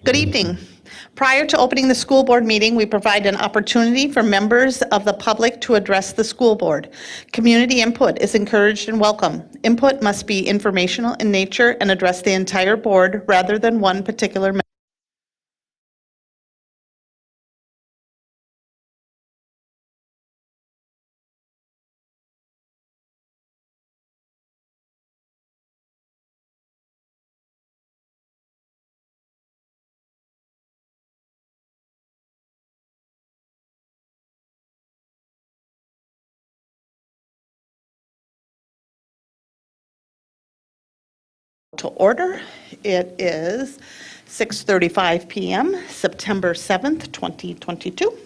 Good evening. Prior to opening the school board meeting, we provide an opportunity for members of the public to address the school board. Community input is encouraged and welcome. Input must be informational in nature and address the entire board rather than one particular member. To order. It is 6:35 p.m., September 7th, 2022.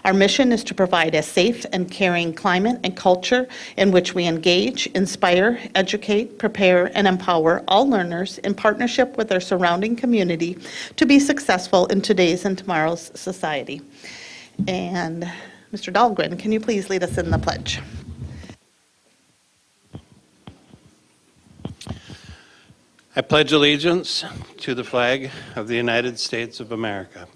Our mission is to provide a safe and caring climate and culture in which we engage, inspire, educate, prepare, and empower all learners in partnership with their surrounding community to be successful in today's and tomorrow's society. And Mr. Dahlgren, can you please lead us in the pledge? I pledge allegiance to the flag of the United States of America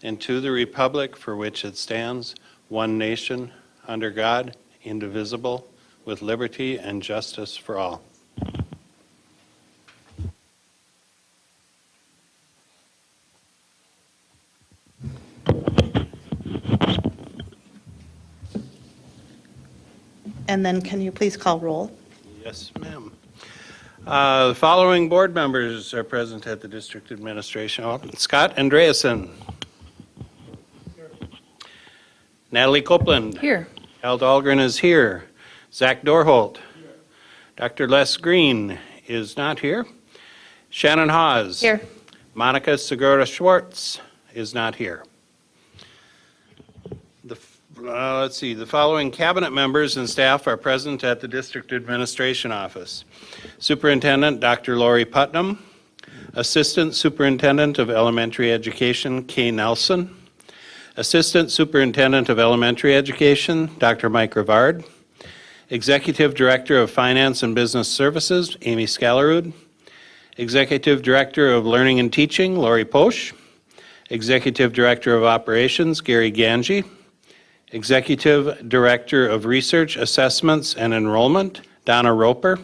and to the republic for which it stands, one nation, under God, indivisible, with liberty and justice for all. And then can you please call roll? Yes, ma'am. The following board members are present at the district administration. Scott Andreasen. Here. Natalie Copeland. Here. Al Dahlgren is here. Zach Dorholt. Here. Dr. Les Green is not here. Shannon Hawes. Here. Monica Segura Schwartz is not here. Let's see, the following cabinet members and staff are present at the district administration office. Superintendent Dr. Lori Putnam, Assistant Superintendent of Elementary Education Kay Nelson, Assistant Superintendent of Elementary Education Dr. Mike Rivard, Executive Director of Finance and Business Services Amy Scalarud, Executive Director of Learning and Teaching Lori Posch, Executive Director of Operations Gary Ganji, Executive Director of Research, Assessments, and Enrollment, Donna Roper.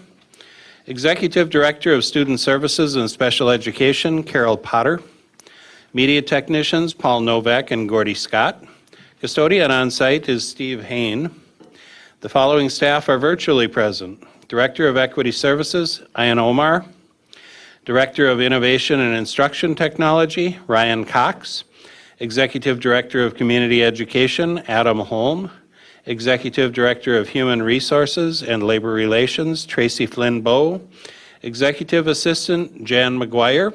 Executive Director of Student Services and Special Education, Carol Potter. Media Technicians, Paul Novak and Gordy Scott. Custodian on site is Steve Hain. The following staff are virtually present. Director of Equity Services, Ian Omar. Director of Innovation and Instruction Technology, Ryan Cox. Executive Director of Community Education, Adam Holm. Executive Director of Human Resources and Labor Relations, Tracy Flynn Bowe. Executive Assistant, Jan McGuire.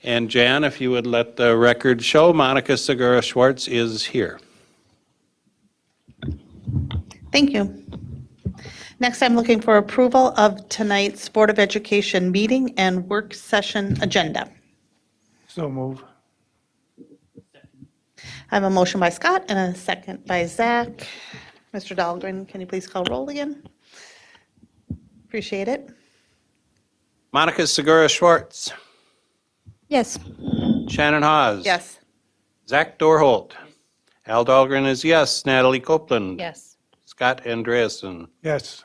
And Jan, if you would let the record show, Monica Segura Schwartz is here. Thank you. Next, I'm looking for approval of tonight's Board of Education meeting and work session agenda. So move. I have a motion by Scott and a second by Zach. Mr. Dahlgren, can you please call roll again? Appreciate it. Monica Segura Schwartz. Yes. Shannon Hawes. Yes. Zach Dorholt. Al Dahlgren is yes. Natalie Copeland. Yes. Scott Andreasen. Yes.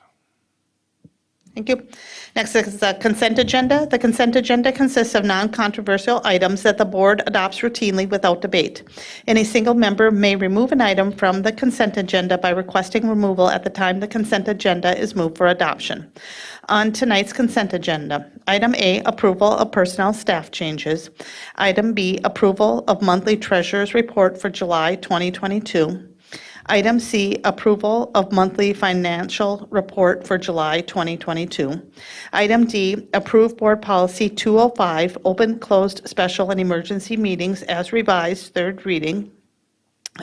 Thank you. Next is the consent agenda. The consent agenda consists of non-controversial items that the board adopts routinely without debate. Any single member may remove an item from the consent agenda by requesting removal at the time the consent agenda is moved for adoption. On tonight's consent agenda, item A, approval of personnel staff changes. Item B, approval of monthly treasurer's report for July 2022. Item C, approval of monthly financial report for July 2022. Item D, approve board policy 205, open, closed, special, and emergency meetings as revised, third reading.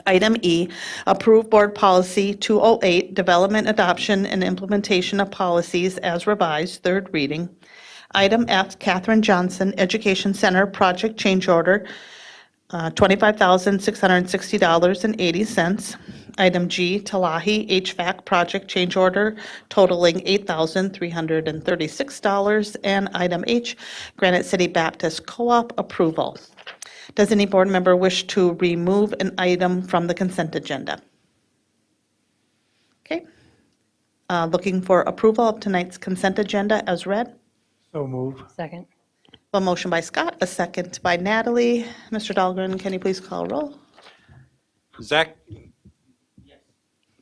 Item E, approve board policy 208, development, adoption, and implementation of policies as revised, third reading. Item F, Catherine Johnson Education Center project change order, $25,660.80. Item G, Talahi HVAC project change order totaling $8,336. And item H, Granite City Baptist Co-op approval. Does any board member wish to remove an item from the consent agenda? Okay. Looking for approval of tonight's consent agenda as read. So move. Second. A motion by Scott, a second by Natalie. Mr. Dahlgren, can you please call roll? Zach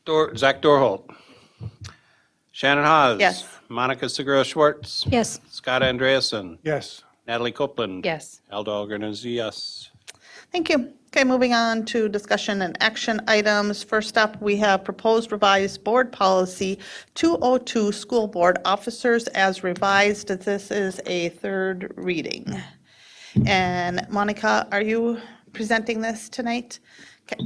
Dorholt. Shannon Hawes. Yes. Monica Segura Schwartz. Yes. Scott Andreasen. Yes. Natalie Copeland. Yes. Al Dahlgren is a yes. Thank you. Okay, moving on to discussion and action items. First up, we have proposed revised board policy 202, school board officers as revised. This is a third reading. And Monica, are you presenting this tonight? Okay.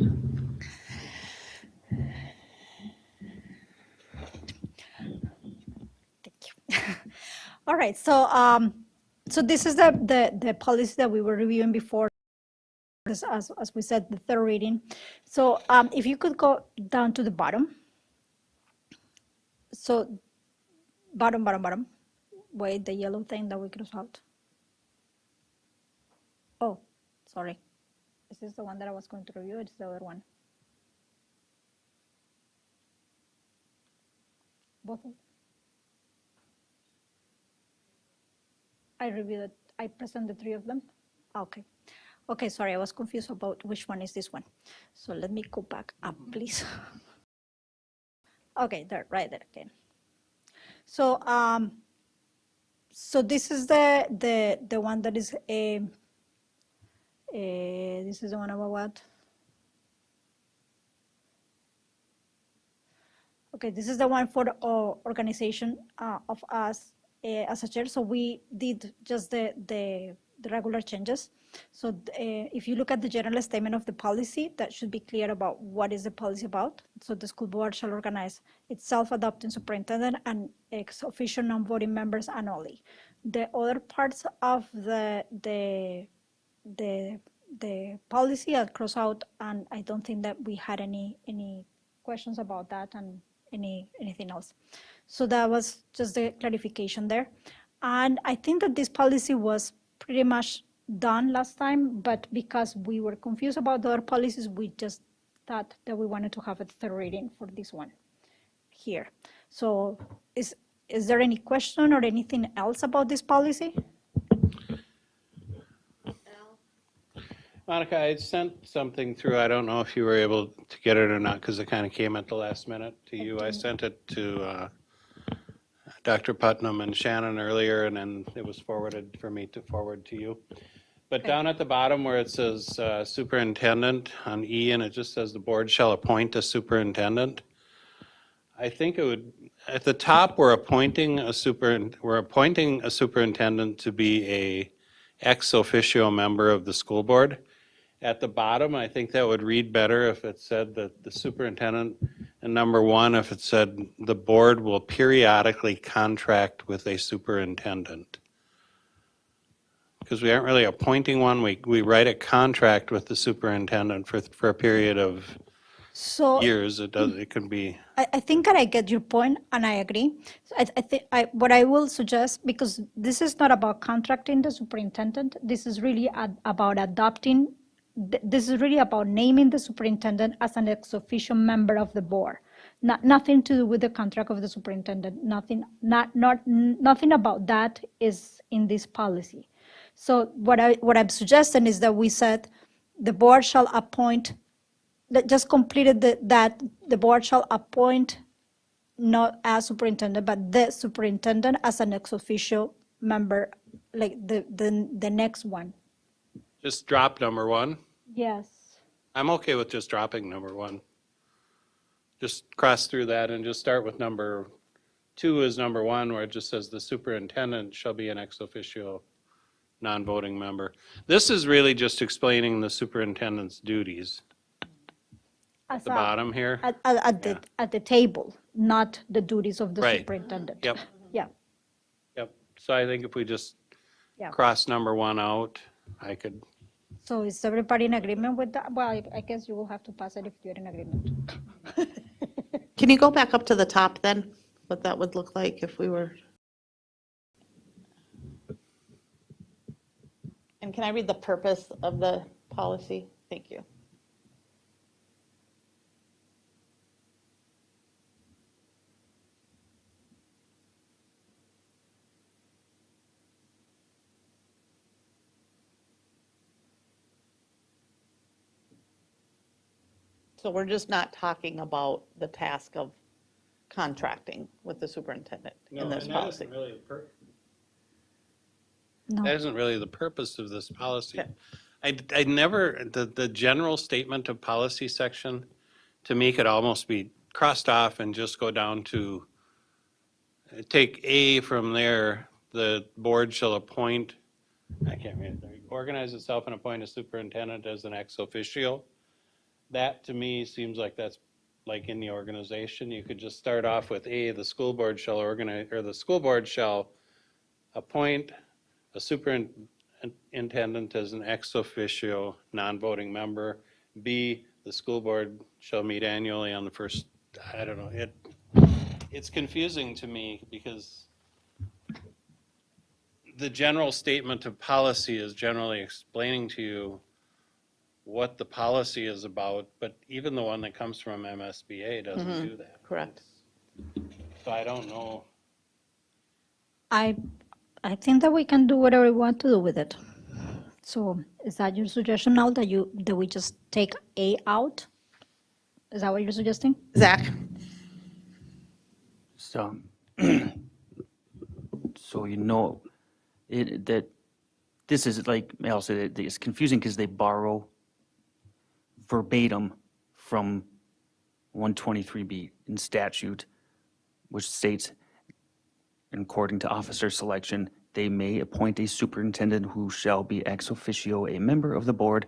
All right, so so this is the policy that we were reviewing before, as we said, the third reading. So if you could go down to the bottom. So bottom. Wait, the yellow thing that we crossed out. Oh, sorry. Is this the one that I was going to review? It's the other one. Both of I reviewed it. I presented 3 of them. Okay. Okay, sorry, I was confused about which one is this one. So let me go back up, please. Okay, there, right there again. So so this is the one that is this is the one about what? Okay, this is the one for the organization of us as a chair. So we did just the regular changes. So if you look at the general statement of the policy, that should be clear about what is the policy about. So the school board shall organize itself, adopting superintendent and ex officio non-voting members annually. The other parts of the policy are crossed out, and I don't think that we had any questions about that and anything else. So that was just the clarification there. And I think that this policy was pretty much done last time, but because we were confused about the other policies, we just thought that we wanted to have a third reading for this one here. So is there any question or anything else about this policy? Monica, I sent something through. I don't know if you were able to get it or not because it kind of came at the last minute to you. I sent it to Dr. Putnam and Shannon earlier, and then it was forwarded for me to forward to you. But Okay. down at the bottom where it says superintendent on E, and it just says the board shall appoint a superintendent. I think it would, at the top, we're appointing a superintendent to be a ex officio member of the school board. At the bottom, I think that would read better if it said that the superintendent, and number 1, if it said the board will periodically contract with a superintendent. Because we aren't really appointing one, we write a contract with the superintendent for a period of So years. It could be, I think that I get your point, and I agree. So I think what I will suggest, because this is not about contracting the superintendent, this is really about adopting. This is really about naming the superintendent as an ex officio member of the board. Nothing to do with the contract of the superintendent. Nothing about that is in this policy. So what I'm suggesting is that we said the board shall appoint. That just completed that the board shall appoint not as superintendent, but the superintendent as an ex officio member, like the next one. just drop number 1. Yes. I'm okay with just dropping number 1. Just cross through that and just start with number 2 is number 1, where it just says the superintendent shall be an ex officio non-voting member. This is really just explaining the superintendent's duties. At The bottom here. At the table, not the duties of the Right. superintendent. Yep, Yeah, yep. So I think if we just yeah. cross number 1 out, I could, So is everybody in agreement with that? Well, I guess you will have to pass it if you're in agreement. Can you go back up to the top then? What that would look like if we were. And can I read the purpose of the policy? Thank you. So we're just not talking about the task of contracting with the superintendent in this policy. No. That isn't really the purpose of this policy. Okay. I never, the general statement of policy section, to me, could almost be crossed off and just go down to, take A from there, the board shall appoint, I can't read it, organize itself and appoint a superintendent as an ex officio. That, to me, seems like that's like in the organization. You could just start off with A, the school board shall organize, or the school board shall appoint a superintendent as an ex officio, non-voting member. B, the school board shall meet annually on the first, I don't know, it's confusing to me because the general statement of policy is generally explaining to you what the policy is about, but even the one that comes from MSBA doesn't do that. Correct. So I don't know. I think that we can do whatever we want to do with it. So is that your suggestion now, that we just take A out? Is that what you're suggesting? Zach? So, so that this is like Al said, it's confusing because they borrow verbatim from 123B in statute, which states, according to officer selection, they may appoint a superintendent who shall be ex officio a member of the board,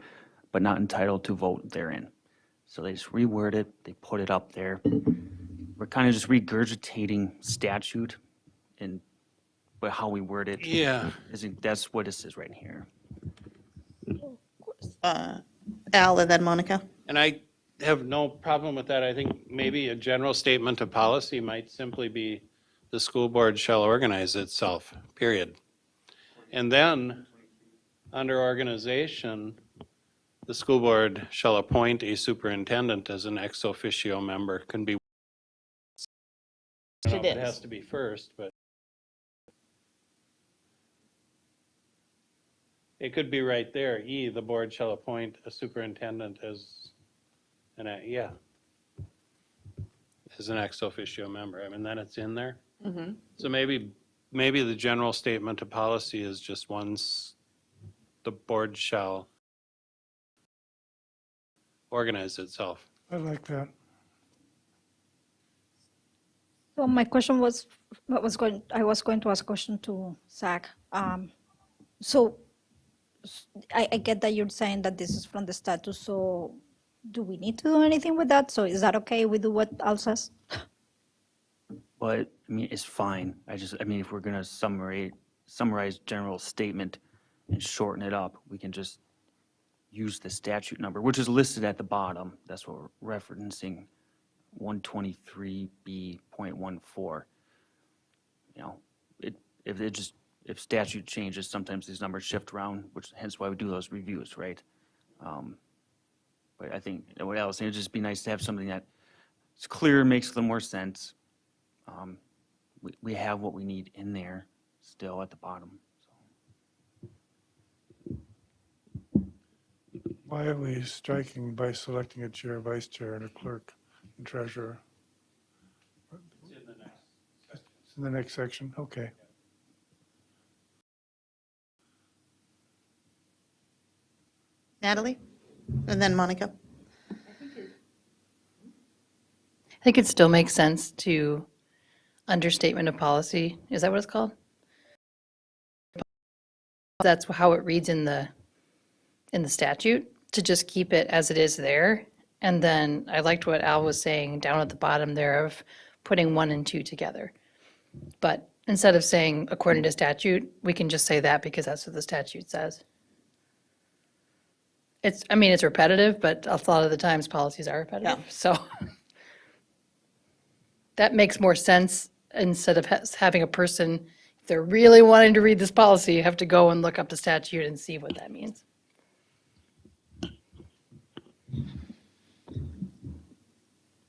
but not entitled to vote therein. So they just reword it, they put it up there. We're kind of just regurgitating statute and but how we word it. Yeah. That's what this is right here. Al and then Monica? And I have no problem with that. I think maybe a general statement of policy might simply be the school board shall organize itself, period. And then, under organization, the school board shall appoint a superintendent as an ex officio member. Can be. I don't know if it has to be first, but it could be right there. E, the board shall appoint a superintendent as an, as an ex officio member. I mean, then it's in there. So maybe the general statement of policy is just once the board shall organize itself. I like that. So my question was, I was going to ask a question to Zach. So I get that you're saying that this is from the statute, so do we need to do anything with that? So is that okay? We do what Al says? But, I mean, it's fine. I mean, if we're gonna summarize general statement and shorten it up, we can just use the statute number, which is listed at the bottom. That's what we're referencing, 123B.14. You know, if statute changes, sometimes these numbers shift around, which hence why we do those reviews, right? But I think, what I was saying, it'd just be nice to have something that it's clear, makes a little more sense. We have what we need in there still at the bottom. Why are we striking by selecting a chair, vice chair, and a clerk and treasurer? It's in the next section, okay. Natalie? And then Monica? I think it still makes sense to, under statement of policy, is that what it's called? That's how it reads in the statute, to just keep it as it is there. And then I liked what Al was saying down at the bottom there of putting 1 and 2 together. But instead of saying according to statute, we can just say that because that's what the statute says. It's repetitive, but a lot of the times policies are repetitive, so. That makes more sense instead of having a person they're really wanting to read this policy, you have to go and look up the statute and see what that means.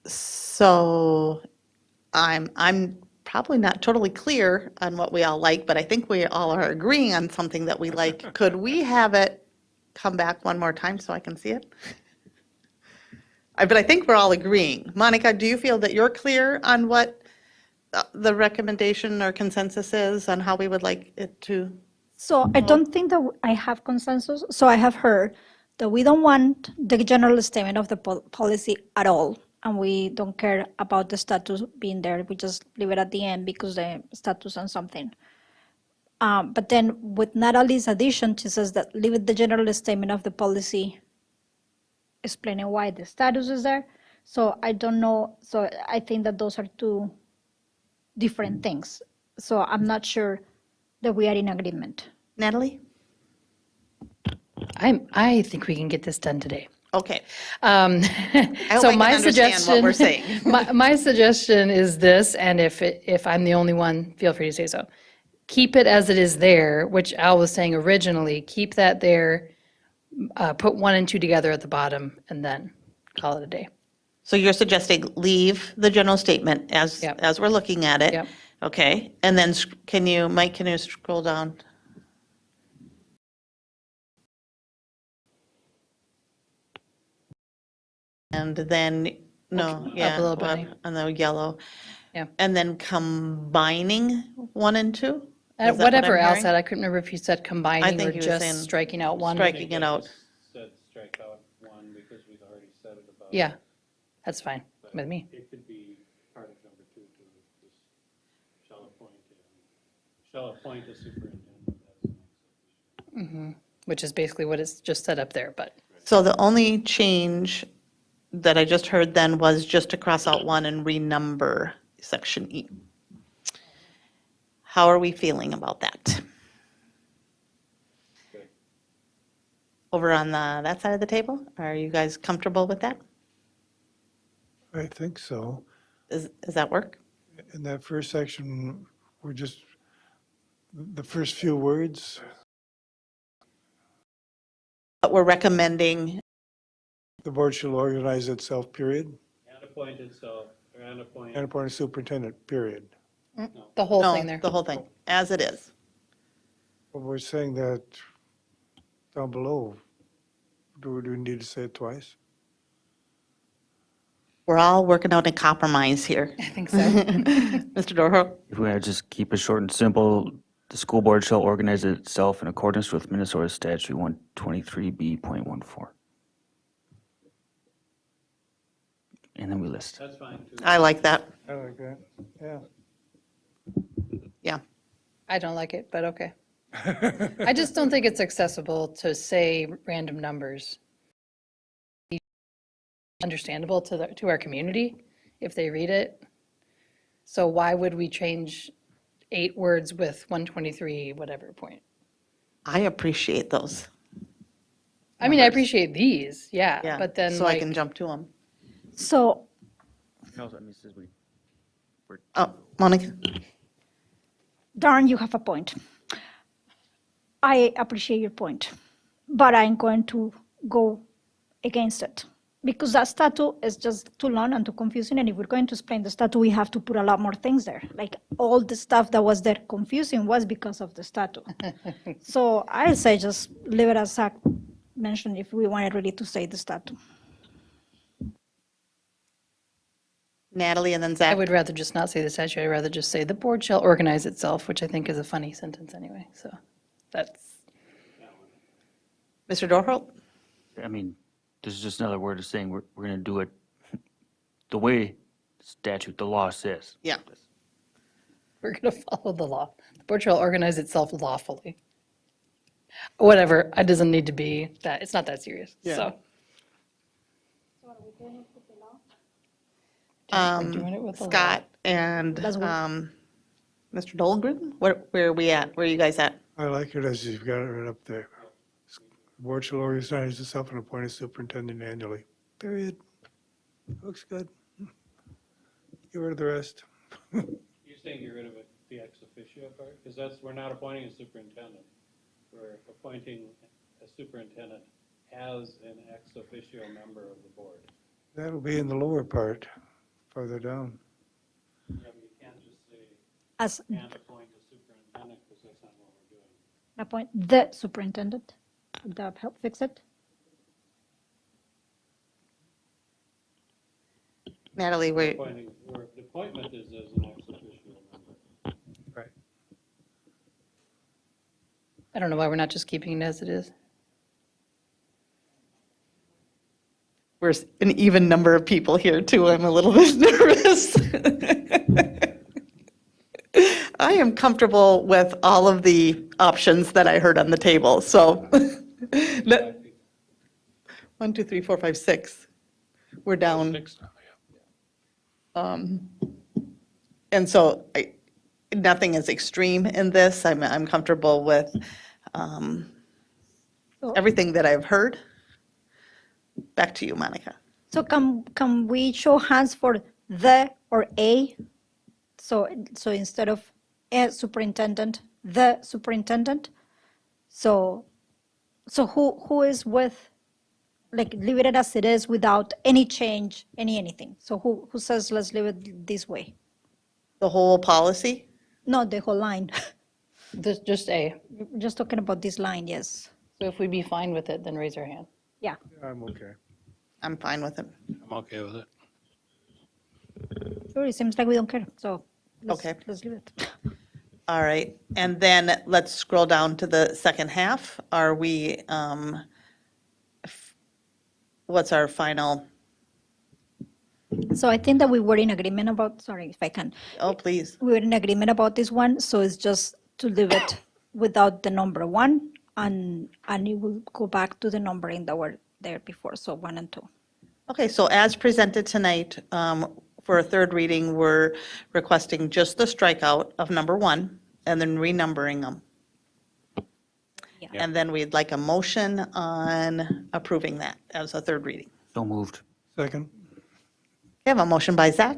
So I'm probably not totally clear on what we all like, but I think we all are agreeing on something that we like. Could we have it come back one more time so I can see it? But I think we're all agreeing. Monica, do you feel that you're clear on what the recommendation or consensus is on how we would like it to? So I don't think that I have consensus. So I have heard that we don't want the general statement of the policy at all. And we don't care about the status being there. We just leave it at the end because the status on something. But then with Natalie's addition, she says that leave it the general statement of the policy explaining why the status is there. So I don't know. So I think that those are two different things. So I'm not sure that we are in agreement. Natalie? I think we can get this done today. Okay. I hope so I can my understand what suggestion, we're saying. my suggestion is this, and if I'm the only one, feel free to say so. Keep it as it is there, which Al was saying originally. Keep that there. Put 1 and 2 together at the bottom, and then call it a day. So you're suggesting leave the general statement as, Yep. as we're looking at it? Yep. Okay, and then Mike, can you scroll down? And then, no, Up yeah. a little bit, one, honey. and the yellow. Yeah. And then combining 1 and 2? Is that what Whatever I'm Al hearing? said, I couldn't remember if you said combining think or he was saying just striking out 1. Striking it out. Said strike out 1 because we've already said it about. Yeah, that's fine with me. It could be part of number 2 too. Just shall appoint a superintendent as an exception. Which is basically what it's just set up there, but So the only change that I just heard then was just to cross out 1 and renumber section E. How are we feeling about that? Good. Over on that side of the table, are you guys comfortable with that? I think so. Does that work? In that first section, we're just, the first few words, But we're recommending, the board shall organize itself, period, And appoint itself, or and appoint. and appoint a superintendent, period. the whole no, thing there. the whole thing, as it is. But we're saying that down below. Do we need to say it twice? We're all working out a compromise here. I think so. Mr. Dorho? If we want to just keep it short and simple, the school board shall organize itself in accordance with Minnesota Statute 123B.14. And then we list. That's fine too. I like that, I like that, yeah. yeah. I don't like it, but okay. I just don't think it's accessible to say random numbers. Understandable to our community if they read it. So why would we change 8 words with 123 whatever point? I appreciate those. I mean, I appreciate these, yeah, Yeah, but then so I like, can jump to them. So No, that means we're Oh, Monica? Darren, you have a point. I appreciate your point, but I'm going to go against it because that statute is just too long and too confusing. And if we're going to explain the statute, we have to put a lot more things there. Like all the stuff that was there confusing was because of the statute. So I say just leave it as Zach mentioned if we wanted really to say the statute. Natalie and then I Zach? would rather just not say the statute. I'd rather just say the board shall organize itself, which I think is a funny sentence anyway, so that's. Mr. Dorholt? I mean, this is just another word of saying we're going to do it the way statute, the law says. Yeah. We're going to follow the law. The board shall organize itself lawfully. Whatever, it doesn't need to be that, it's not that serious, so. We're doing it with the law. Scott and That's what- Mr. Dolgren? Where are we at? Where are you guys at? I like it as you've got it right up there. The board shall organize itself and appoint a superintendent annually, period. Looks good. Get rid of the rest. You're saying get rid of it the ex officio part? Because we're not appointing a superintendent. We're appointing a superintendent as an ex officio member of the board. That'll be in the lower part, further down. Yeah, but you can't just say, As can't appoint a superintendent, because that's not what we're doing. appoint the superintendent. Would that help fix it? Natalie, The appointment is as an ex officio member. Right. I don't know why we're not just keeping it as it is. we're an even number of people here too. I'm a little bit nervous. I am comfortable with all of the options that I heard on the table, so. 1, 2, 3, 4, 5, 6. We're down. And so nothing is extreme in this. I'm comfortable with everything that I've heard. Back to you, Monica. So can we show hands for the or a? So instead of a superintendent, the superintendent. So who is with, like, leave it as it is without any change, anything. So who says let's leave it this way? The whole policy? Not the whole line. Just A. Just talking about this line, yes. So if we'd be fine with it, then raise our hand. Yeah. I'm okay. I'm fine with it. I'm okay with it. Sure, it seems like we don't care. So Okay. let's leave it. All right, and then let's scroll down to the second half. Are we, what's our final, So I think that we were in agreement about, sorry if I can, oh, please. we were in agreement about this one, so it's just to leave it without the number 1, and it will go back to the numbering that were there before, so 1 and 2. Okay, so as presented tonight, for a third reading, we're requesting just the strikeout of number 1 and then renumbering them. Yeah. And then we'd like a motion on approving that as a third reading. So moved. Second? We have a motion by Zach.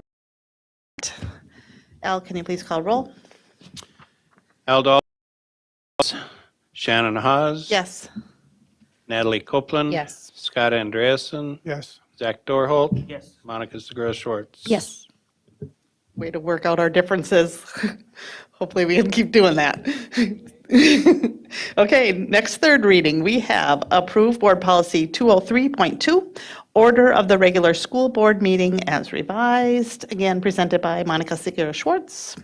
Al, can you please call roll? Al Dawes, Shannon Hawes. Yes. Natalie Copeland. Yes. Scott Andreasen. Yes. Zach Dorholt. Yes. Monica Segura Schwartz. Yes. Way to work out our differences. Hopefully we can keep doing that. Okay, next third reading, we have approved board policy 203.2, order of the regular school board meeting as revised, again presented by Monica Segura Schwartz.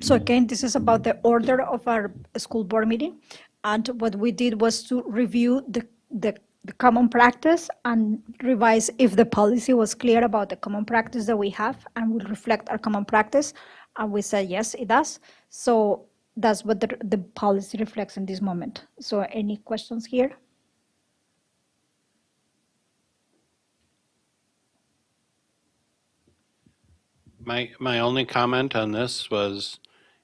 So again, this is about the order of our school board meeting. And what we did was to review the common practice and revise if the policy was clear about the common practice that we have and will reflect our common practice. And we said, yes, it does. So that's what the policy reflects in this moment. So any questions here? My only comment on this was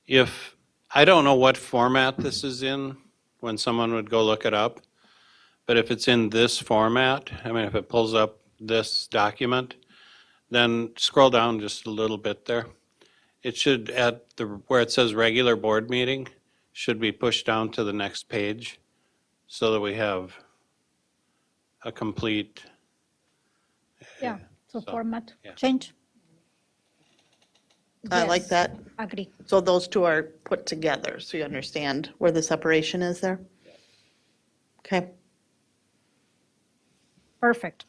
if, I don't know what format this is in when someone would go look it up, but if it's in this format, I mean, if it pulls up this document, then scroll down just a little bit there. It should, where it says regular board meeting, should be pushed down to the next page so that we have a complete. Yeah, so So, format yeah. change. I like Yes, that. Agree. So those two are put together, so you understand where the separation is there? Okay, Perfect.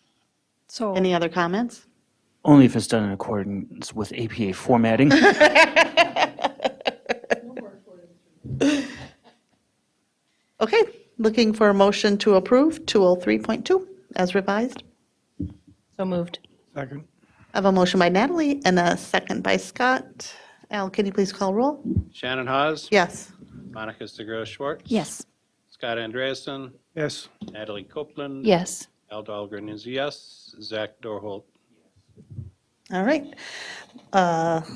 So. any other comments? Only if it's done in accordance with APA formatting. Okay, looking for a motion to approve 203.2 as revised. So moved. Second? I have a motion by Natalie and a second by Scott. Al, can you please call roll? Shannon Hawes. Yes. Monica Segura Schwartz. Yes. Scott Andreasen. Yes. Natalie Copeland. Yes. Al Dahlgren is yes. Zach Dorholt. All right.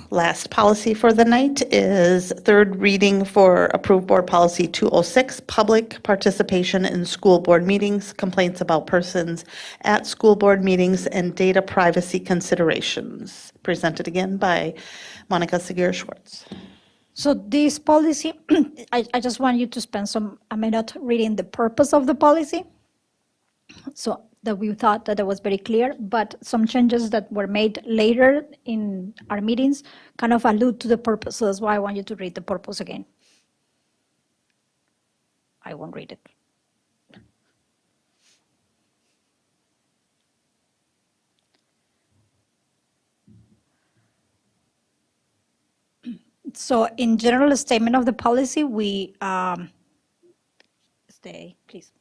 Last policy for the night is third reading for approved board policy 206, public participation in school board meetings, complaints about persons at school board meetings, and data privacy considerations. Presented again by Monica Segura Schwartz. So this policy, I just want you to spend a minute reading the purpose of the policy. So that we thought that it was very clear, but some changes that were made later in our meetings kind of allude to the purpose. So that's why I want you to read the purpose again. I won't read it. So in general statement of the policy, we, stay, please.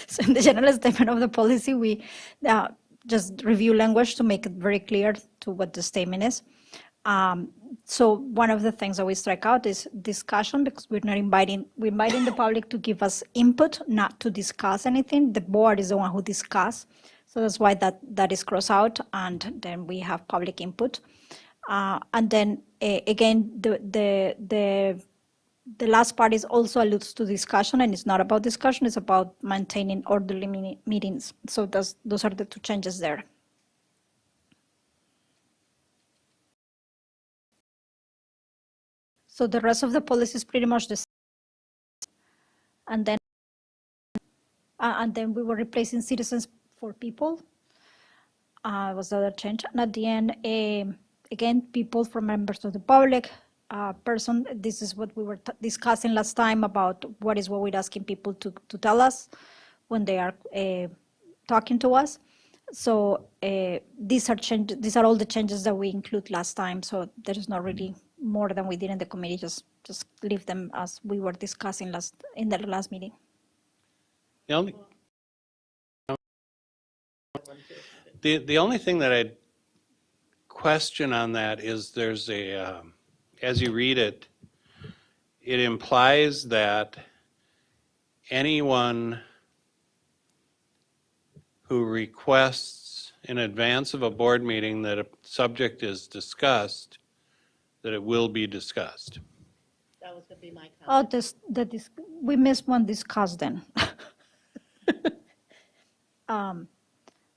So in the general statement of the policy, we just review language to make it very clear to what the statement is. So one of the things that we strike out is discussion, because we're inviting the public to give us input, not to discuss anything. The board is the one who discuss. So that's why that is crossed out, and then we have public input. And then again, the last part is also alludes to discussion, and it's not about discussion, it's about maintaining orderly meetings. So those are the two changes there. So the rest of the policy is pretty much the same. And then we were replacing citizens for people. Was the other change. And at the end, again, people from members of the public, person, this is what we were discussing last time about what we're asking people to tell us when they are talking to us. So these are all the changes that we include last time. So there is not really more than we did in the committee. Just leave them as we were discussing in the last meeting. The only thing that I'd question on that is there's as you read it, it implies that anyone who requests in advance of a board meeting that a subject is discussed, that it will be discussed. That was going to be my comment. Oh, we missed one discuss then.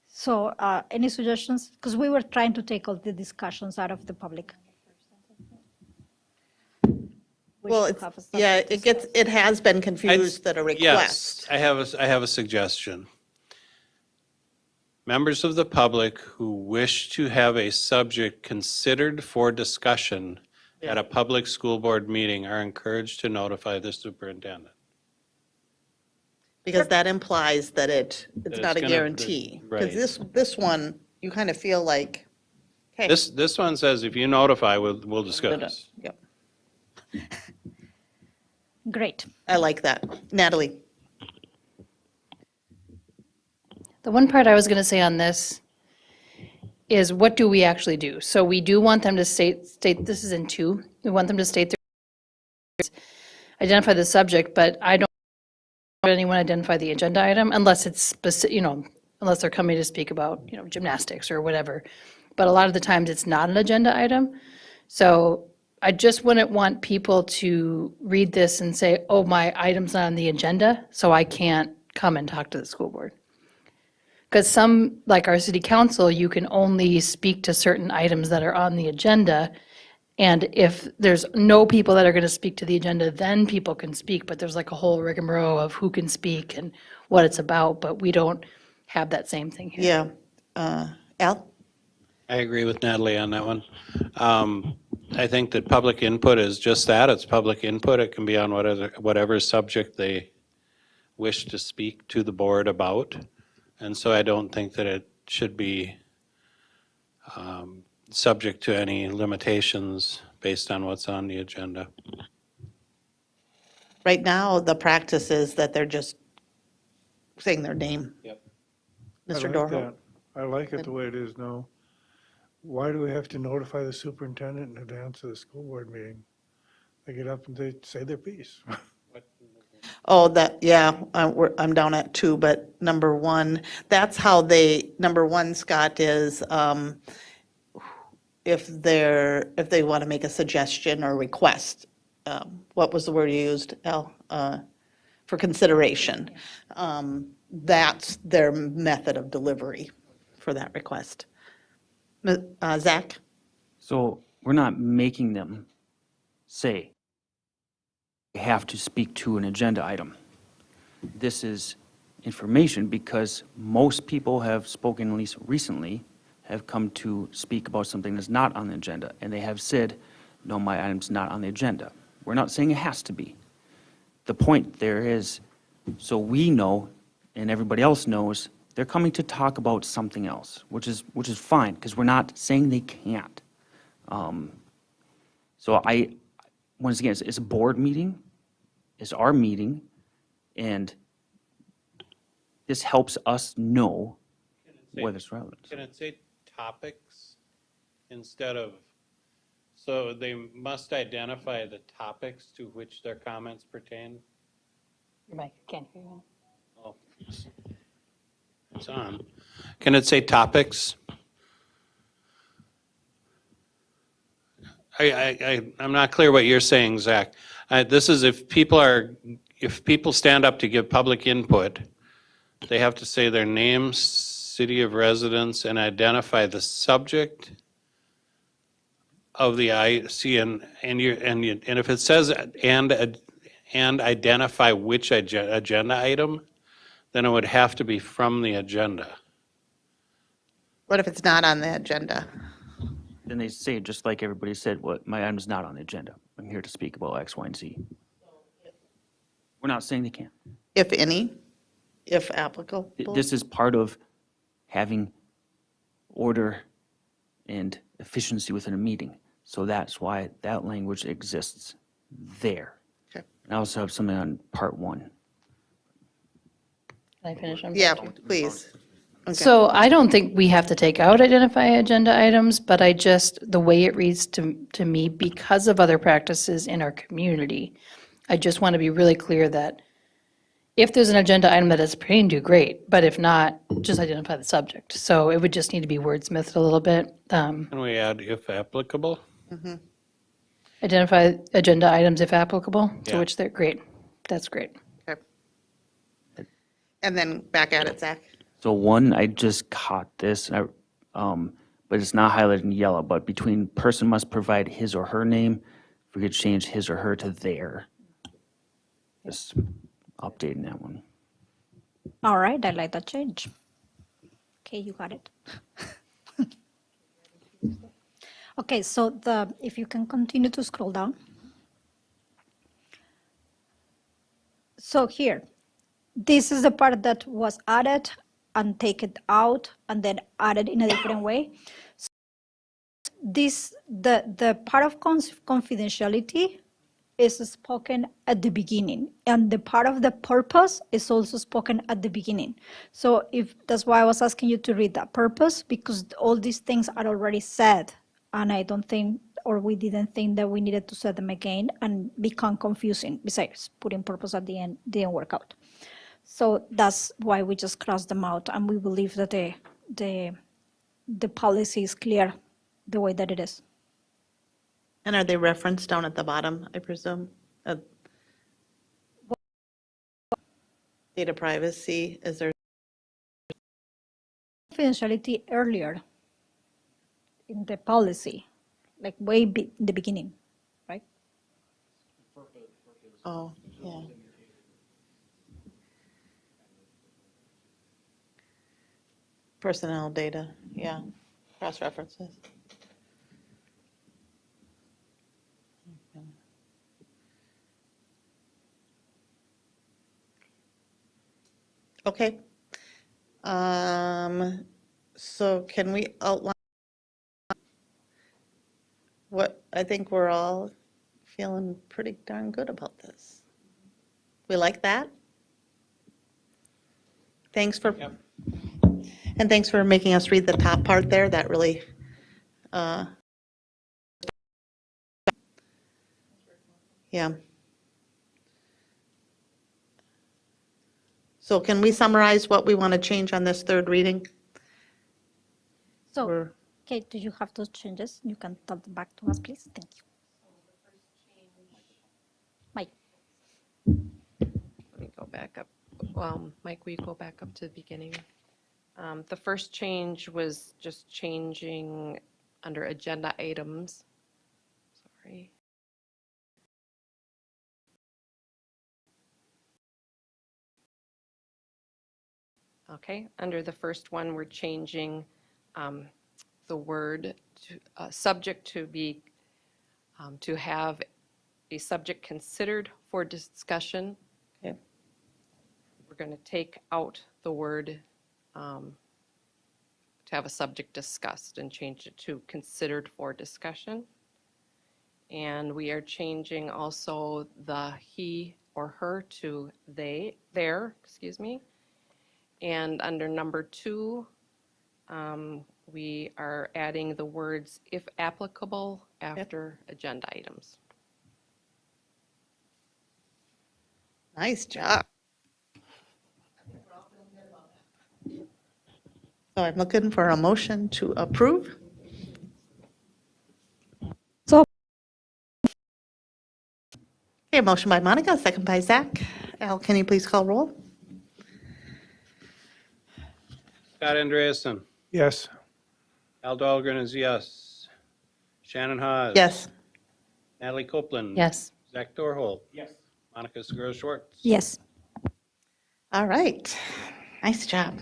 So any suggestions? Because we were trying to take all the discussions out of the public. Well, it has been confused that a request. Yes, I have a suggestion. Members of the public who wish to have a subject considered for discussion at a public school board meeting are encouraged to notify the superintendent. Because that implies that it's it's not a gonna- guarantee. right. Because this one, you kind of feel like, hey. This one says if you notify, we'll discuss. Yep, Great. I like that. Natalie? The one part I was going to say on this is what do we actually do? So we do want them to state, this is in 2, we want them to state their, identify the subject, but I don't want anyone identify the agenda item unless it's specific, unless they're coming to speak about, gymnastics or whatever. But a lot of the times it's not an agenda item. So I just wouldn't want people to read this and say, oh, my item's not on the agenda, so I can't come and talk to the school board. Because some, like our city council, you can only speak to certain items that are on the agenda. And if there's no people that are going to speak to the agenda, then people can speak. But there's like a whole rigmarole of who can speak and what it's about. But we don't have that same thing here. Yeah. Al? I agree with Natalie on that one. I think that public input is just that, it's public input. It can be on whatever subject they wish to speak to the board about. And so I don't think that it should be subject to any limitations based on what's on the agenda. Right now, the practice is that they're just saying their name. Yep. I Mr. like Dorho? that. I like it the way it is now. Why do we have to notify the superintendent in advance of the school board meeting? They get up and they say their piece. Oh, I'm down at 2, but number 1, that's how number 1, Scott, is if they want to make a suggestion or request. What was the word you used, Al? For consideration. That's their method of delivery for that request. Zach? So we're not making them say you have to speak to an agenda item. This is information because most people have spoken, at least recently, have come to speak about something that's not on the agenda, and they have said, no, my item's not on the agenda. We're not saying it has to be. The point there is, so we know, and everybody else knows, they're coming to talk about something else, which is fine, because we're not saying they can't. So once again, it's a board meeting, it's our meeting, and this helps us know whether it's relevant. Can it say topics instead of, so they must identify the topics to which their comments pertain? Your mic, can't hear you. Oh, it's on. Can it say topics? I'm not clear what you're saying, Zach. This is if people stand up to give public input, they have to say their name, city of residence, and identify the subject of the IC, and if it says and identify which agenda item, then it would have to be from the agenda. What if it's not on the agenda? Then they say, just like everybody said, what, my item's not on the agenda. I'm here to speak about X, Y, and Z. We're not saying they can't. If any, if applicable? This is part of having order and efficiency within a meeting. So that's why that language exists there. Okay. I also have something on part 1. Can I finish on? Yeah, please. Okay. So I don't think we have to take out identify agenda items, but the way it reads to me, because of other practices in our community, I just want to be really clear that if there's an agenda item that is pertaining to, great, but if not, just identify the subject. So it would just need to be wordsmithed a little bit. Can we add if applicable? Identify agenda items if applicable, to Yeah. which they're, great, that's great. Okay. And then back at it, Zach. So 1, I just caught this, but it's not highlighted in yellow, but between person must provide his or her name, if we could change his or her to their. Just updating that one. All right, I like that change. Okay, you got it. Okay, so if you can continue to scroll down. So here, this is the part that was added and taken out and then added in a different way. So the part of confidentiality is spoken at the beginning, and the part of the purpose is also spoken at the beginning. So that's why I was asking you to read that purpose, because all these things are already said, and I don't think, or we didn't think that we needed to say them again and become confusing. Besides, putting purpose at the end didn't work out. So that's why we just crossed them out, and we believe that the policy is clear the way that it is. And are they referenced down at the bottom, I presume? Data privacy, is there? Confidentiality earlier in the policy, like way in the beginning, right? Oh, yeah. Personnel data, yeah, cross-references. Okay. So can we outline what, I think we're all feeling pretty darn good about this. We like that? Thanks for, Yep. and thanks for making us read the top part there. That really, yeah. So can we summarize what we want to change on this third reading? So, Or- Kate, do you have those changes? You can tell them back to us, please. Thank you. Mike. Let me go back up. Mike, will you go back up to the beginning? The first change was just changing under agenda items. Sorry. Okay, under the first one, we're changing the word to, subject to be, to have a subject considered for discussion. Okay. We're going to take out the word to have a subject discussed and change it to considered for discussion. And we are changing also the he or her to they, their, excuse me. And under number 2, we are adding the words if applicable after agenda items. Nice job. So I'm looking for a motion to approve. So Okay, motion by Monica, second by Zach. Al, can you please call roll? Scott Andreasen. Yes. Al Dahlgren is yes. Shannon Haas. Yes. Natalie Copeland. Yes. Zach Dorholt. Yes. Monica Segura Schwartz. yes. All right. Nice job.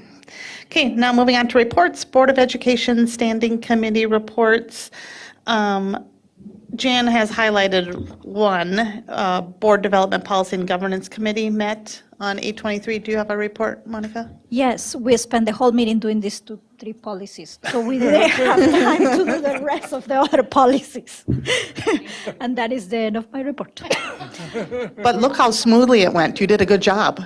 Okay, now moving on to reports. Board of Education Standing Committee reports. Jan has highlighted one. Board Development Policy and Governance Committee met on 8/23. Do you have a report, Monica? Yes, we spent the whole meeting doing these 3 policies, so we didn't have time to do the rest of the other policies. And that is the end of my report. But look how smoothly it went. You did a good job.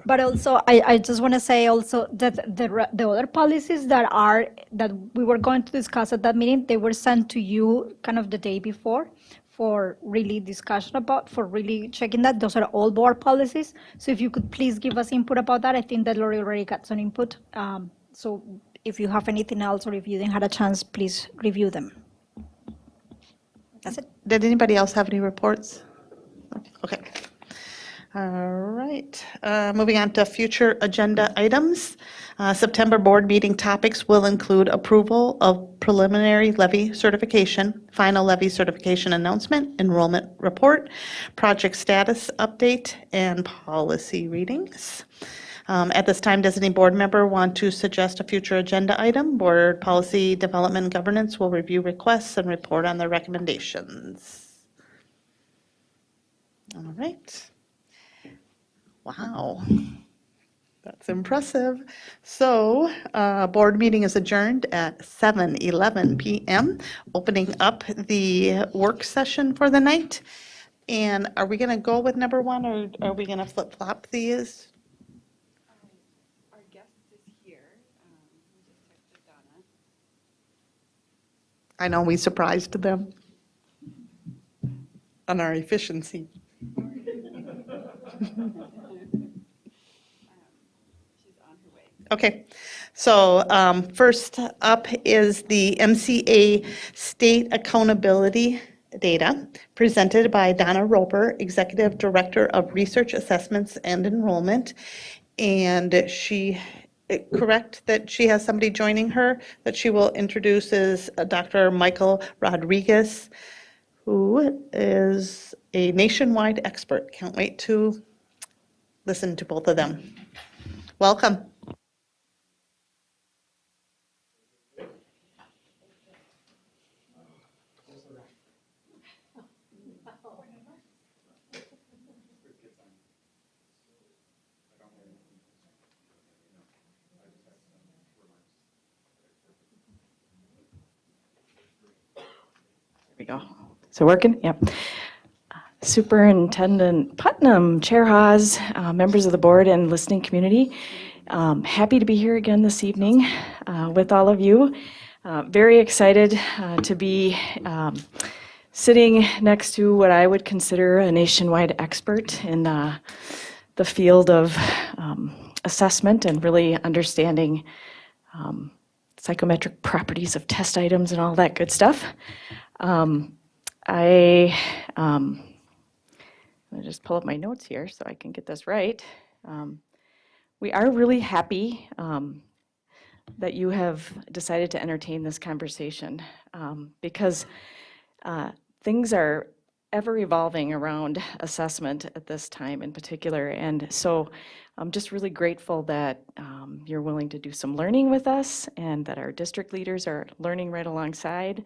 But also, I just want to say also that the other policies that we were going to discuss at that meeting, they were sent to you kind of the day before for really discussion about, for really checking that. Those are all board policies. So if you could please give us input about that. I think that Lori already got some input. So if you have anything else or if you didn't have a chance, please review them. That's it. Did anybody else have any reports? Okay. All right. Moving on to future agenda items. September board meeting topics will include approval of preliminary levy certification, final levy certification announcement, enrollment report, project status update, and policy readings. At this time, does any board member want to suggest a future agenda item? Board Policy Development and Governance will review requests and report on their recommendations. All right. Wow, that's impressive. So, board meeting is adjourned at 7:11 PM, opening up the work session for the night. And are we going to go with number 1 or are we going to flip-flop these? Our guest is here. We just texted Donna. I know we surprised them on our efficiency. She's on her way. Okay, so first up is the MCA State Accountability Data presented by Donna Roper, Executive Director of Research Assessments and Enrollment. And she, correct that she has somebody joining her that she will introduce is Dr. Michael Rodriguez, who is a nationwide expert. Can't wait to listen to both of them. Welcome. We go. Is it working? Yep. Superintendent Putnam, Chair Haas, members of the board and listening community, happy to be here again this evening with all of you. Very excited to be sitting next to what I would consider a nationwide expert in the field of assessment and really understanding psychometric properties of test items and all that good stuff. Let me just pull up my notes here so I can get this right. We are really happy that you have decided to entertain this conversation because things are ever evolving around assessment at this time in particular. And so I'm just really grateful that you're willing to do some learning with us and that our district leaders are learning right alongside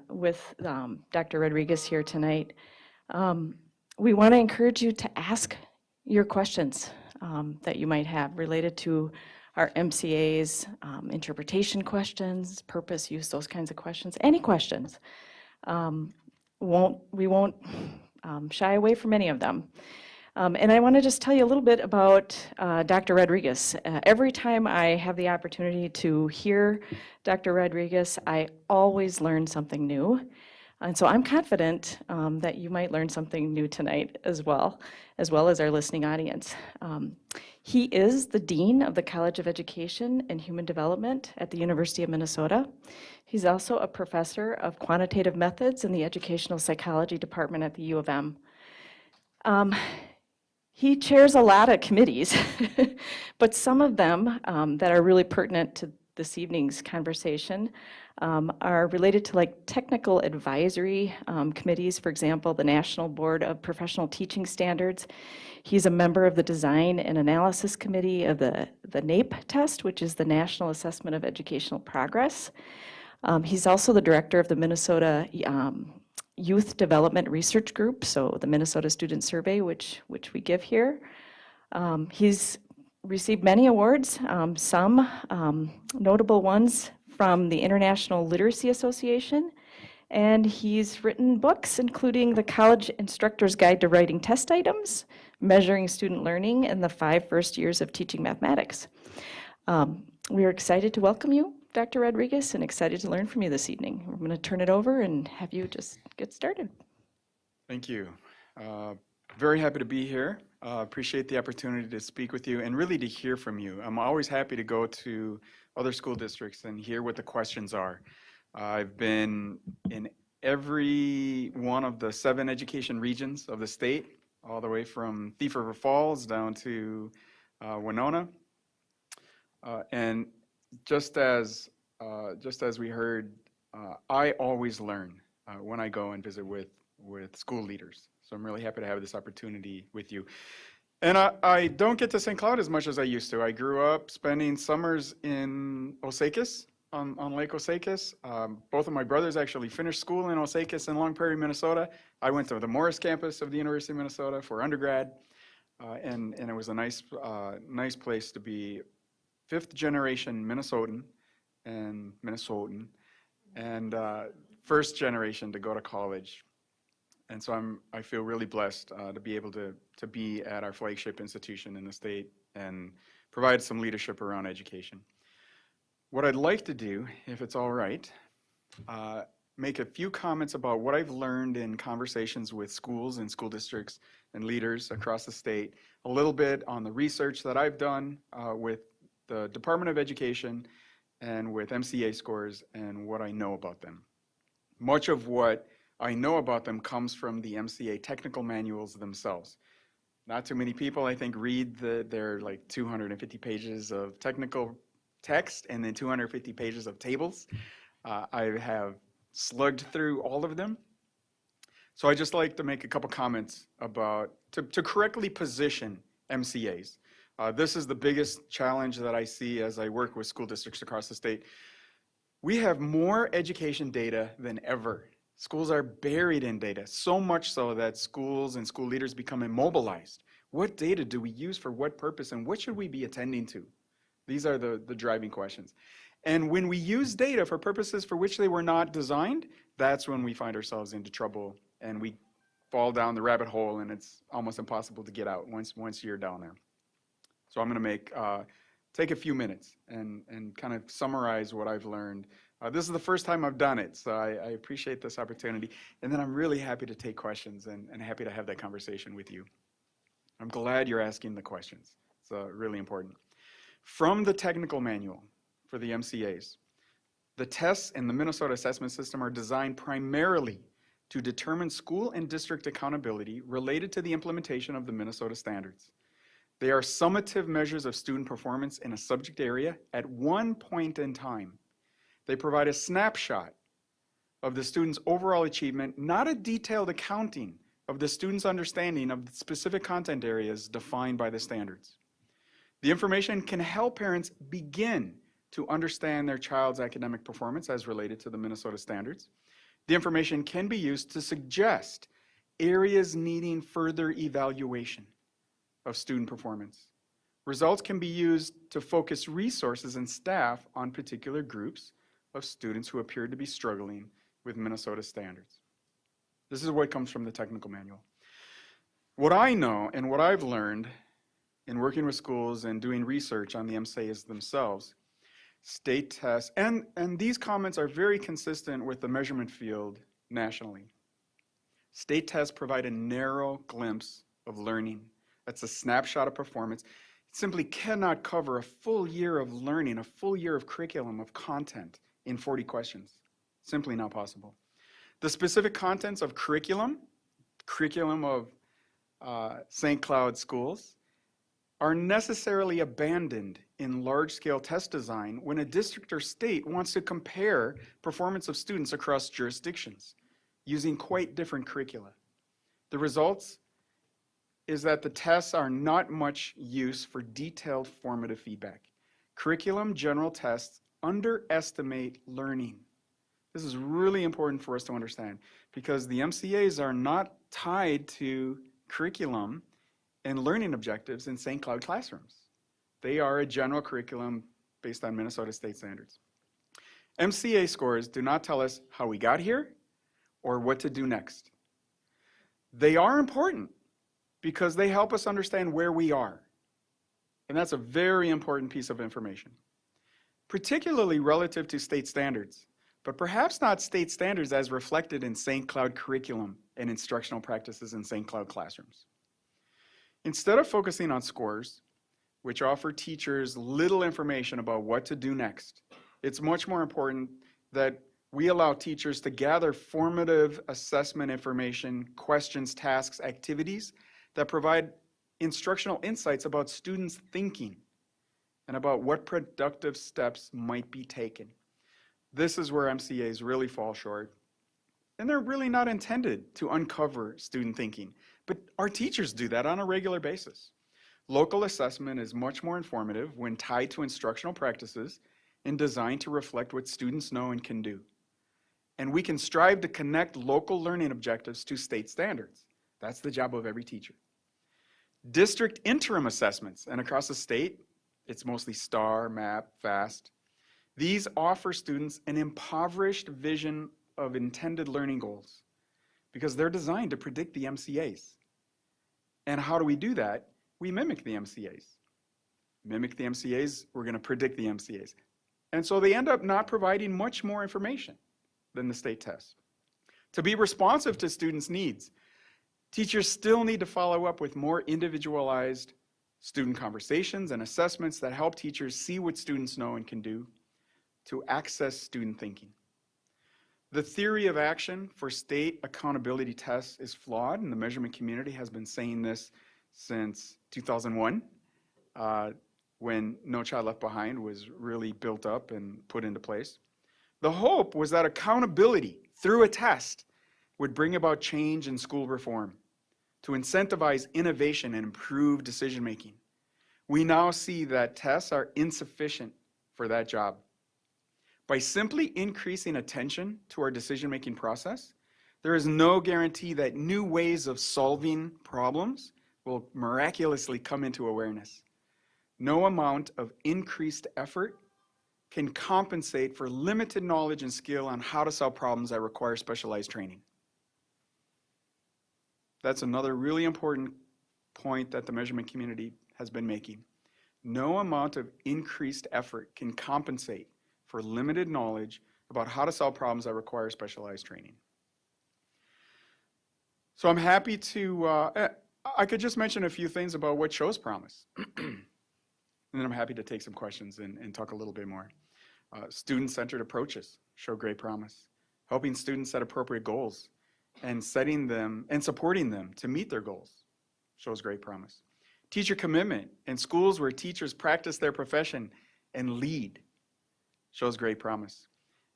with Dr. Rodriguez here tonight. We want to encourage you to ask your questions that you might have related to our MCA's interpretation questions, purpose, use, those kinds of questions, any questions. We won't shy away from any of them. And I want to just tell you a little bit about Dr. Rodriguez. Every time I have the opportunity to hear Dr. Rodriguez, I always learn something new. And so I'm confident that you might learn something new tonight as well as our listening audience. He is the Dean of the College of Education and Human Development at the University of Minnesota. He's also a professor of quantitative methods in the Educational Psychology Department at the U of M. He chairs a lot of committees, but some of them that are really pertinent to this evening's conversation are related to like technical advisory committees, for example, the National Board of Professional Teaching Standards. He's a member of the Design and Analysis Committee of the NAEP test, which is the National Assessment of Educational Progress. He's also the director of the Minnesota Youth Development Research Group, so the Minnesota Student Survey, which we give here. He's received many awards, some notable ones from the International Literacy Association, and he's written books including The College Instructor's Guide to Writing Test Items, Measuring Student Learning, and the 5 First Years of Teaching Mathematics. We are excited to welcome you, Dr. Rodriguez, and excited to learn from you this evening. We're going to turn it over and have you just get started. Thank you. Very happy to be here. Appreciate the opportunity to speak with you and really to hear from you. I'm always happy to go to other school districts and hear what the questions are. I've been in every one of the 7 education regions of the state, all the way from Thief River Falls down to Winona. And just as we heard, I always learn when I go and visit with school leaders. So I'm really happy to have this opportunity with you. And I don't get to St. Cloud as much as I used to. I grew up spending summers in Osakis, on Lake Osakis. Both of my brothers actually finished school in Osakis in Long Prairie, Minnesota. I went to the Morris campus of the University of Minnesota for undergrad. And it was a nice place to be. 5th generation Minnesotan, and 1st generation to go to college. And so I feel really blessed to be able to be at our flagship institution in the state and provide some leadership around education. What I'd like to do, if it's all right, make a few comments about what I've learned in conversations with schools and school districts and leaders across the state, a little bit on the research that I've done with the Department of Education and with MCA scores and what I know about them. Much of what I know about them comes from the MCA technical manuals themselves. Not too many people, I think, read their like 250 pages of technical text and then 250 pages of tables. I have slugged through all of them. So I just like to make a couple comments about, to correctly position MCAs. This is the biggest challenge that I see as I work with school districts across the state. We have more education data than ever. Schools are buried in data, so much so that schools and school leaders become immobilized. What data do we use for what purpose, and what should we be attending to? These are the driving questions. And when we use data for purposes for which they were not designed, that's when we find ourselves into trouble and we fall down the rabbit hole, and it's almost impossible to get out once you're down there. So I'm going to take a few minutes and kind of summarize what I've learned. This is the first time I've done it, so I appreciate this opportunity. And then I'm really happy to take questions and happy to have that conversation with you. I'm glad you're asking the questions. It's really important. From the technical manual for the MCAs, the tests in the Minnesota assessment system are designed primarily to determine school and district accountability related to the implementation of the Minnesota standards. They are summative measures of student performance in a subject area at one point in time. They provide a snapshot of the student's overall achievement, not a detailed accounting of the student's understanding of the specific content areas defined by the standards. The information can help parents begin to understand their child's academic performance as related to the Minnesota standards. The information can be used to suggest areas needing further evaluation of student performance. Results can be used to focus resources and staff on particular groups of students who appear to be struggling with Minnesota standards. This is what comes from the technical manual. What I know and what I've learned in working with schools and doing research on the MCAs themselves, state tests, and these comments are very consistent with the measurement field nationally. State tests provide a narrow glimpse of learning. That's a snapshot of performance. It simply cannot cover a full year of learning, a full year of curriculum, of content in 40 questions. Simply not possible. The specific contents of curriculum of St. Cloud schools, are necessarily abandoned in large-scale test design when a district or state wants to compare performance of students across jurisdictions using quite different curricula. The results is that the tests are not much use for detailed formative feedback. Curriculum general tests underestimate learning. This is really important for us to understand because the MCAs are not tied to curriculum and learning objectives in St. Cloud classrooms. They are a general curriculum based on Minnesota state standards. MCA scores do not tell us how we got here or what to do next. They are important because they help us understand where we are. And that's a very important piece of information, particularly relative to state standards, but perhaps not state standards as reflected in St. Cloud curriculum and instructional practices in St. Cloud classrooms. Instead of focusing on scores, which offer teachers little information about what to do next, it's much more important that we allow teachers to gather formative assessment information, questions, tasks, activities that provide instructional insights about students' thinking and about what productive steps might be taken. This is where MCAs really fall short. And they're really not intended to uncover student thinking, but our teachers do that on a regular basis. Local assessment is much more informative when tied to instructional practices and designed to reflect what students know and can do. And we can strive to connect local learning objectives to state standards. That's the job of every teacher. District interim assessments, and across the state, it's mostly STAR, MAP, FAST. These offer students an impoverished vision of intended learning goals because they're designed to predict the MCAs. And how do we do that? We mimic the MCAs. Mimic the MCAs, we're going to predict the MCAs. And so they end up not providing much more information than the state test. To be responsive to students' needs, teachers still need to follow up with more individualized student conversations and assessments that help teachers see what students know and can do to access student thinking. The theory of action for state accountability tests is flawed, and the measurement community has been saying this since 2001, when No Child Left Behind was really built up and put into place. The hope was that accountability through a test would bring about change in school reform to incentivize innovation and improve decision-making. We now see that tests are insufficient for that job. By simply increasing attention to our decision-making process, there is no guarantee that new ways of solving problems will miraculously come into awareness. No amount of increased effort can compensate for limited knowledge and skill on how to solve problems that require specialized training. That's another really important point that the measurement community has been making. No amount of increased effort can compensate for limited knowledge about how to solve problems that require specialized training. So I'm happy to, I could just mention a few things about what shows promise. And then I'm happy to take some questions and talk a little bit more. Student-centered approaches show great promise. Helping students set appropriate goals and setting them and supporting them to meet their goals shows great promise. Teacher commitment in schools where teachers practice their profession and lead shows great promise.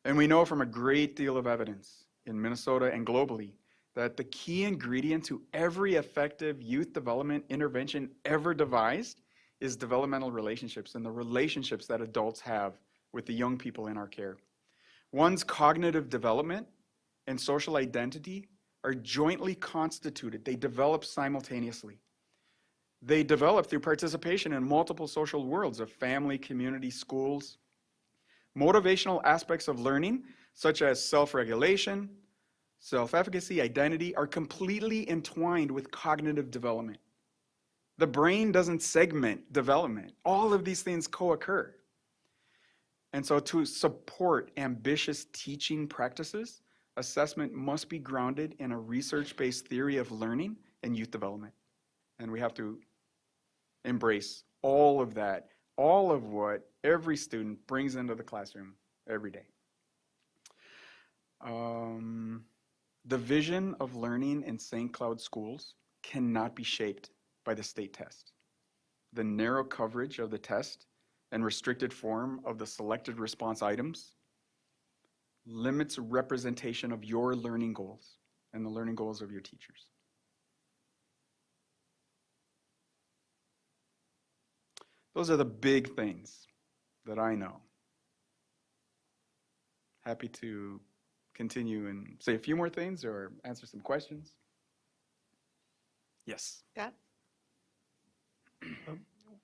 And we know from a great deal of evidence in Minnesota and globally that the key ingredient to every effective youth development intervention ever devised is developmental relationships and the relationships that adults have with the young people in our care. One's cognitive development and social identity are jointly constituted. They develop simultaneously. They develop through participation in multiple social worlds of family, community, schools. Motivational aspects of learning, such as self-regulation, self-efficacy, identity, are completely entwined with cognitive development. The brain doesn't segment development. All of these things co-occur. And so to support ambitious teaching practices, assessment must be grounded in a research-based theory of learning and youth development. And we have to embrace all of that, all of what every student brings into the classroom every day. The vision of learning in St. Cloud schools cannot be shaped by the state test. The narrow coverage of the test and restricted form of the selected response items limits representation of your learning goals and the learning goals of your teachers. Those are the big things that I know. Happy to continue and say a few more things or answer some questions. Yes. Scott?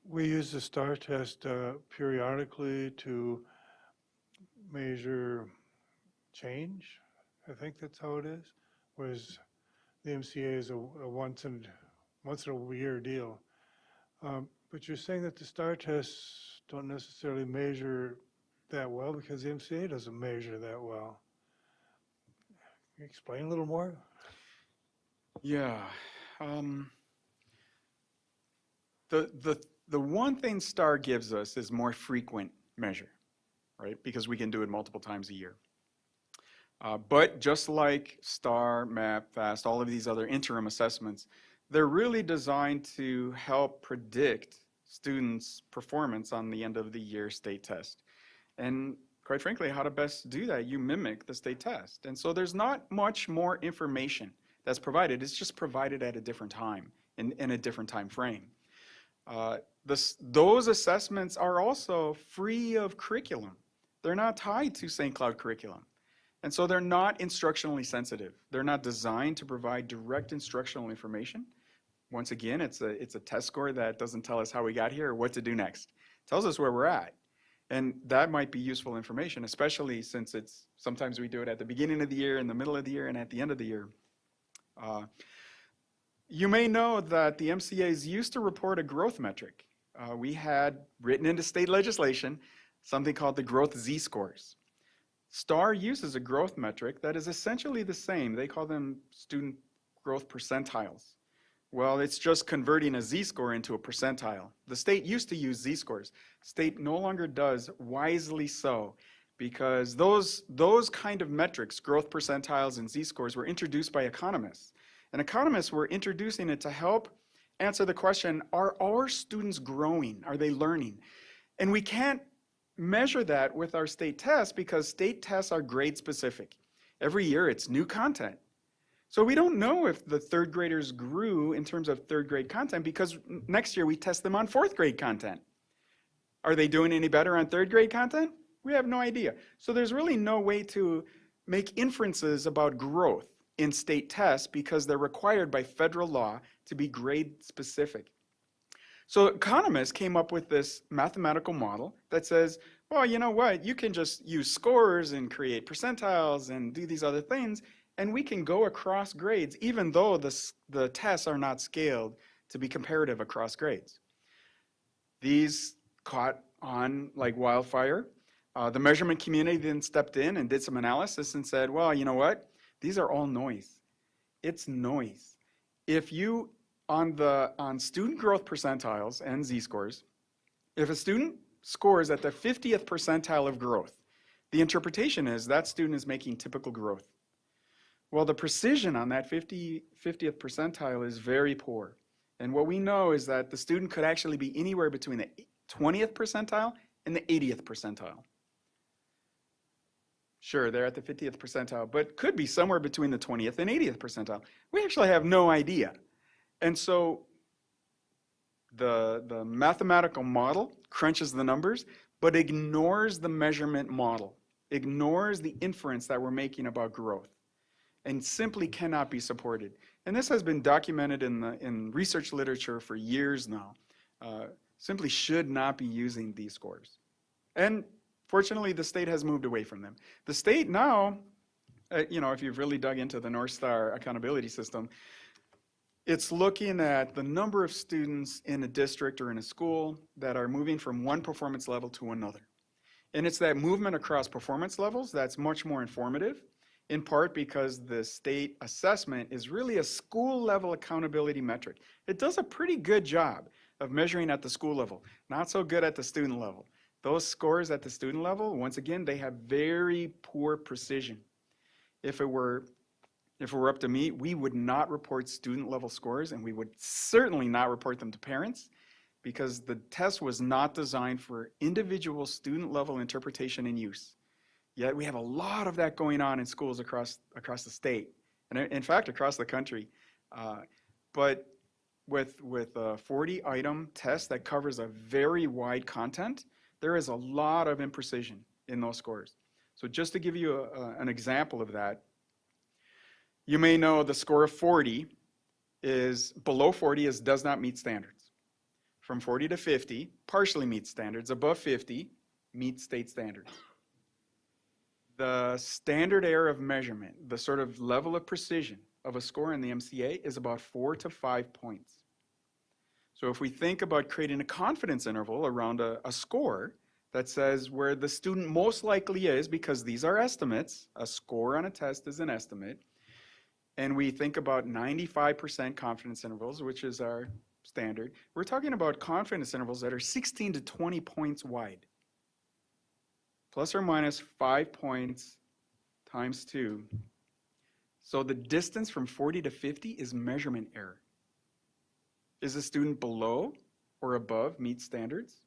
We use the STAR test periodically to measure change. I think that's how it is. Whereas the MCA is a once in a year deal. But you're saying that the STAR tests don't necessarily measure that well because the MCA doesn't measure that well. Can you explain a little more? Yeah. The one thing STAR gives us is more frequent measure, right? Because we can do it multiple times a year. But just like STAR, MAP, FAST, all of these other interim assessments, they're really designed to help predict students' performance on the end of the year state test. And quite frankly, how to best do that, you mimic the state test. And so there's not much more information that's provided. It's just provided at a different time, in a different time frame. Those assessments are also free of curriculum. They're not tied to St. Cloud curriculum. And so they're not instructionally sensitive. They're not designed to provide direct instructional information. Once again, it's a test score that doesn't tell us how we got here or what to do next. It tells us where we're at. And that might be useful information, especially since sometimes we do it at the beginning of the year, in the middle of the year, and at the end of the year. You may know that the MCAs used to report a growth metric. We had written into state legislation something called the growth Z-scores. STAR uses a growth metric that is essentially the same. They call them student growth percentiles. Well, it's just converting a Z-score into a percentile. The state used to use Z-scores. State no longer does, wisely so, because those kind of metrics, growth percentiles and Z-scores, were introduced by economists. And economists were introducing it to help answer the question, are our students growing? Are they learning? And we can't measure that with our state tests because state tests are grade specific. Every year it's new content. So we don't know if the third graders grew in terms of third grade content because next year we test them on fourth grade content. Are they doing any better on third grade content? We have no idea. So there's really no way to make inferences about growth in state tests because they're required by federal law to be grade specific. So economists came up with this mathematical model that says, well, you know what, you can just use scores and create percentiles and do these other things, and we can go across grades even though the tests are not scaled to be comparative across grades. These caught on like wildfire. The measurement community then stepped in and did some analysis and said, well, you know what, these are all noise. It's noise. If you on student growth percentiles and Z-scores, if a student scores at the 50th percentile of growth, the interpretation is that student is making typical growth. Well, the precision on that 50th percentile is very poor. And what we know is that the student could actually be anywhere between the 20th percentile and the 80th percentile. Sure, they're at the 50th percentile, but could be somewhere between the 20th and 80th percentile. We actually have no idea. And so the mathematical model crunches the numbers, but ignores the measurement model, ignores the inference that we're making about growth, and simply cannot be supported. And this has been documented in research literature for years now. Simply should not be using these scores. And fortunately, the state has moved away from them. The state now, if you've really dug into the North Star accountability system, it's looking at the number of students in a district or in a school that are moving from one performance level to another. And it's that movement across performance levels that's much more informative, in part because the state assessment is really a school level accountability metric. It does a pretty good job of measuring at the school level, not so good at the student level. Those scores at the student level, once again, they have very poor precision. If it were up to me, we would not report student level scores, and we would certainly not report them to parents, because the test was not designed for individual student level interpretation and use. Yet we have a lot of that going on in schools across the state, and in fact across the country. But with a 40-item test that covers a very wide content, there is a lot of imprecision in those scores. So just to give you an example of that, you may know the score of 40 is below 40 is does not meet standards. From 40 to 50, partially meets standards. Above 50, meets state standards. The standard error of measurement, the sort of level of precision of a score in the MCA is about 4 to 5 points. So if we think about creating a confidence interval around a score that says where the student most likely is, because these are estimates, a score on a test is an estimate, and we think about 95% confidence intervals, which is our standard, we're talking about confidence intervals that are 16 to 20 points wide. Plus or minus 5 points times 2. So the distance from 40 to 50 is measurement error. Is the student below or above meet standards?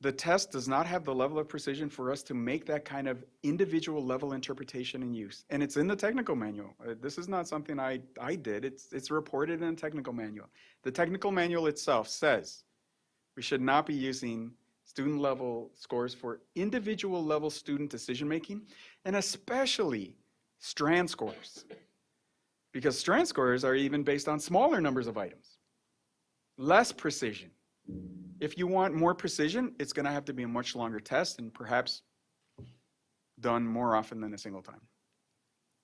The test does not have the level of precision for us to make that kind of individual level interpretation and use. And it's in the technical manual. This is not something I did. It's reported in the technical manual. The technical manual itself says we should not be using student level scores for individual level student decision making, and especially strand scores. Because strand scores are even based on smaller numbers of items. Less precision. If you want more precision, it's going to have to be a much longer test and perhaps done more often than a single time.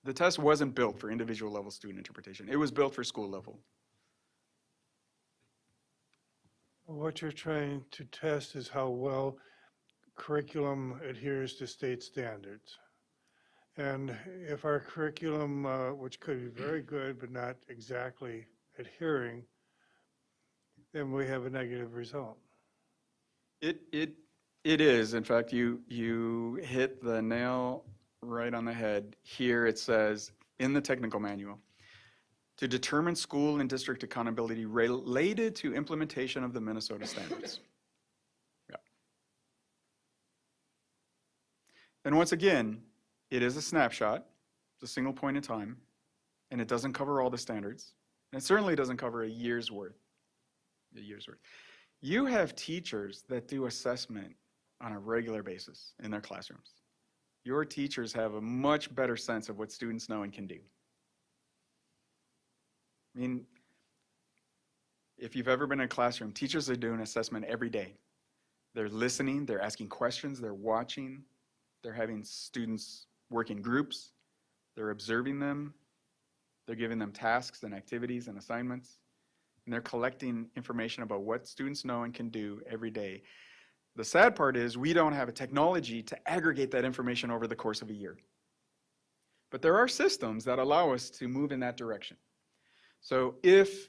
The test wasn't built for individual level student interpretation. It was built for school level. What you're trying to test is how well curriculum adheres to state standards. And if our curriculum, which could be very good but not exactly adhering, then we have a negative result. It is. In fact, you hit the nail right on the head. Here it says in the technical manual, to determine school and district accountability related to implementation of the Minnesota standards. Yeah. And once again, it is a snapshot. It's a single point in time, and it doesn't cover all the standards. And it certainly doesn't cover a year's worth. You have teachers that do assessment on a regular basis in their classrooms. Your teachers have a much better sense of what students know and can do. I mean, if you've ever been in a classroom, teachers are doing assessment every day. They're listening, they're asking questions, they're watching, they're having students work in groups, they're observing them, they're giving them tasks and activities and assignments, and they're collecting information about what students know and can do every day. The sad part is we don't have a technology to aggregate that information over the course of a year. But there are systems that allow us to move in that direction. So if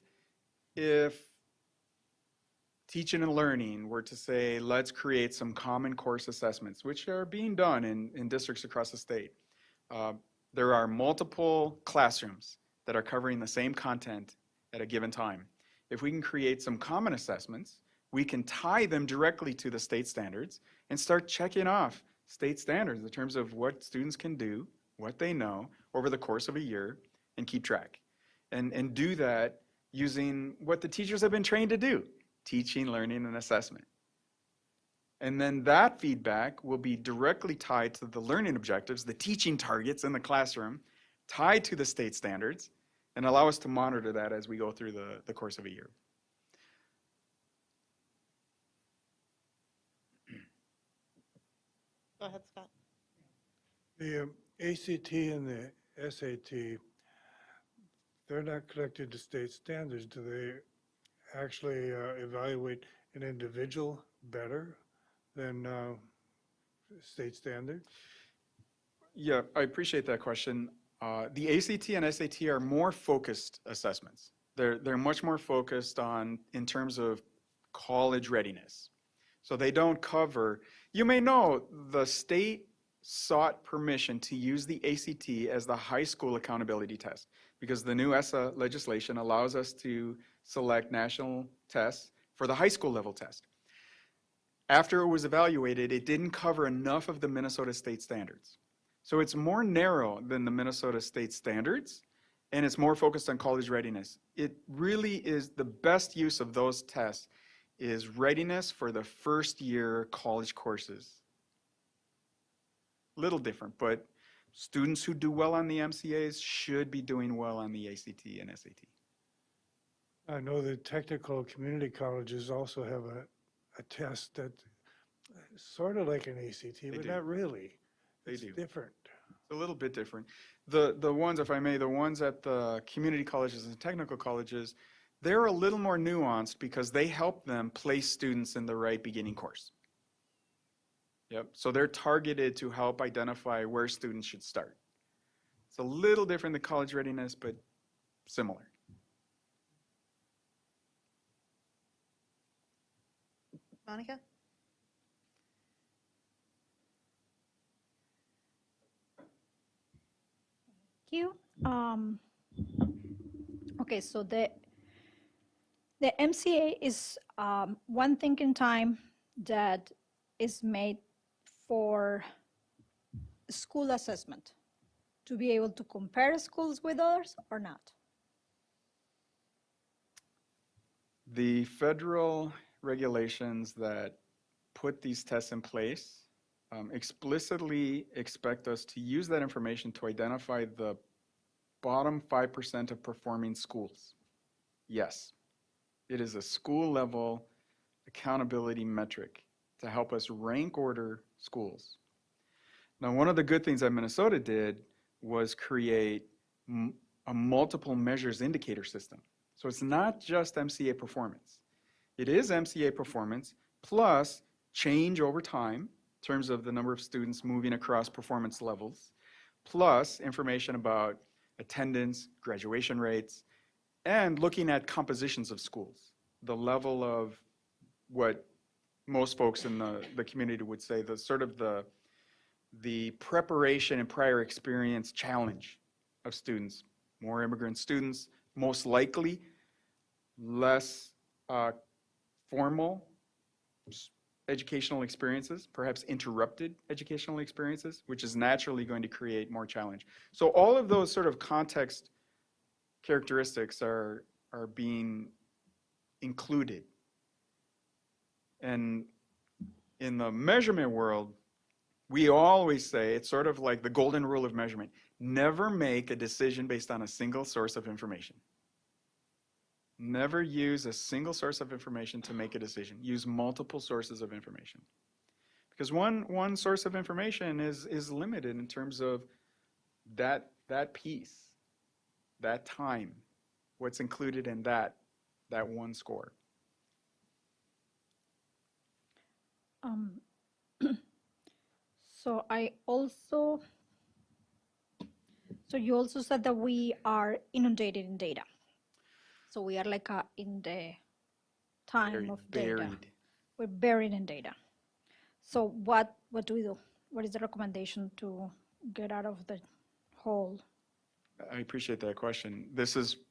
teaching and learning were to say, let's create some common course assessments, which are being done in districts across the state. There are multiple classrooms that are covering the same content at a given time. If we can create some common assessments, we can tie them directly to the state standards and start checking off state standards in terms of what students can do, what they know over the course of a year, and keep track. And do that using what the teachers have been trained to do, teaching, learning, and assessment. And then that feedback will be directly tied to the learning objectives, the teaching targets in the classroom, tied to the state standards, and allow us to monitor that as we go through the course of a year. Go ahead, Scott. The ACT and the SAT, they're not connected to state standards. Do they actually evaluate an individual better than state standard? Yeah, I appreciate that question. The ACT and SAT are more focused assessments. They're much more focused on, in terms of college readiness. So they don't cover, you may know the state sought permission to use the ACT as the high school accountability test because the new ESSA legislation allows us to select national tests for the high school level test. After it was evaluated, it didn't cover enough of the Minnesota state standards. So it's more narrow than the Minnesota state standards, and it's more focused on college readiness. It really is the best use of those tests is readiness for the first year college courses. Little different, but students who do well on the MCAs should be doing well on the ACT and SAT. I know that technical community colleges also have a test that sort of like an ACT, but do. not really. They It's do. different. It's a little bit different. The ones, if I may, the ones at the community colleges and technical colleges, they're a little more nuanced because they help them place students in the right beginning course. Yep, so they're targeted to help identify where students should start. It's a little different than college readiness, but similar. Monica? you. Okay, so the MCA is one thinking time that is made for school assessment to be able to compare schools with others or not. The federal regulations that put these tests in place explicitly expect us to use that information to identify the bottom 5% of performing schools. Yes, it is a school level accountability metric to help us rank order schools. Now, one of the good things that Minnesota did was create a multiple measures indicator system. So it's not just MCA performance. It is MCA performance plus change over time in terms of the number of students moving across performance levels, plus information about attendance, graduation rates, and looking at compositions of schools, the level of what most folks in the community would say, the sort of the preparation and prior experience challenge of students. More immigrant students, most likely less formal educational experiences, perhaps interrupted educational experiences, which is naturally going to create more challenge. So all of those sort of context characteristics are being included. And in the measurement world, we always say, it's sort of like the golden rule of measurement, never make a decision based on a single source of information. Never use a single source of information to make a decision. Use multiple sources of information. Because one source of information is limited in terms of that piece, that time, what's included in that one score. So you also said that we are inundated in data. So we are like in the time of data. Buried. We're buried in data. So what do we do? What is the recommendation to get out of the hole? I appreciate that question.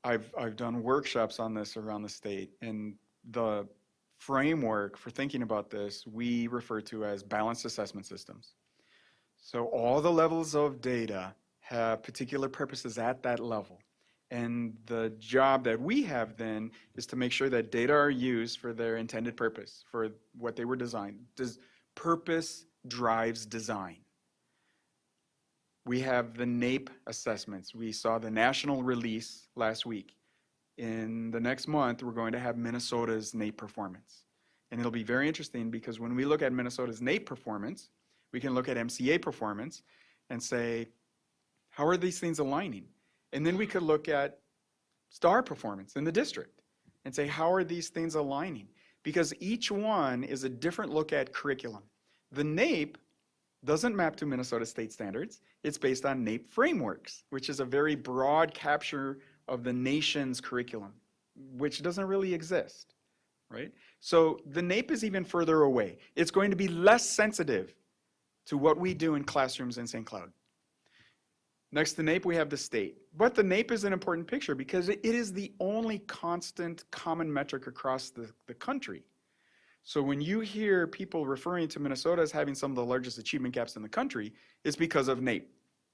I've done workshops on this around the state, and the framework for thinking about this we refer to as balanced assessment systems. So all the levels of data have particular purposes at that level, And the job that we have then is to make sure that data are used for their intended purpose, for what they were designed. Purpose drives design. We have the NAEP assessments. We saw the national release last week. In the next month, we're going to have Minnesota's NAEP performance. And it'll be very interesting because when we look at Minnesota's NAEP performance, we can look at MCA performance and say, how are these things aligning? And then we could look at STAR performance in the district and say, how are these things aligning? Because each one is a different look at curriculum. The NAEP doesn't map to Minnesota state standards. It's based on NAEP frameworks, which is a very broad capture of the nation's curriculum, which doesn't really exist, right? So the NAEP is even further away. It's going to be less sensitive to what we do in classrooms in St. Cloud. Next to NAEP, we have the state. But the NAEP is an important picture because it is the only constant common metric across the country. So when you hear people referring to Minnesota as having some of the largest achievement gaps in the country, it's because of NAEP,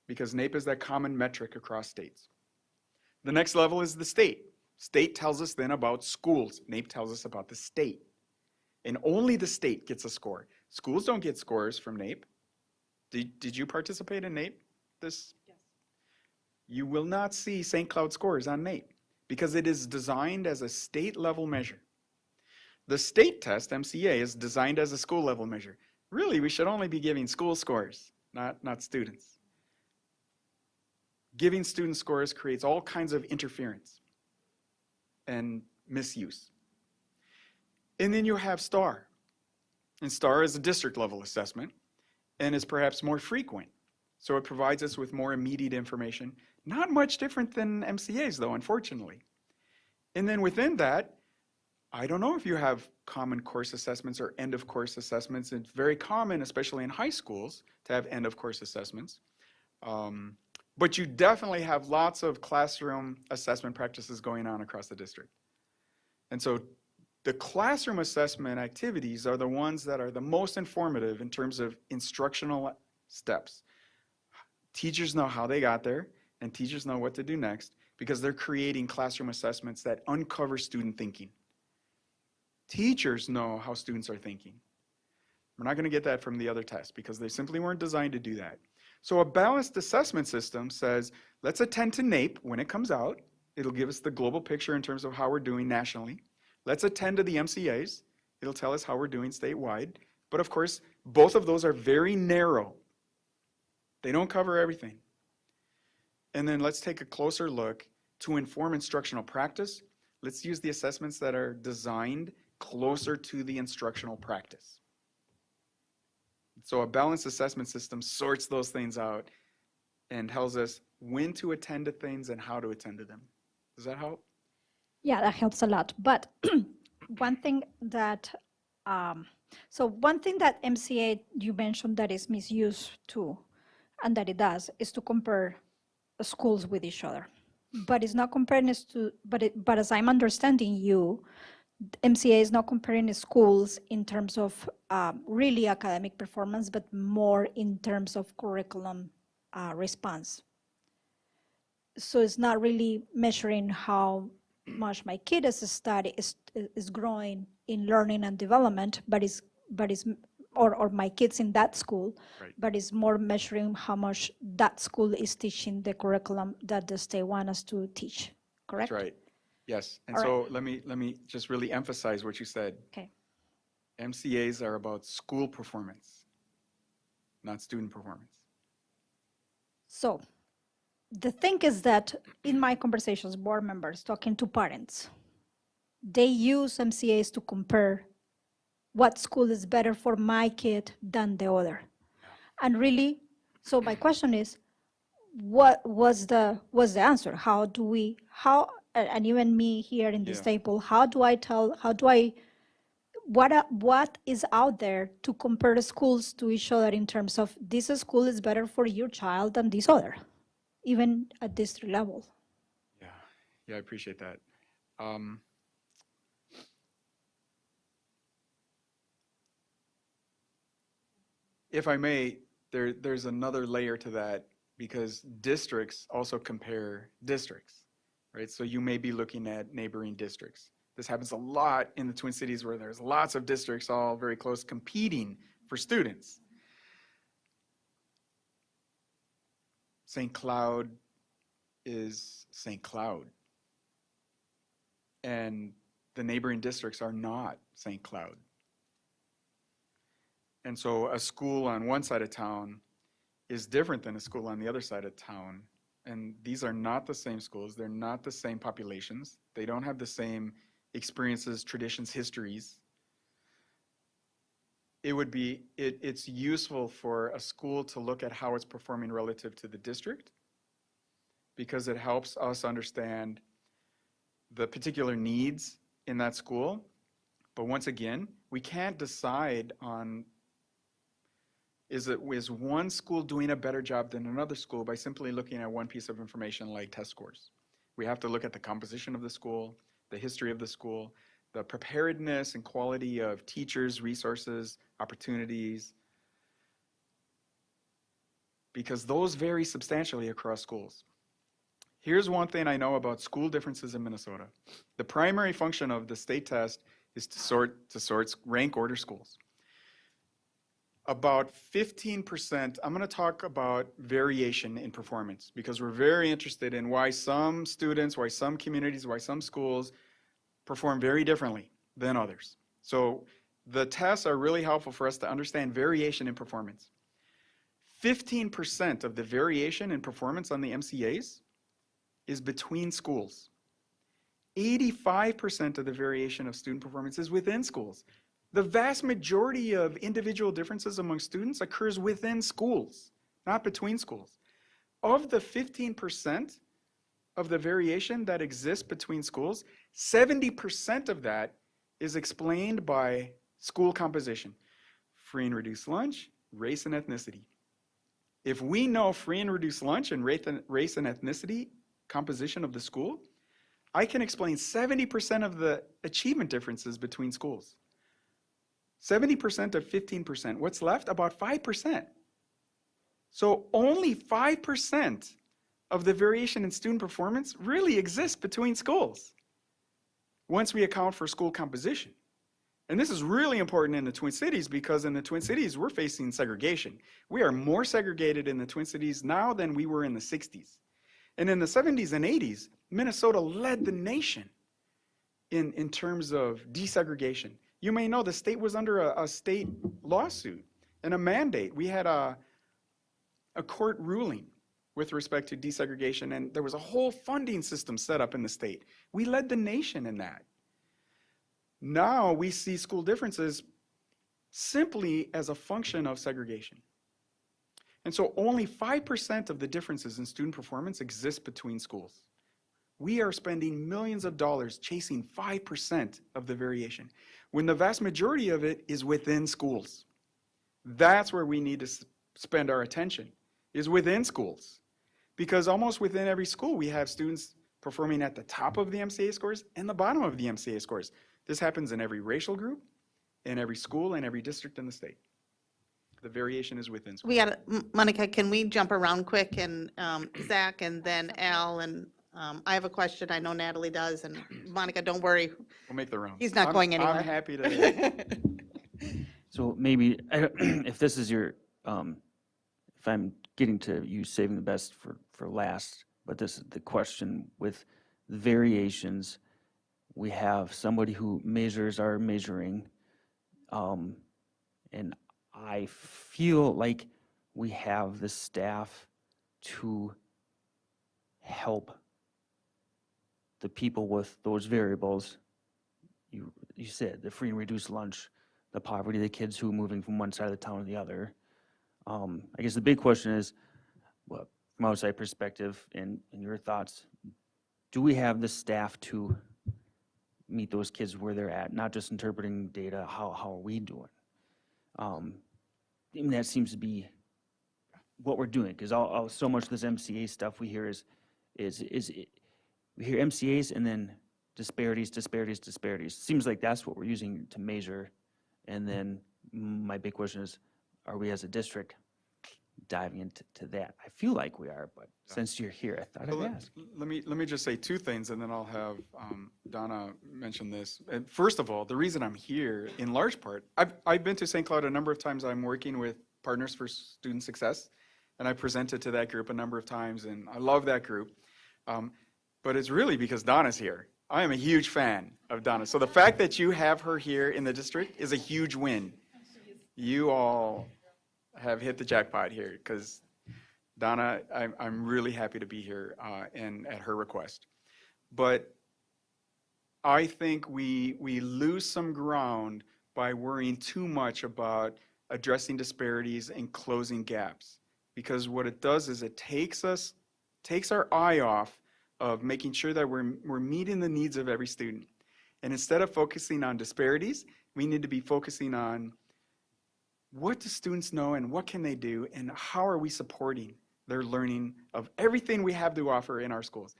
because NAEP is that common metric across states. The next level is the state. State tells us then about schools. NAEP tells us about the state. And only the state gets a score. Schools don't get scores from NAEP. Did you participate in NAEP? Yes. You will not see St. Cloud scores on NAEP because it is designed as a state level measure. The state test, MCA, is designed as a school level measure. Really, we should only be giving school scores, not students. Giving student scores creates all kinds of interference and misuse. And then you have STAR. And STAR is a district level assessment and is perhaps more frequent. So it provides us with more immediate information. Not much different than MCAs though, unfortunately. And then within that, I don't know if you have common course assessments or end of course assessments. It's very common, especially in high schools, to have end of course assessments. But you definitely have lots of classroom assessment practices going on across the district. And so the classroom assessment activities are the ones that are the most informative in terms of instructional steps. Teachers know how they got there, and teachers know what to do next because they're creating classroom assessments that uncover student thinking. Teachers know how students are thinking. We're not going to get that from the other tests because they simply weren't designed to do that. So a balanced assessment system says, let's attend to NAEP when it comes out. It'll give us the global picture in terms of how we're doing nationally. Let's attend to the MCAs. It'll tell us how we're doing statewide. But of course, both of those are very narrow. They don't cover everything. And then let's take a closer look to inform instructional practice. Let's use the assessments that are designed closer to the instructional practice. So a balanced assessment system sorts those things out and tells us when to attend to things and how to attend to them. Does that help? Yeah, that helps a lot. But one thing that, one thing that MCA you mentioned that is misused too, and that it does, is to compare schools with each other. But it's not comparing us to, but as I'm understanding you, MCA is not comparing schools in terms of really academic performance, but more in terms of curriculum response. So it's not really measuring how much my kid is growing in learning and development, or my kids in that school, Right. but it's more measuring how much that school is teaching the curriculum that the state want us to teach, correct? That's right. Yes. And All so let me just really emphasize what you said. Okay. MCAs are about school performance, not student performance. So the thing is that in my conversations, board members talking to parents, they use MCAs to compare what school is better for my kid than the other. And really, so my question is, what was the answer? And even me here in this Yeah. table, what is out there to compare the schools to each other in terms of this school is better for your child than this other, even at district level? Yeah, I appreciate that. If I may, there's another layer to that because districts also compare districts. right? So you may be looking at neighboring districts. This happens a lot in the Twin Cities where there's lots of districts all very close competing for students. St. Cloud is St. Cloud. And the neighboring districts are not St. Cloud. And so a school on one side of town is different than a school on the other side of town. And these are not the same schools. They're not the same populations. They don't have the same experiences, traditions, histories. It's useful for a school to look at how it's performing relative to the district, because it helps us understand the particular needs in that school. But once again, we can't decide on is one school doing a better job than another school by simply looking at one piece of information like test scores. We have to look at the composition of the school, the history of the school, the preparedness and quality of teachers, resources, opportunities, because those vary substantially across schools. Here's one thing I know about school differences in Minnesota. The primary function of the state test is to rank order schools. About 15%, I'm going to talk about variation in performance because we're very interested in why some students, why some communities, why some schools perform very differently than others. So the tests are really helpful for us to understand variation in performance. 15% of the variation in performance on the MCAs is between schools. 85% of the variation of student performance is within schools. The vast majority of individual differences among students occurs within schools, not between schools. Of the 15% of the variation that exists between schools, 70% of that is explained by school composition. Free and reduced lunch, race and ethnicity. If we know free and reduced lunch and race and ethnicity composition of the school, I can explain 70% of the achievement differences between schools. 70% of 15%. What's left? About 5%. So only 5% of the variation in student performance really exists between schools once we account for school composition. And this is really important in the Twin Cities because in the Twin Cities, we're facing segregation. We are more segregated in the Twin Cities now than we were in the 60s. And in the 70s and 80s, Minnesota led the nation in terms of desegregation. You may know the state was under a state lawsuit and a mandate. We had a court ruling with respect to desegregation, and there was a whole funding system set up in the state. We led the nation in that. Now we see school differences simply as a function of segregation. And so only 5% of the differences in student performance exist between schools. We are spending millions of dollars chasing 5% of the variation, when the vast majority of it is within schools. That's where we need to spend our attention, is within schools. Because almost within every school, we have students performing at the top of the MCA scores and the bottom of the MCA scores. This happens in every racial group, in every school, and every district in the state. The variation is within schools. We got, Monica, can we jump around quick and Zach and then Al and I have a question. I know Natalie does, and Monica, don't worry. We'll make the rounds. He's not going anywhere. I'm happy to. So maybe, if this is your, if I'm getting to you saving the best for last, but this is the question with the variations. We have somebody who measures our measuring, and I feel like we have the staff to help the people with those variables. You said the free and reduced lunch, the poverty of the kids who are moving from one side of the town to the other. I guess the big question is, well, from outside perspective and your thoughts, do we have the staff to meet those kids where they're at, not just interpreting data, how are we doing? I mean, that seems to be what we're doing, because so much of this MCA stuff we hear we hear MCAs and then disparities. Seems like that's what we're using to measure. And then my big question is, are we as a district diving into that. I feel like we are, but since you're here, I thought So I'd ask. let me just say two things, and then I'll have Donna mention this. And first of all, the reason I'm here, in large part, I've been to St. Cloud a number of times. I'm working with Partners for Student Success, and I presented to that group a number of times, and I love that group. But it's really because Donna's here. I am a huge fan of Donna. So the fact that you have her here in the district is a huge win. You all have hit the jackpot here, because Donna, I'm really happy to be here and at her request. But I think we lose some ground by worrying too much about addressing disparities and closing gaps. Because what it does is it takes our eye off of making sure that we're meeting the needs of every student. And instead of focusing on disparities, we need to be focusing on what do students know and what can they do and how are we supporting their learning of everything we have to offer in our schools.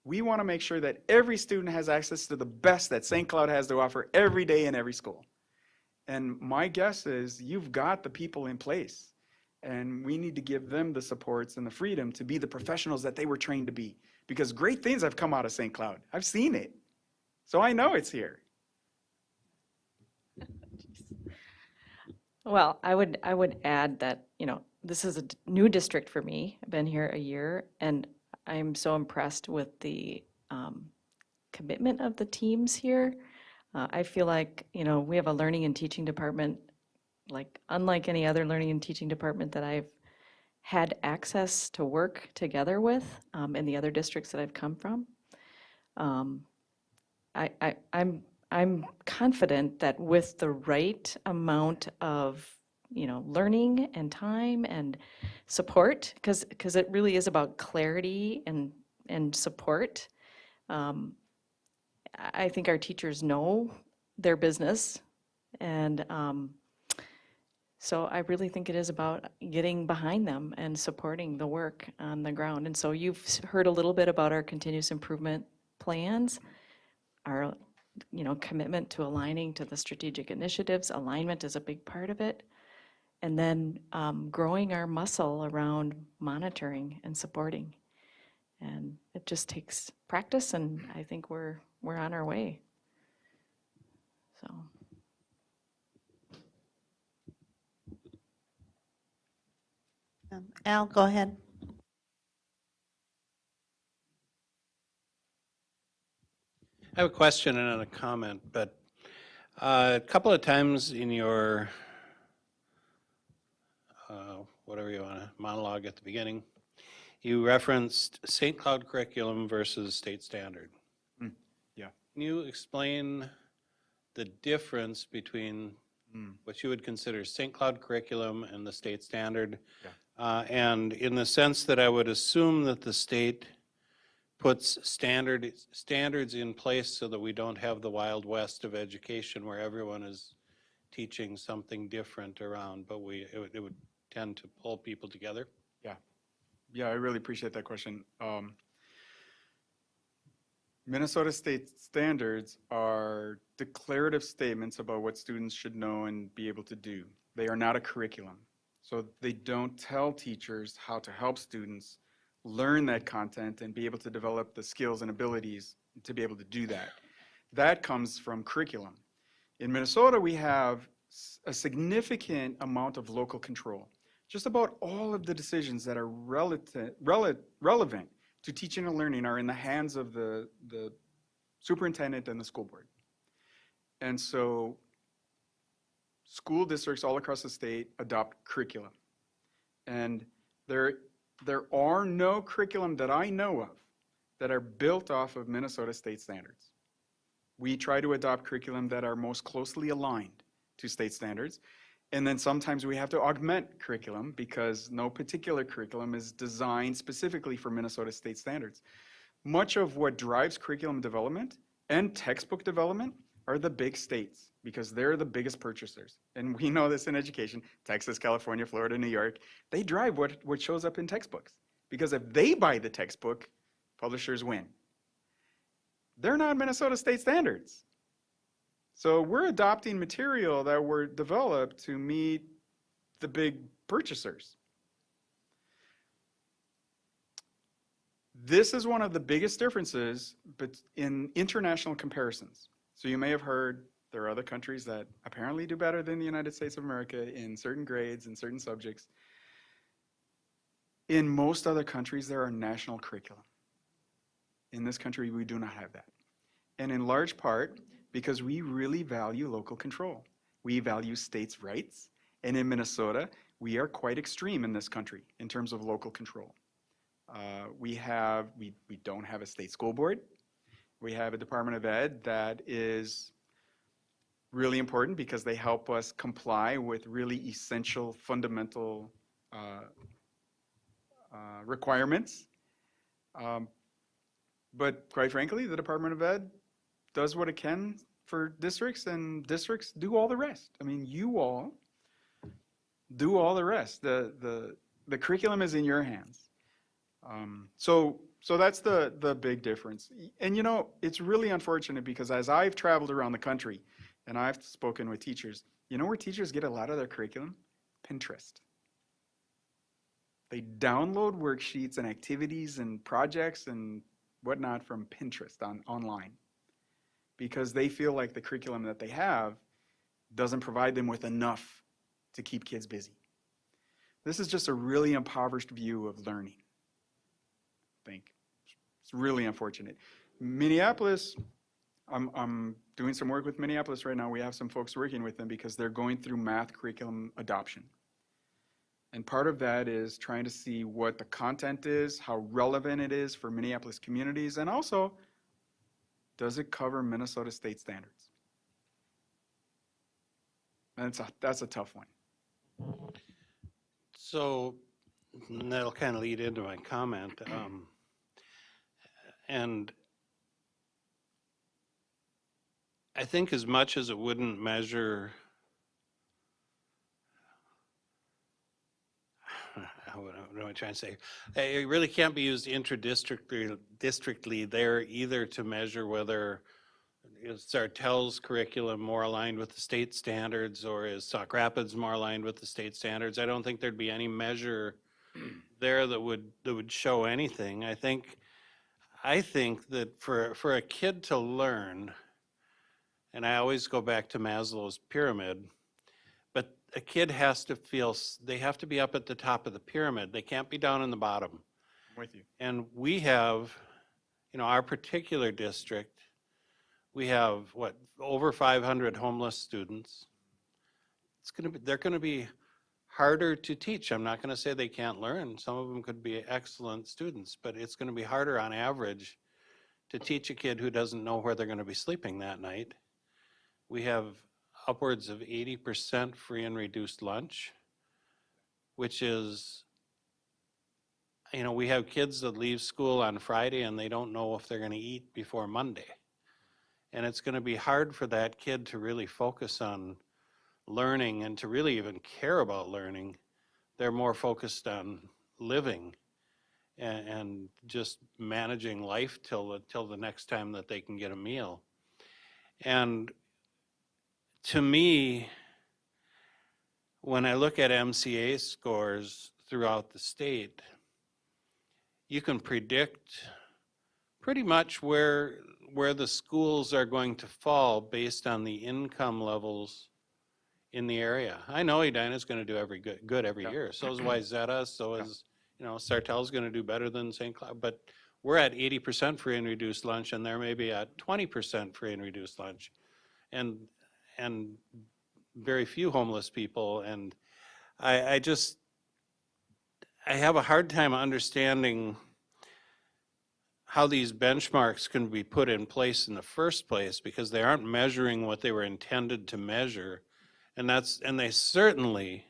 We want to make sure that every student has access to the best that St. Cloud has to offer every day in every school. And my guess is you've got the people in place, and we need to give them the supports and the freedom to be the professionals that they were trained to be. Because great things have come out of St. Cloud. I've seen it. So I know it's here. Well, I would add that, this is a new district for me. I've been here a year, and I'm so impressed with the commitment of the teams here. I feel like, we have a learning and teaching department, like unlike any other learning and teaching department that I've had access to work together with in the other districts that I've come from. I'm confident that with the right amount of, learning and time and support, because it really is about clarity and support. I think our teachers know their business, and so I really think it is about getting behind them and supporting the work on the ground. And so you've heard a little bit about our continuous improvement plans, our commitment to aligning to the strategic initiatives. Alignment is a big part of it. And then growing our muscle around monitoring and supporting. And it just takes practice, and I think we're on our way. So. Al, go ahead. I have a question and a comment, but a couple of times in your, whatever you want to monologue at the beginning, you referenced St. Cloud curriculum versus state standard. Yeah. Can you explain the difference between what you would consider St. Cloud curriculum and the state standard? Yeah. And in the sense that I would assume that the state puts standards in place so that we don't have the Wild West of education where everyone is teaching something different around, but it would tend to pull people together. Yeah, I really appreciate that question. Minnesota state standards are declarative statements about what students should know and be able to do. They are not a curriculum. So they don't tell teachers how to help students learn that content and be able to develop the skills and abilities to be able to do that. That comes from curriculum. In Minnesota, we have a significant amount of local control. Just about all of the decisions that are relevant to teaching and learning are in the hands of the superintendent and the school board. And so school districts all across the state adopt curriculum. And there are no curriculum that I know of that are built off of Minnesota state standards. We try to adopt curriculum that are most closely aligned to state standards. And then sometimes we have to augment curriculum because no particular curriculum is designed specifically for Minnesota state standards. Much of what drives curriculum development and textbook development are the big states because they're the biggest purchasers. And we know this in education, Texas, California, Florida, New York, they drive what shows up in textbooks. Because if they buy the textbook, publishers win. They're not Minnesota state standards. So we're adopting material that were developed to meet the big purchasers. This is one of the biggest differences but in international comparisons. So you may have heard there are other countries that apparently do better than the United States of America in certain grades and certain subjects. In most other countries, there are national curriculum. In this country, we do not have that. And in large part, because we really value local control. We value states' rights. And in Minnesota, we are quite extreme in this country in terms of local control. We don't have a state school board. We have a Department of Ed that is really important because they help us comply with really essential, fundamental requirements. But quite frankly, the Department of Ed does what it can for districts, and districts do all the rest. I mean, you all do all the rest. The curriculum is in your hands. So that's the big difference. And you know, it's really unfortunate because as I've traveled around the country and I've spoken with teachers, you know where teachers get a lot of their curriculum? Pinterest. They download worksheets and activities and projects and whatnot from Pinterest online because they feel like the curriculum that they have doesn't provide them with enough to keep kids busy. This is just a really impoverished view of learning, I think. It's really unfortunate. Minneapolis, I'm doing some work with Minneapolis right now. We have some folks working with them because they're going through math curriculum adoption. And part of that is trying to see what the content is, how relevant it is for Minneapolis communities, and also, does it cover Minnesota state standards? And that's a tough one. So that'll kind of lead into my comment. And I think as much as it wouldn't measure, what am I trying to say? It really can't be used intradistrictly there either to measure whether is Sartell's curriculum more aligned with the state standards or is Sauk Rapids more aligned with the state standards. I don't think there'd be any measure there that would show anything. I think that for a kid to learn, and I always go back to Maslow's pyramid, but a kid has to feel, they have to be up at the top of the pyramid. They can't be down in the bottom. I'm with you. And we have, our particular district, we have over 500 homeless students. They're going to be harder to teach. I'm not going to say they can't learn. Some of them could be excellent students, but it's going to be harder on average to teach a kid who doesn't know where they're going to be sleeping that night. We have upwards of 80% free and reduced lunch, which is, we have kids that leave school on Friday and they don't know if they're going to eat before Monday. And it's going to be hard for that kid to really focus on learning and to really even care about learning. They're more focused on living and just managing life till the next time that they can get a meal. And to me, when I look at MCA scores throughout the state, you can predict pretty much where the schools are going to fall based on the income levels in the area. I know Edina's going to do good every year. So is Wayzata. So is Sartell's going to do better than St. Cloud. But we're at 80% free and reduced lunch, and they're maybe at 20% free and reduced lunch, and very few homeless people. And I have a hard time understanding how these benchmarks can be put in place in the first place, because they aren't measuring what they were intended to measure. And they certainly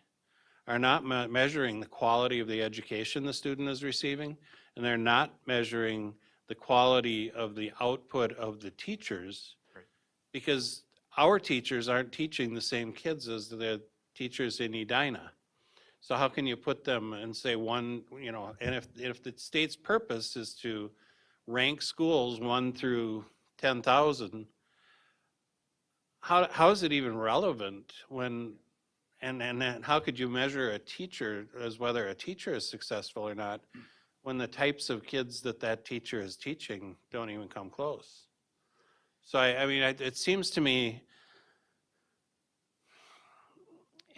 are not measuring the quality of the education the student is receiving, and they're not measuring the quality of the output of the teachers, Right. because our teachers aren't teaching the same kids as the teachers in Edina. So how can you put them and say one, and if the state's purpose is to rank schools 1 through 10,000, how is it even relevant when, and then how could you measure a teacher as whether a teacher is successful or not when the types of kids that that teacher is teaching don't even come close. So I mean, it seems to me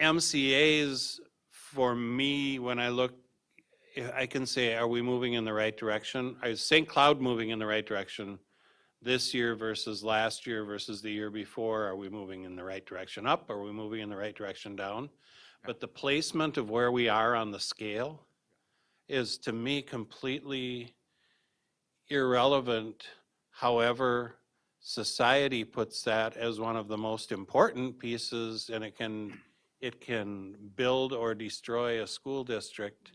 MCAs, for me, when I look, I can say, are we moving in the right direction? Is St. Cloud moving in the right direction this year versus last year versus the year before? Are we moving in the right direction up? Are we moving in the right direction down? But the placement of where we are on the scale is, to me, completely irrelevant. However, society puts that as one of the most important pieces, and it can build or destroy a school district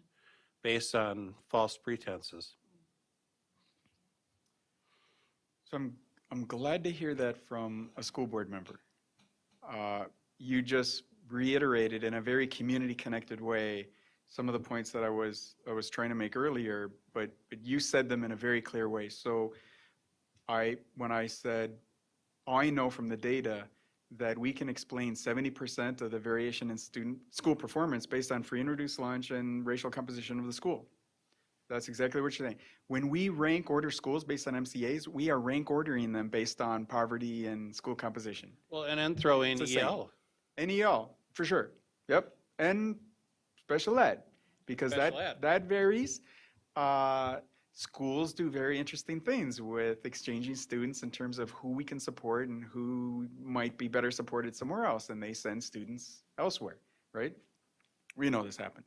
based on false pretenses. So I'm glad to hear that from a school board member. You just reiterated in a very community-connected way some of the points that I was trying to make earlier, but you said them in a very clear way. So when I said, I know from the data that we can explain 70% of the variation in school performance based on free and reduced lunch and racial composition of the school. That's exactly what you're saying. When we rank order schools based on MCAs, we are rank ordering them based on poverty and school composition. Well, and then throw in It's the same. EL. And EL, for sure. Yep. And special ed, because Special ed. that varies. Schools do very interesting things with exchanging students in terms of who we can support and who might be better supported somewhere else, and they send students elsewhere, right? We know this happens.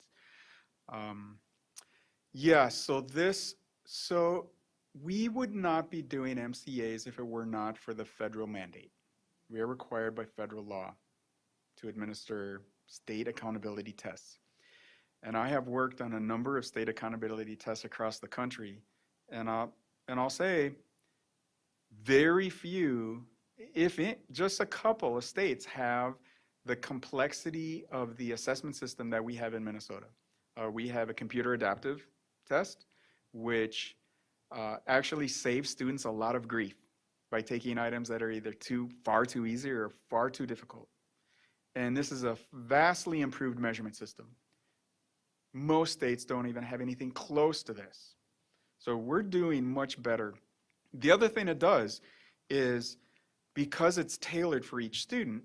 Yeah, so we would not be doing MCAs if it were not for the federal mandate. We are required by federal law to administer state accountability tests. And I have worked on a number of state accountability tests across the country, and I'll say very few, just a couple of states have the complexity of the assessment system that we have in Minnesota. We have a computer adaptive test, which actually saves students a lot of grief by taking items that are either far too easy or far too difficult. And this is a vastly improved measurement system. Most states don't even have anything close to this. So we're doing much better. The other thing it does is, because it's tailored for each student,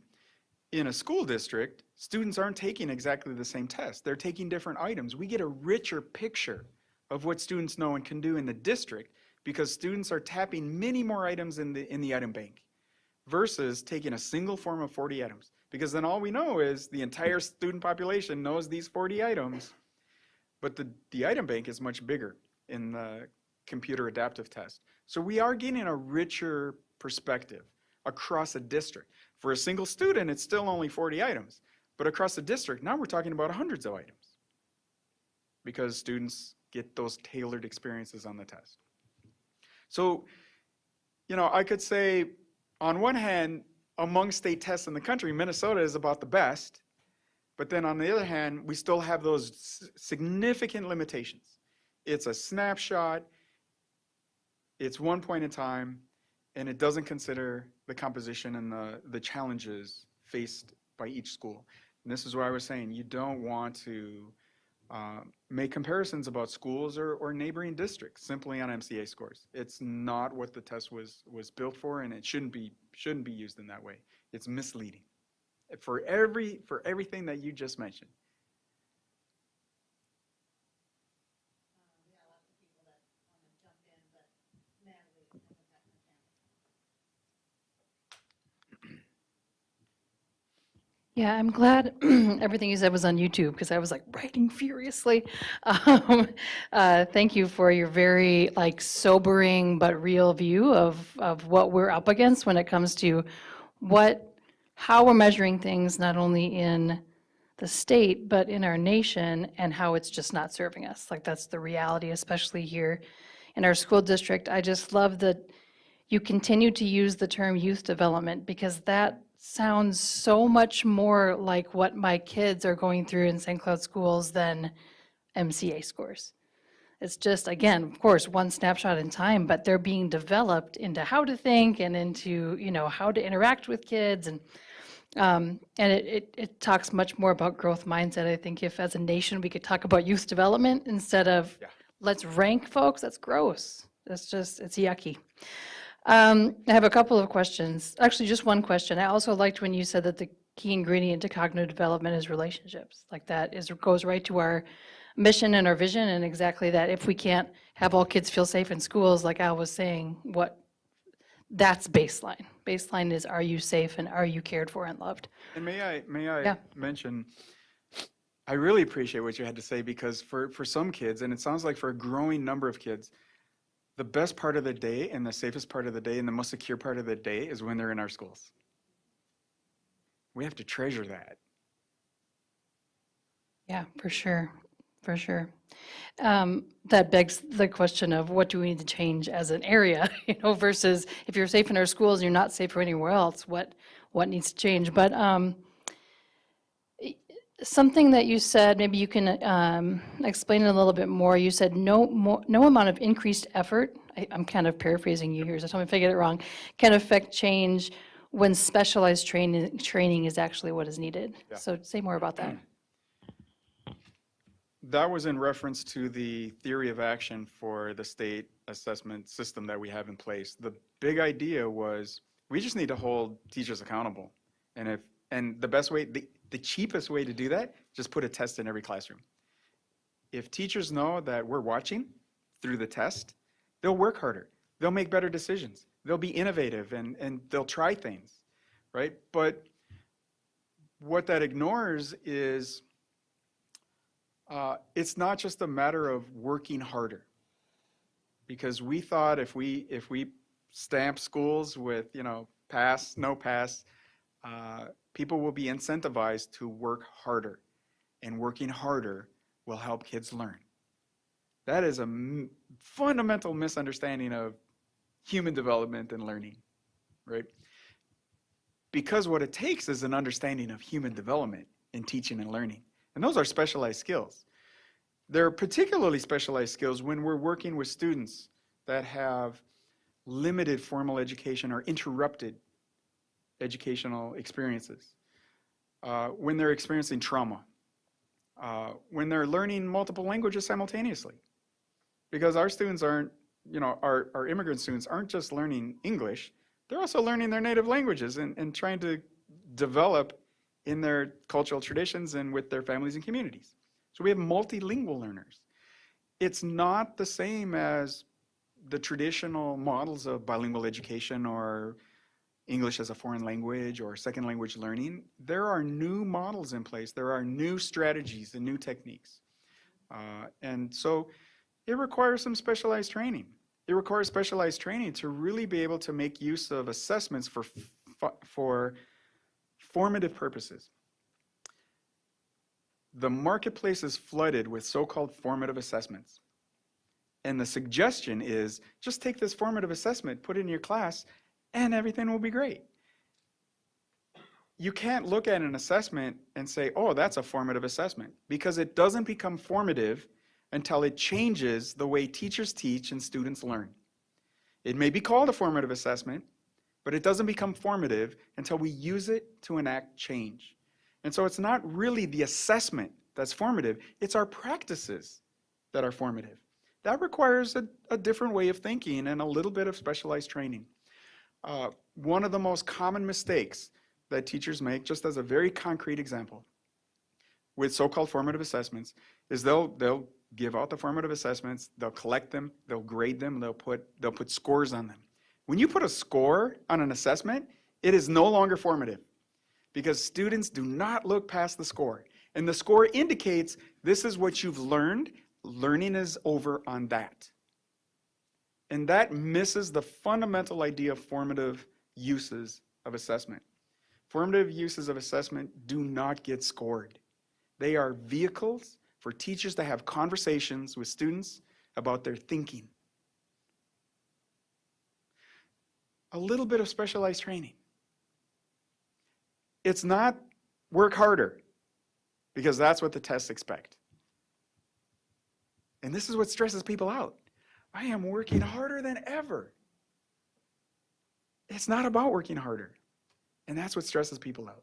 in a school district, students aren't taking exactly the same test. They're taking different items. We get a richer picture of what students know and can do in the district because students are tapping many more items in the item bank versus taking a single form of 40 items. Because then all we know is the entire student population knows these 40 items, but the item bank is much bigger in the computer adaptive test. So we are getting a richer perspective across a district. For a single student, it's still only 40 items. But across the district, now we're talking about hundreds of items because students get those tailored experiences on the test. So, I could say, on one hand, among state tests in the country, Minnesota is about the best. But then on the other hand, we still have those significant limitations. It's a snapshot, it's one point in time, and it doesn't consider the composition and the challenges faced by each school. And this is why I was saying you don't want to make comparisons about schools or neighboring districts simply on MCA scores. It's not what the test was built for, and it shouldn't be used in that way. It's misleading for everything that you just mentioned. Yeah, I'm glad everything you said was on YouTube because I was like writing furiously. Thank you for your very sobering but real view of what we're up against when it comes to how we're measuring things not only in the state but in our nation and how it's just not serving us. That's the reality, especially here in our school district. I just love that you continue to use the term youth development because that sounds so much more like what my kids are going through in St. Cloud schools than MCA scores. It's just, again, of course, one snapshot in time, but they're being developed into how to think and into, how to interact with kids. And it talks much more about growth mindset. I think if as a nation we could talk about youth development instead of let's rank folks, that's gross. That's just, it's yucky. I have a couple of questions. Actually, just one question. I also liked when you said that the key ingredient to cognitive development is relationships. Like that goes right to our mission and our vision, and exactly that. If we can't have all kids feel safe in schools, like Al was saying, that's baseline. Baseline is, are you safe and are you cared for and loved? And may I Yeah. mention, I really appreciate what you had to say, because for some kids, and it sounds like for a growing number of kids, the best part of the day and the safest part of the day and the most secure part of the day is when they're in our schools. We have to treasure that. Yeah, for sure, for sure. That begs the question of what do we need to change as an area, versus if you're safe in our schools and you're not safe anywhere else, what needs to change? But something that you said, maybe you can explain it a little bit more. You said no amount of increased effort, I'm kind of paraphrasing you here, so tell me if I get it wrong, can affect change when specialized training is actually what is needed. Yeah. So say more about that. That was in reference to the theory of action for the state assessment system that we have in place. The big idea was we just need to hold teachers accountable. And the best way, the cheapest way to do that, just put a test in every classroom. If teachers know that we're watching through the test, they'll work harder. They'll make better decisions. They'll be innovative and they'll try things, right? But what that ignores is it's not just a matter of working harder, because we thought if we stamp schools with pass, no pass, people will be incentivized to work harder, and working harder will help kids learn. That is a fundamental misunderstanding of human development and learning, right? Because what it takes is an understanding of human development in teaching and learning. And those are specialized skills. They're particularly specialized skills when we're working with students that have limited formal education or interrupted educational experiences, when they're experiencing trauma, when they're learning multiple languages simultaneously. Because our students aren't, our immigrant students aren't just learning English, they're also learning their native languages and trying to develop in their cultural traditions and with their families and communities. So we have multilingual learners. It's not the same as the traditional models of bilingual education or English as a foreign language or second language learning. There are new models in place. There are new strategies and new techniques. And so it requires some specialized training. It requires specialized training to really be able to make use of assessments for formative purposes. The marketplace is flooded with so-called formative assessments. And the suggestion is just take this formative assessment, put it in your class, and everything will be great. You can't look at an assessment and say, oh, that's a formative assessment, because it doesn't become formative until it changes the way teachers teach and students learn. It may be called a formative assessment, but it doesn't become formative until we use it to enact change. And so it's not really the assessment that's formative, it's our practices that are formative. That requires a different way of thinking and a little bit of specialized training. One of the most common mistakes that teachers make, just as a very concrete example, with so-called formative assessments, is they'll give out the formative assessments, they'll collect them, they'll grade them, they'll put scores on them. When you put a score on an assessment, it is no longer formative, because students do not look past the score. And the score indicates this is what you've learned, learning is over on that. And that misses the fundamental idea of formative uses of assessment. Formative uses of assessment do not get scored. They are vehicles for teachers to have conversations with students about their thinking. A little bit of specialized training. It's not work harder, because that's what the tests expect. And this is what stresses people out. I am working harder than ever. It's not about working harder. And that's what stresses people out.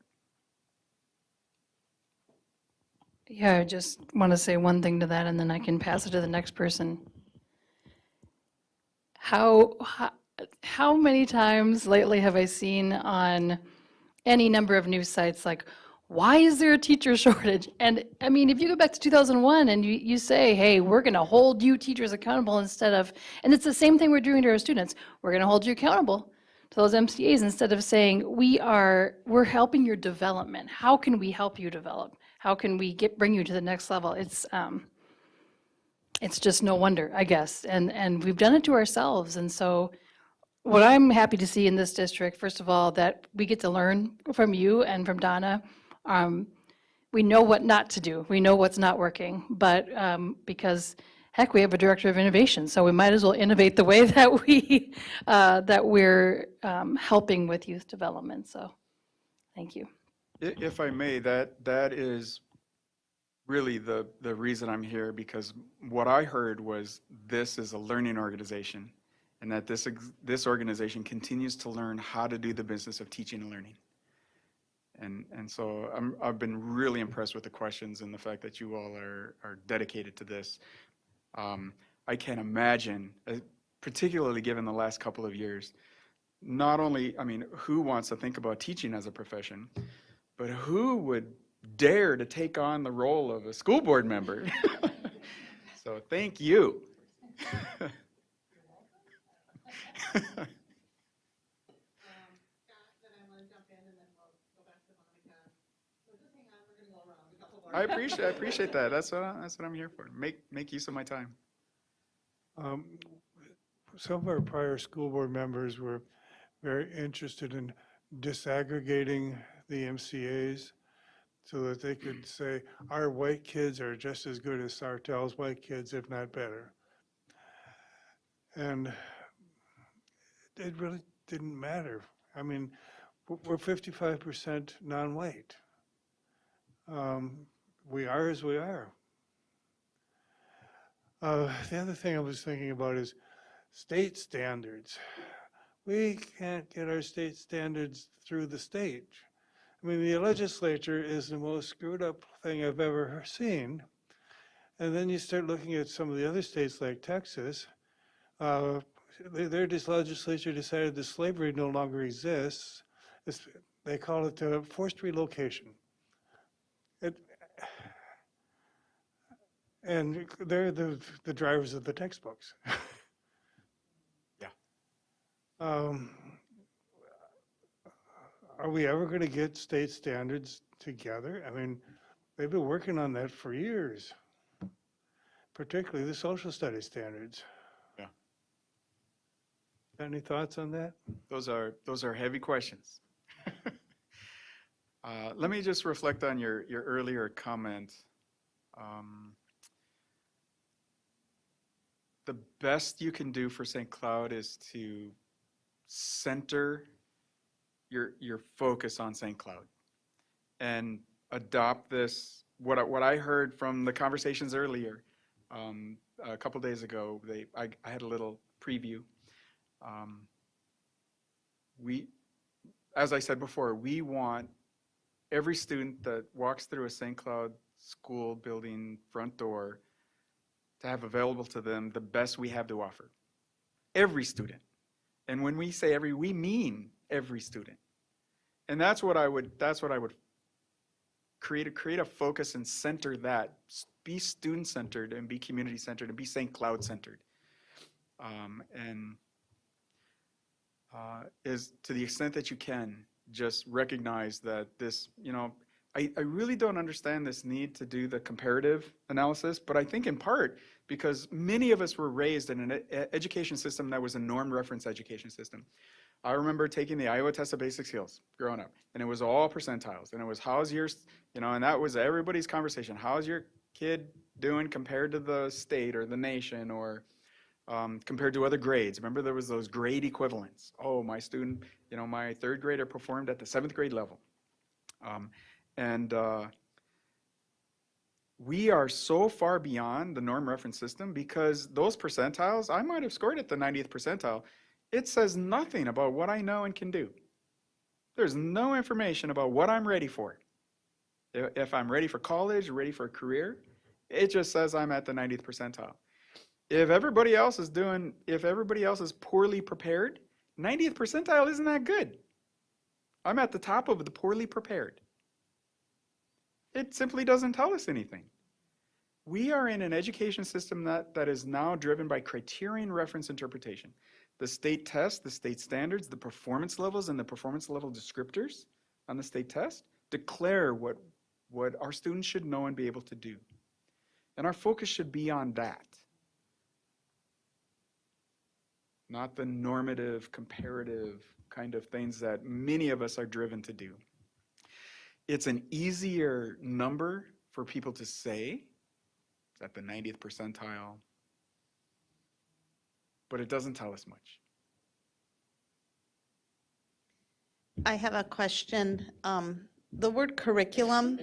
Yeah, I just want to say one thing to that, and then I can pass it to the next person. How how many times lately have I seen on any number of news sites like, why is there a teacher shortage? And I mean, if you go back to 2001 and you say, hey, we're going to hold you teachers accountable instead of, and it's the same thing we're doing to our students, we're going to hold you accountable to those MCAs instead of saying, we're helping your development. How can we help you develop? How can we bring you to the next level? It's just no wonder, I guess. And we've done it to ourselves. And so what I'm happy to see in this district, first of all, that we get to learn from you and from Donna. We know what not to do. We know what's not working, but because heck, we have a director of innovation, so we might as well innovate the way that we're helping with youth development. So, thank you. If I may, that is really the reason I'm here, because what I heard was this is a learning organization, and that this organization continues to learn how to do the business of teaching and learning. And so I've been really impressed with the questions and the fact that you all are dedicated to this. I can't imagine, particularly given the last couple of years, not only, I mean, who wants to think about teaching as a profession, but who would dare to take on the role of a school board member? So thank you. I appreciate that. That's what I'm here for. Make use of my time. Some of our prior school board members were very interested in disaggregating the MCAs so that they could say, our white kids are just as good as Sartell's white kids, if not better. And it really didn't matter. I mean, we're 55% non-white. We are as we are. The other thing I was thinking about is state standards. We can't get our state standards through the state. I mean, the legislature is the most screwed up thing I've ever seen. And then you start looking at some of the other states like Texas. Their legislature decided that slavery no longer exists. They call it forced relocation. And they're the drivers of the textbooks. Yeah. Are we ever going to get state standards together? I mean, they've been working on that for years, particularly the social studies standards. Yeah. Got any thoughts on that? Those are heavy questions. Let me just reflect on your earlier comment. The best you can do for St. Cloud is to center your focus on St. Cloud and adopt this. What I heard from the conversations earlier, a couple days ago, I had a little preview. As I said before, we want every student that walks through a St. Cloud school building front door to have available to them the best we have to offer. Every student. And when we say every, we mean every student. And that's what I would create a focus and center that. Be student-centered and be community-centered and be St. Cloud-centered. Is to the extent that you can, just recognize that this, I really don't understand this need to do the comparative analysis, but I think in part because many of us were raised in an education system that was a norm reference education system. I remember taking the Iowa Test of Basic Skills growing up, and it was all percentiles, and it was how's your, and that was everybody's conversation. How's your kid doing compared to the state or the nation or compared to other grades? Remember there was those grade equivalents. Oh, my student, my third grader performed at the 7th grade level. We are so far beyond the norm reference system because those percentiles, I might have scored at the 90th percentile. It says nothing about what I know and can do. There's no information about what I'm ready for. If I'm ready for college, ready for a career, it just says I'm at the 90th percentile. If everybody else is poorly prepared, 90th percentile isn't that good. I'm at the top of the poorly prepared. It simply doesn't tell us anything. We are in an education system that is now driven by criterion reference interpretation. The state test, the state standards, the performance levels, and the performance level descriptors on the state test declare what our students should know and be able to do. And our focus should be on that, not the normative, comparative kind of things that many of us are driven to do. It's an easier number for people to say, it's at the 90th percentile, but it doesn't tell us much. I have a question. The word curriculum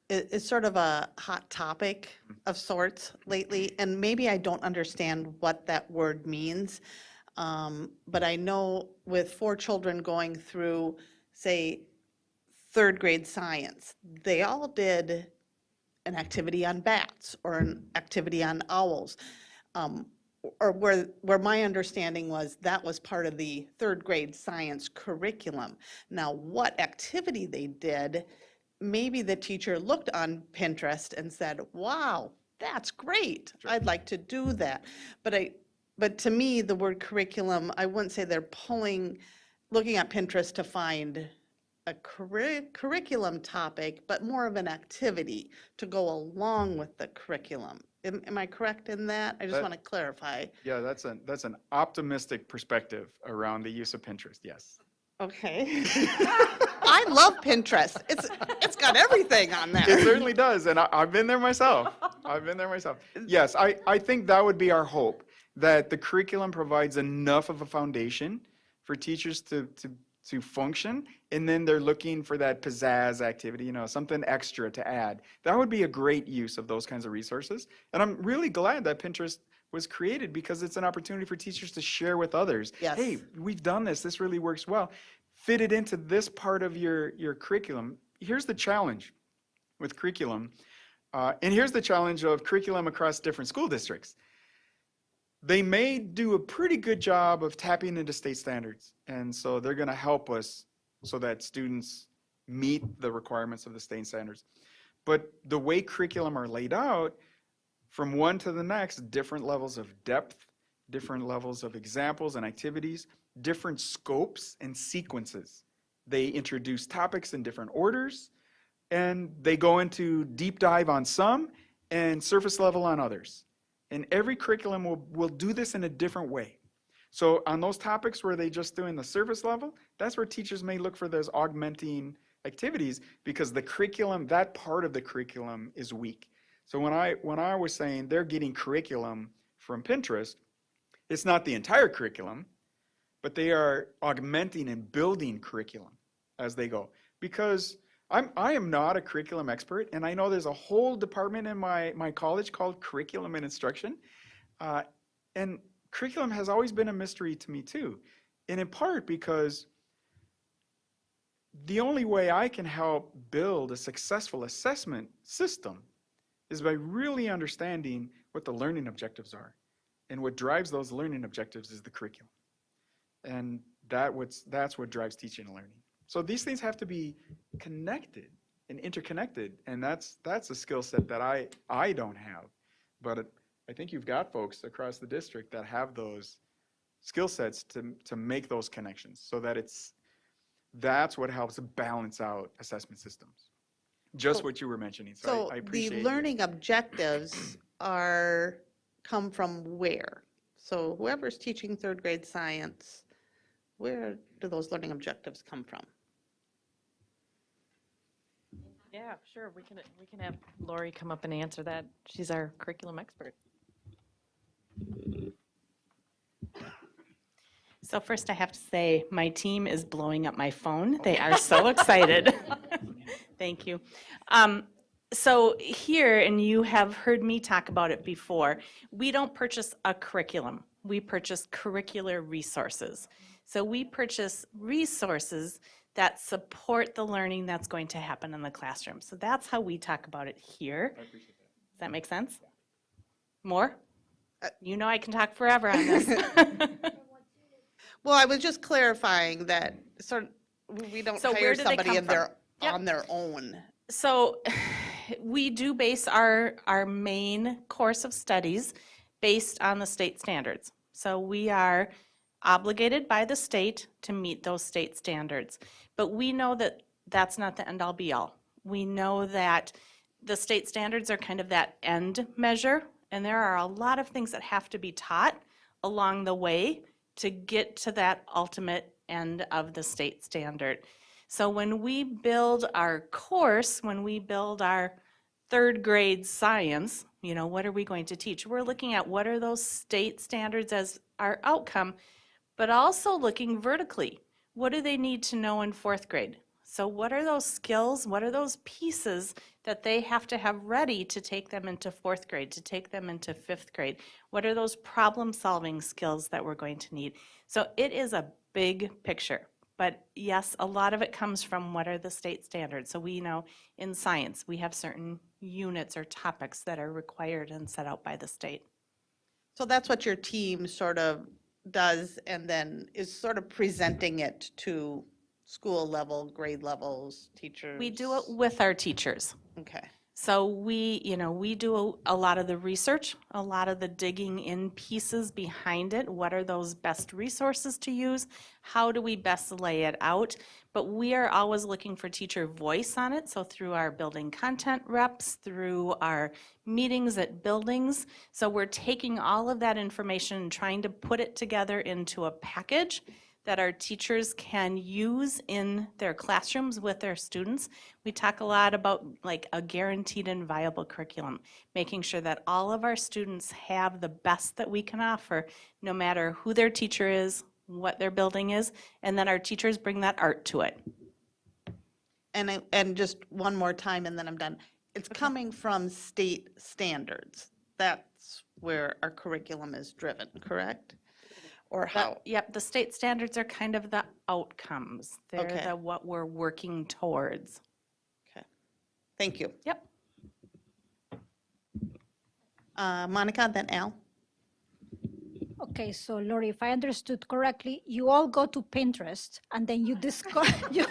is sort of a hot topic of sorts lately, and maybe I don't understand what that word means. But I know with 4 children going through, say, 3rd grade science, they all did an activity on bats or an activity on owls. Or where my understanding was that was part of the 3rd grade science curriculum. Now, what activity they did, maybe the teacher looked on Pinterest and said, wow, that's great. I'd like to do that. But to me, the word curriculum, I wouldn't say they're looking at Pinterest to find a curriculum topic, but more of an activity to go along with the curriculum. Am I correct in that? I just want to clarify. Yeah, that's an optimistic perspective around the use of Pinterest, yes. Okay. I love Pinterest. It's got everything on there. It certainly does, and I've been there myself. Yes, I think that would be our hope, that the curriculum provides enough of a foundation for teachers to function, and then they're looking for that pizzazz activity, something extra to add. That would be a great use of those kinds of resources. And I'm really glad that Pinterest was created, because it's an opportunity for teachers to share with others. Yes. Hey, we've done this. This really works well. Fit it into this part of your curriculum. Here's the challenge with curriculum, and here's the challenge of curriculum across different school districts. They may do a pretty good job of tapping into state standards, and so they're going to help us so that students meet the requirements of the state standards. But the way curriculum are laid out, from one to the next, different levels of depth, different levels of examples and activities, different scopes and sequences. They introduce topics in different orders, and they go into deep dive on some and surface level on others. And every curriculum will do this in a different way. So on those topics where they just doing the surface level, that's where teachers may look for those augmenting activities, because the curriculum, that part of the curriculum is weak. So when I was saying they're getting curriculum from Pinterest, it's not the entire curriculum, but they are augmenting and building curriculum as they go. Because I am not a curriculum expert, and I know there's a whole department in my college called Curriculum and Instruction, and curriculum has always been a mystery to me too, and in part because the only way I can help build a successful assessment system is by really understanding what the learning objectives are, and what drives those learning objectives is the curriculum, and that's what drives teaching and learning. So these things have to be connected and interconnected, and that's a skill set that I don't have. But I think you've got folks across the district that have those skill sets to make those connections, so that that's what helps balance out assessment systems. Just what you were mentioning. So I appreciate the learning objectives come from where? So whoever's teaching 3rd grade science, where do those learning objectives come from? Yeah, sure. We can have Lori come up and answer that. She's our curriculum expert. So first I have to say, my team is blowing up my phone. They are so excited. Thank you. So here, and you have heard me talk about it before, we don't purchase a curriculum. We purchase curricular resources. So we purchase resources that support the learning that's going to happen in the classroom. So that's how we talk about it here. I appreciate that. Does that make sense? More? You know I can talk forever on this. Well, I was just clarifying that we don't So where hire do they somebody come and from? they're Yep. on their own. So we do base our main course of studies based on the state standards. So we are obligated by the state to meet those state standards. But we know that that's not the end all be all. We know that the state standards are kind of that end measure, and there are a lot of things that have to be taught along the way to get to that ultimate end of the state standard. So when we build our course, when we build our third grade science, what are we going to teach? We're looking at what are those state standards as our outcome, but also looking vertically. What do they need to know in fourth grade? So what are those skills? What are those pieces that they have to have ready to take them into fourth grade, to take them into fifth grade? What are those problem-solving skills that we're going to need? So it is a big picture. But yes, a lot of it comes from what are the state standards. So we know in science, we have certain units or topics that are required and set out by the state. So that's what your team sort of does and then is sort of presenting it to school level, grade levels, teachers? We do it with our teachers. Okay. So we do a lot of the research, a lot of the digging in pieces behind it. What are those best resources to use? How do we best lay it out? But we are always looking for teacher voice on it. So through our building content reps, through our meetings at buildings. So we're taking all of that information and trying to put it together into a package that our teachers can use in their classrooms with their students. We talk a lot about like a guaranteed and viable curriculum, making sure that all of our students have the best that we can offer, no matter who their teacher is, what their building is, and then our teachers bring that art to it. And just one more time and then I'm done. It's coming from state standards. That's where our curriculum is driven, correct? Or how? Yep, the state standards are kind of the outcomes. They're Okay. what we're working towards. Okay. Thank you. Yep. Monica, then Al. Okay, so Lori, if I understood correctly, you all go to Pinterest and then you discuss you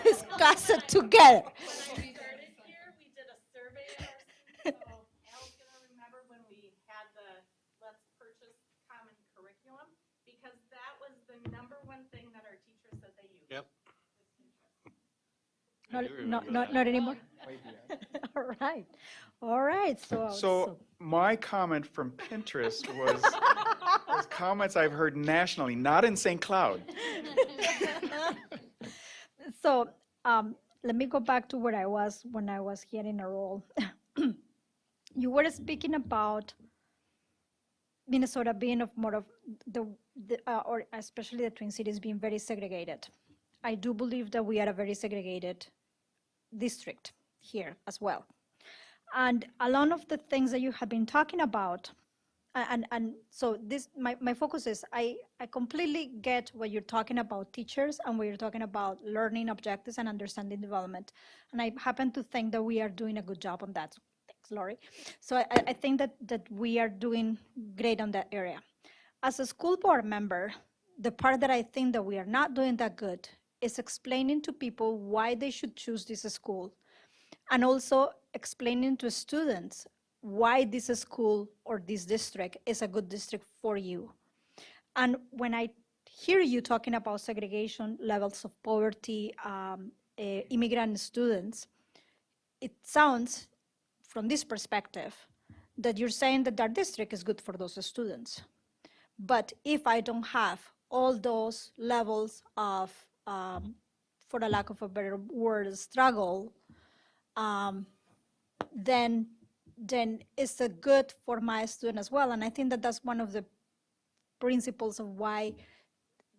discuss it together. When we started here, we did a survey of our students, so Al's gonna remember when we had the let's purchase common curriculum, because that was the number one thing that our teachers said they used. Yep. No, I do remember not that. anymore? All right, So my comment from Pinterest was comments I've heard nationally, not in St. Cloud. So let me go back to where I was when I was here in a role. You were speaking about Minnesota being more of or especially the Twin Cities being very segregated. I do believe that we are a very segregated district here as well. And a lot of the things that you have been talking about, and so this, my focus is, I completely get what you're talking about teachers and what you're talking about learning objectives and understanding development. And I happen to think that we are doing a good job on that. Thanks, Lori. So I think that we are doing great on that area. As a school board member, the part that I think that we are not doing that good is explaining to people why they should choose this school, and also explaining to students why this school or this district is a good district for you. And when I hear you talking about segregation, levels of poverty, immigrant students, it sounds, from this perspective, that you're saying that that district is good for those students. But if I don't have all those levels of, for the lack of a better word, struggle, then it's a good for my student as well. And I think that that's one of the principles of why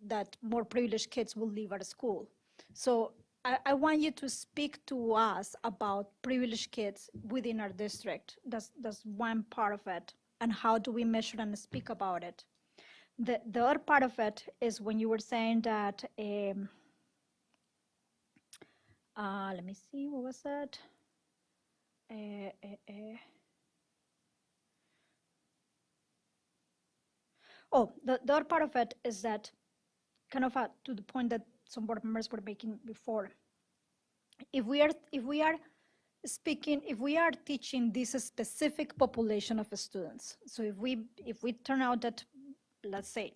that more privileged kids will leave our school. So I want you to speak to us about privileged kids within our district. That's one part of it. And how do we measure and speak about it? The other part of it is when you were saying that Let me see, what was that? Uh, uh, uh. Oh, the other part of it is that kind of to the point that some board members were making before. If we are speaking, if we are teaching this specific population of students, so if we turn out that, let's say,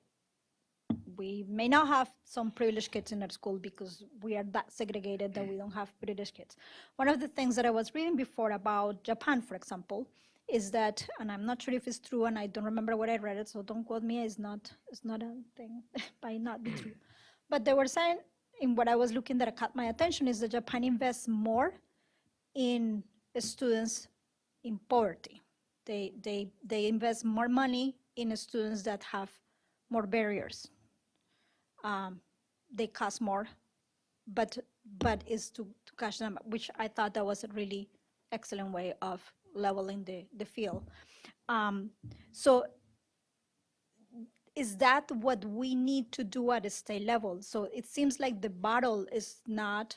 we may not have some privileged kids in our school because we are that segregated that we don't have privileged kids. One of the things that I was reading before about Japan, for example, is that, and I'm not sure if it's true, and I don't remember where I read it, so don't quote me. It's not a thing, might not be true. But they were saying, in what I was looking that caught my attention, is that Japan invests more in students in poverty. They invest more money in students that have more barriers. They cost more, but is to catch them, which I thought that was a really excellent way of leveling the field. So is that what we need to do at a state level? So it seems like the battle is not,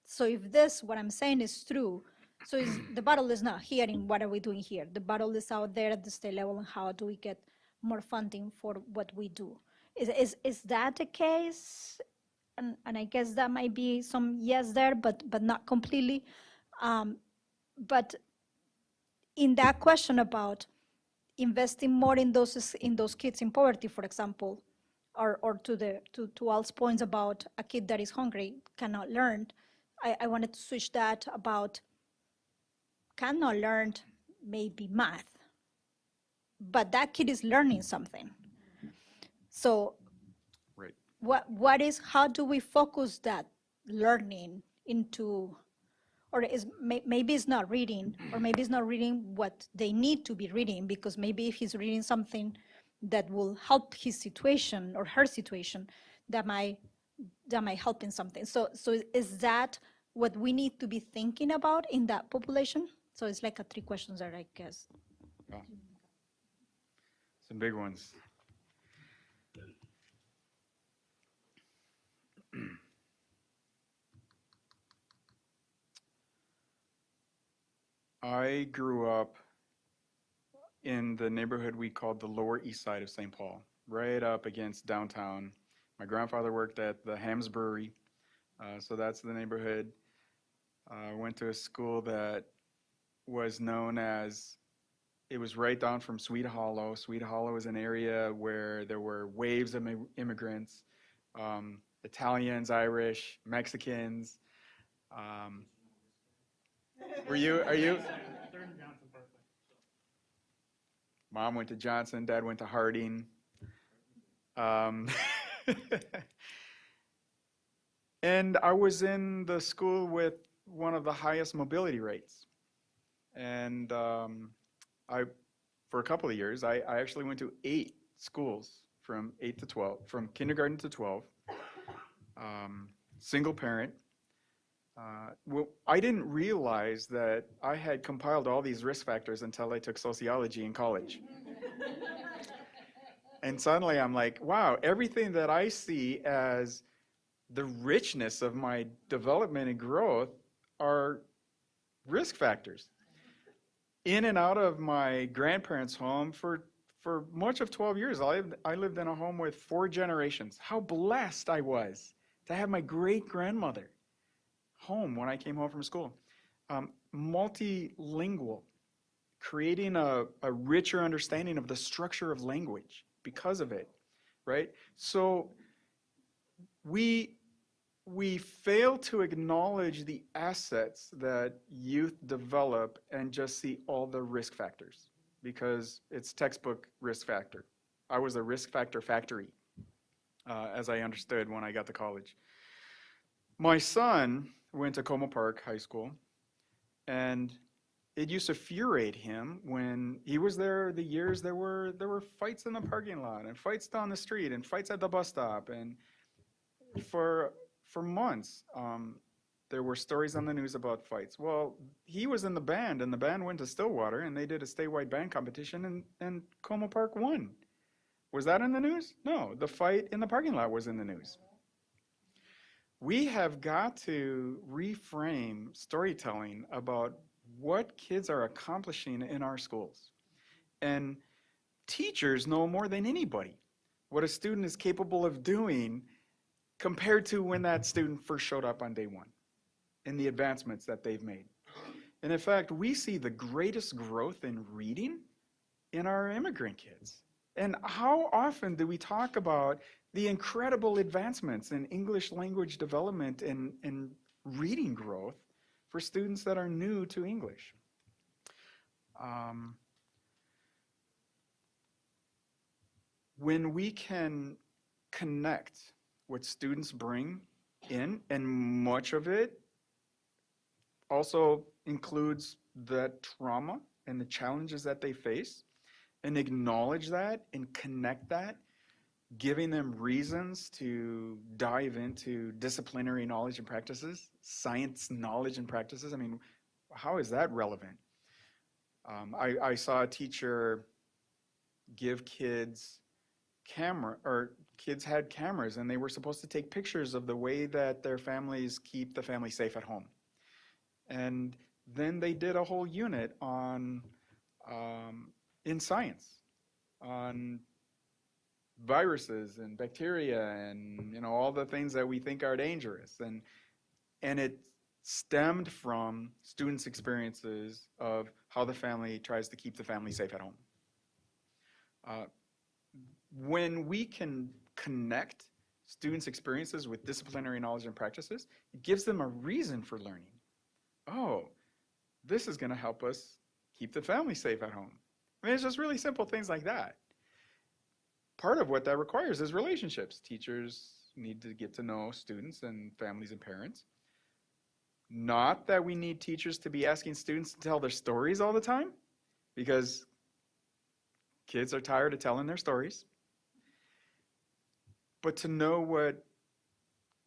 so if this, what I'm saying is true, so the battle is not here in what are we doing here. The battle is out there at the state level, and how do we get more funding for what we do? Is that the case? And I guess that might be some yes there, but not completely. But in that question about investing more in those kids in poverty, for example, or to Al's points about a kid that is hungry cannot learn, I wanted to switch that about cannot learn maybe math, but that kid is learning something. So Right. how do we focus that learning into, or maybe it's not reading, or maybe it's not reading what they need to be reading, because maybe if he's reading something that will help his situation or her situation, that might help in something. So is that what we need to be thinking about in that population? So it's like 3 questions there, I guess. Wow. Some big ones. I grew up in the neighborhood we called the Lower East Side of St. Paul, right up against downtown. My grandfather worked at the Hams Brewery, so that's the neighborhood. I went to a school that was known as, it was right down from Sweet Hollow. Sweet Hollow is an area where there were waves of immigrants, Italians, Irish, Mexicans. Are you? Mom went to Johnson, Dad went to Harding. And I was in the school with one of the highest mobility rates. And for a couple of years, I actually went to 8 schools from 8 to 12, from kindergarten to 12, single parent. Well, I didn't realize that I had compiled all these risk factors until I took sociology in college. And suddenly I'm like, wow, everything that I see as the richness of my development and growth are risk factors. In and out of my grandparents' home for much of 12 years, I lived in a home with 4 generations. How blessed I was to have my great-grandmother home when I came home from school. Multilingual, creating a richer understanding of the structure of language because of it, right? So we fail to acknowledge the assets that youth develop and just see all the risk factors, because it's textbook risk factor. I was a risk factor factory, as I understood when I got to college. My son went to Como Park High School, and it used to infuriate him when he was there. The years there were fights in the parking lot and fights down the street and fights at the bus stop, and for months there were stories on the news about fights. Well, he was in the band, and the band went to Stillwater, and they did a statewide band competition, and Como Park won. Was that in the news? No, the fight in the parking lot was in the news. We have got to reframe storytelling about what kids are accomplishing in our schools. And teachers know more than anybody what a student is capable of doing compared to when that student first showed up on day one and the advancements that they've made. And in fact, we see the greatest growth in reading in our immigrant kids. And how often do we talk about the incredible advancements in English language development and reading growth for students that are new to English? When we can connect what students bring in, and much of it also includes the trauma and the challenges that they face, and acknowledge that and connect that, giving them reasons to dive into disciplinary knowledge and practices, science knowledge and practices. I mean, how is that relevant? I saw a teacher give kids kids had cameras and they were supposed to take pictures of the way that their families keep the family safe at home. And then they did a whole unit on in science on viruses and bacteria and all the things that we think are dangerous, and it stemmed from students' experiences of how the family tries to keep the family safe at home. When we can connect students' experiences with disciplinary knowledge and practices, it gives them a reason for learning. Oh, this is going to help us keep the family safe at home. I mean, it's just really simple things like that. Part of what that requires is relationships. Teachers need to get to know students and families and parents. Not that we need teachers to be asking students to tell their stories all the time, because kids are tired of telling their stories. But to know what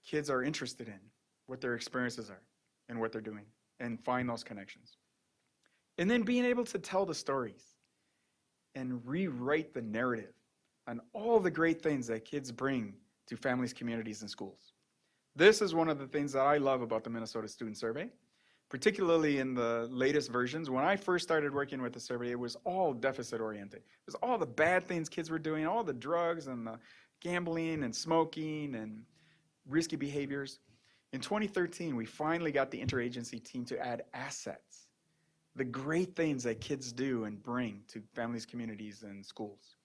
kids are interested in, what their experiences are, and what they're doing, and find those connections. And then being able to tell the stories and rewrite the narrative on all the great things that kids bring to families, communities, and schools. This is one of the things that I love about the Minnesota Student Survey, particularly in the latest versions. When I first started working with the survey, it was all deficit-oriented. It was all the bad things kids were doing, all the drugs and the gambling and smoking and risky behaviors. In 2013, we finally got the interagency team to add assets, the great things that kids do and bring to families, communities, and schools.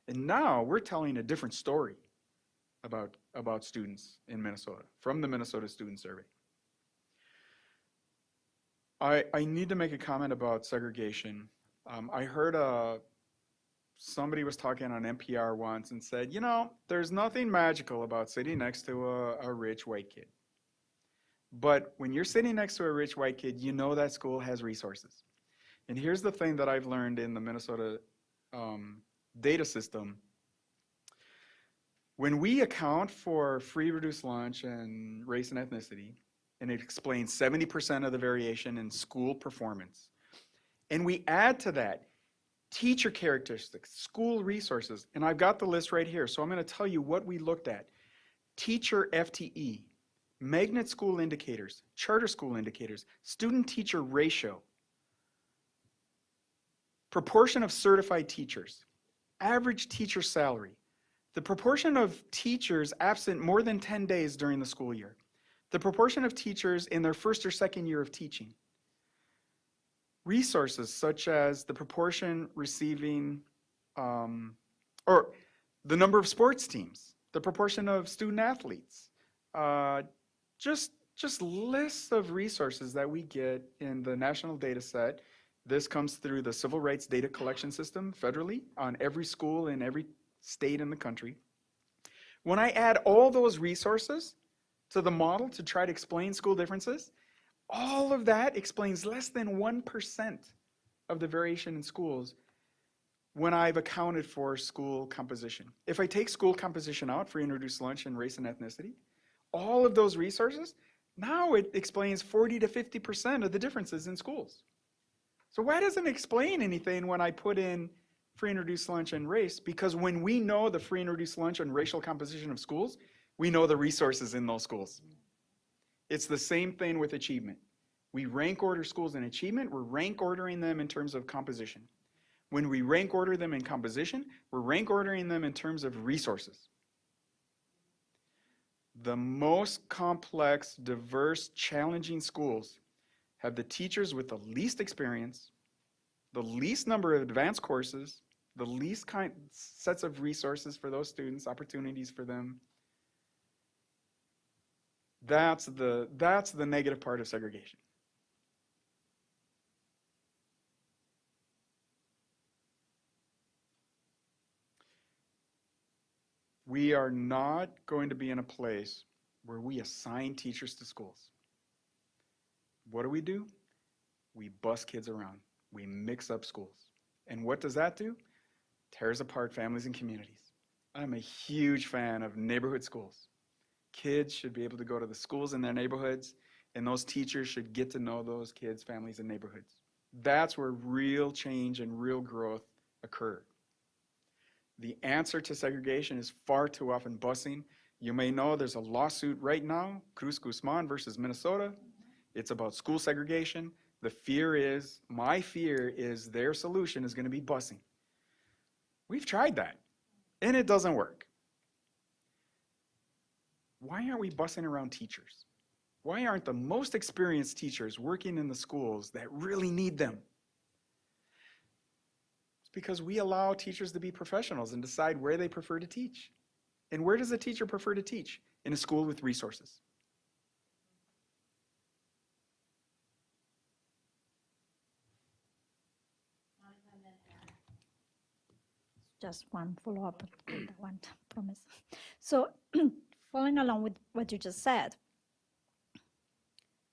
And now we're telling a different story about students in Minnesota from the Minnesota Student Survey. I need to make a comment about segregation. I heard somebody was talking on NPR once and said, there's nothing magical about sitting next to a rich white kid. But when you're sitting next to a rich white kid, you know that school has resources. And here's the thing that I've learned in the Minnesota data system. When we account for free reduced lunch and race and ethnicity, and it explains 70% of the variation in school performance, and we add to that teacher characteristics, school resources, and I've got the list right here, so I'm going to tell you what we looked at. Teacher FTE, magnet school indicators, charter school indicators, student-teacher ratio, proportion of certified teachers, average teacher salary, the proportion of teachers absent more than 10 days during the school year, the proportion of teachers in their first or second year of teaching, resources such as the proportion receiving, or the number of sports teams, the proportion of student athletes, just lists of resources that we get in the national data set. This comes through the Civil Rights Data Collection System federally on every school in every state in the country. When I add all those resources to the model to try to explain school differences, all of that explains less than 1% of the variation in schools when I've accounted for school composition. If I take school composition out, free and reduced lunch and race and ethnicity, all of those resources, now it explains 40 to 50% of the differences in schools. So why doesn't it explain anything when I put in free and reduced lunch and race? Because when we know the free and reduced lunch and racial composition of schools, we know the resources in those schools. It's the same thing with achievement. We rank order schools in achievement, we're rank ordering them in terms of composition. When we rank order them in composition, we're rank ordering them in terms of resources. The most complex, diverse, challenging schools have the teachers with the least experience, the least number of advanced courses, the least sets of resources for those students, opportunities for them. That's the negative part of segregation. We are not going to be in a place where we assign teachers to schools. What do? We bus kids around. We mix up schools. And what does that do? Tears apart families and communities. I'm a huge fan of neighborhood schools. Kids should be able to go to the schools in their neighborhoods, and those teachers should get to know those kids, families, and neighborhoods. That's where real change and real growth occur. The answer to segregation is far too often busing. You may know there's a lawsuit right now, Cruz Guzman versus Minnesota. It's about school segregation. The fear is, my fear is their solution is going to be busing. We've tried that, and it doesn't work. Why aren't we busing around teachers? Why aren't the most experienced teachers working in the schools that really need them? It's because we allow teachers to be professionals and decide where they prefer to teach. And where does a teacher prefer to teach? In a school with resources. Just one follow-up on that one, promise. So following along with what you just said,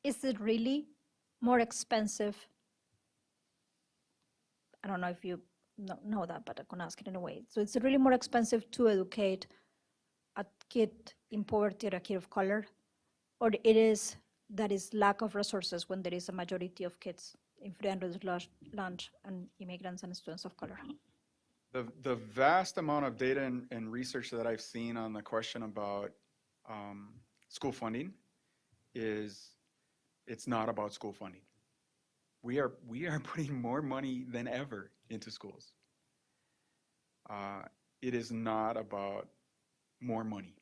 is it really more expensive? I don't know if you know that, but I can ask it in a way. So it's really more expensive to educate a kid in poverty or a kid of color, or it is that is lack of resources when there is a majority of kids in free and reduced lunch and immigrants and students of color? The vast amount of data and research that I've seen on the question about school funding is it's not about school funding. We are putting more money than ever into schools. It is not about more money.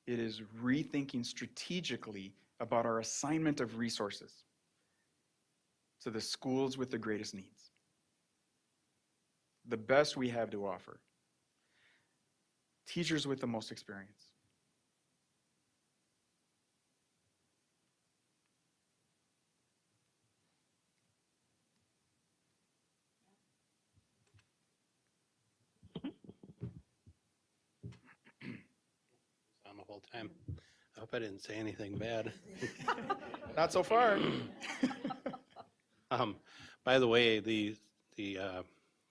It is rethinking strategically about our assignment of resources to the schools with the greatest needs. The best we have to offer. Teachers with the most experience. On the whole time. I hope I didn't say anything bad. Not so far. By the way, the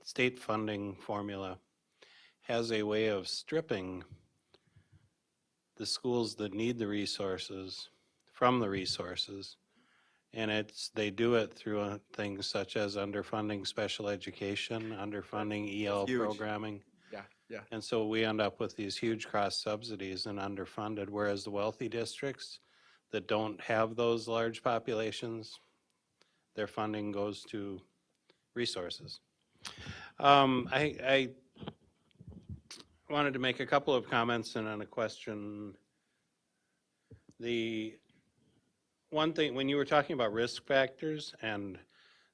state funding formula has a way of stripping the schools that need the resources from the resources. And they do it through things such as underfunding special education, underfunding EL Huge. programming. Yeah. And so we end up with these huge cross subsidies and underfunded, whereas the wealthy districts that don't have those large populations, their funding goes to resources. I wanted to make a couple of comments and then a question. The one thing, when you were talking about risk factors and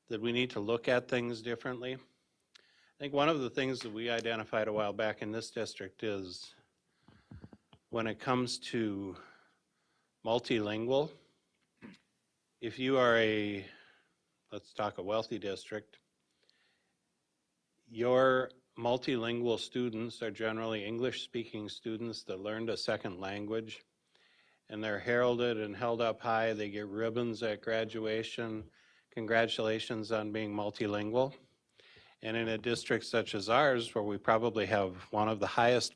that we need to look at things differently, I think one of the things that we identified a while back in this district is when it comes to multilingual, if you are let's talk a wealthy district, your multilingual students are generally English-speaking students that learned a second language, and they're heralded and held up high. They get ribbons at graduation. Congratulations on being multilingual. And in a district such as ours, where we probably have one of the highest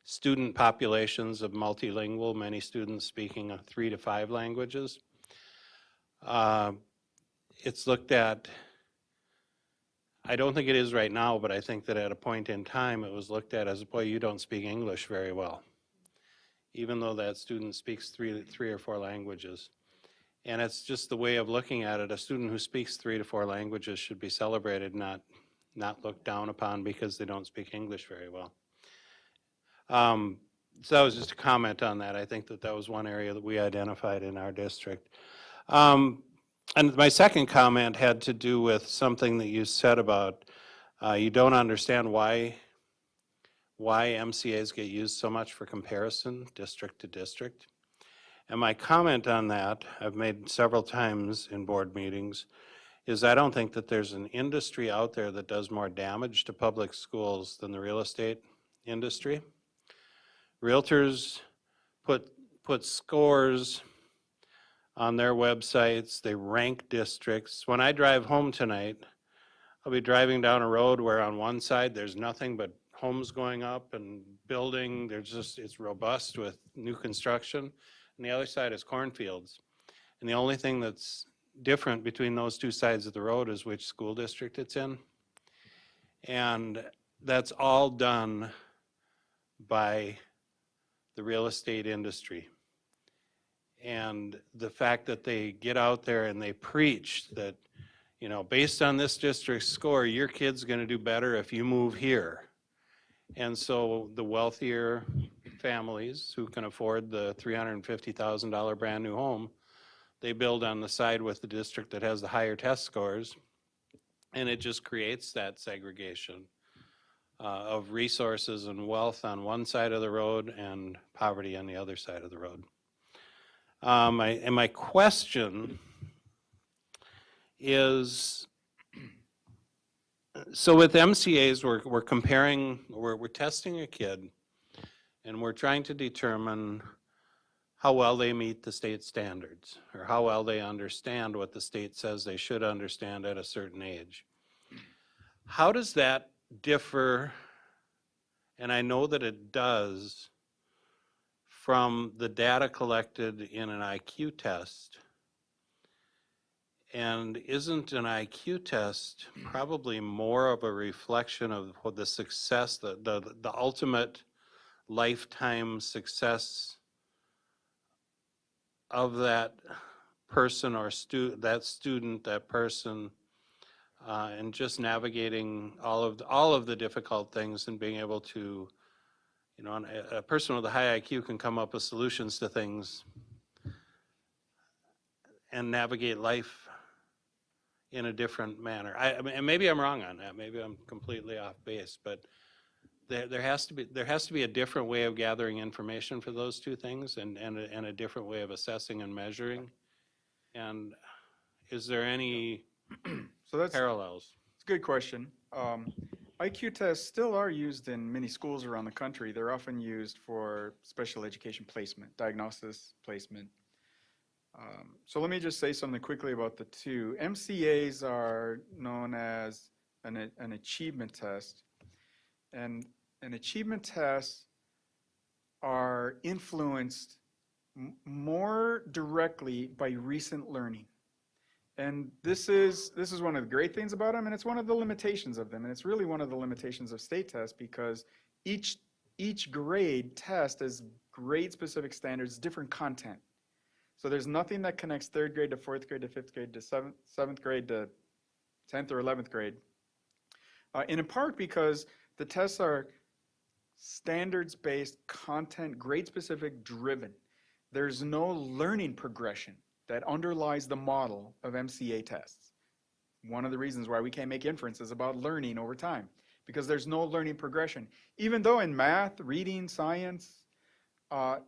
student populations of multilingual, many students speaking 3 to 5 languages, it's looked at, I don't think it is right now, but I think that at a point in time it was looked at as, boy, you don't speak English very well. even though that student speaks three or four languages. And it's just the way of looking at it. A student who speaks 3 to 4 languages should be celebrated, not looked down upon because they don't speak English very well. So that was just a comment on that. I think that was one area that we identified in our district. And my second comment had to do with something that you said about you don't understand why MCAs get used so much for comparison, district to district. And my comment on that, I've made several times in board meetings, is I don't think that there's an industry out there that does more damage to public schools than the real estate industry. Realtors put scores on their websites, they rank districts. When I drive home tonight, I'll be driving down a road where on one side there's nothing but homes going up and building, it's robust with new construction, and the other side is cornfields. And the only thing that's different between those two sides of the road is which school district it's in. And that's all done by the real estate industry. And the fact that they get out there and they preach that, you know, based on this district score, your kid's going to do better if you move here. And so the wealthier families who can afford the $350,000 brand new home, they build on the side with the district that has the higher test scores. And it just creates that segregation of resources and wealth on one side of the road and poverty on the other side of the road. And my question is, so with MCAs, we're comparing, we're testing a kid, and we're trying to determine how well they meet the state standards, or how well they understand what the state says they should understand at a certain age. How does that differ, and I know that it does, from the data collected in an IQ test? And isn't an IQ test probably more of a reflection of what the success, the ultimate lifetime success of that person or that person, and just navigating all of the difficult things and being able to, you know, a person with a high IQ can come up with solutions to things and navigate life in a different manner. I mean, and maybe I'm wrong on that. Maybe I'm completely off base, but there has to be a different way of gathering information for those two things, and a different way of assessing and measuring. And is there any So that's parallels? It's a good question. IQ tests still are used in many schools around the country. They're often used for special education placement, diagnosis placement. So let me just say something quickly about the two. MCAs are known as an achievement test, and an achievement tests are influenced more directly by recent learning. And this is one of the great things about them, and it's one of the limitations of them, and it's really one of the limitations of state tests, because each grade test has grade-specific standards, different content. So there's nothing that connects third grade to fourth grade to fifth grade to seventh grade to 10th or 11th grade. And in part because the tests are standards-based, content, grade-specific driven. There's no learning progression that underlies the model of MCA tests. One of the reasons why we can't make inferences about learning over time, because there's no learning progression. Even though in math, reading, science,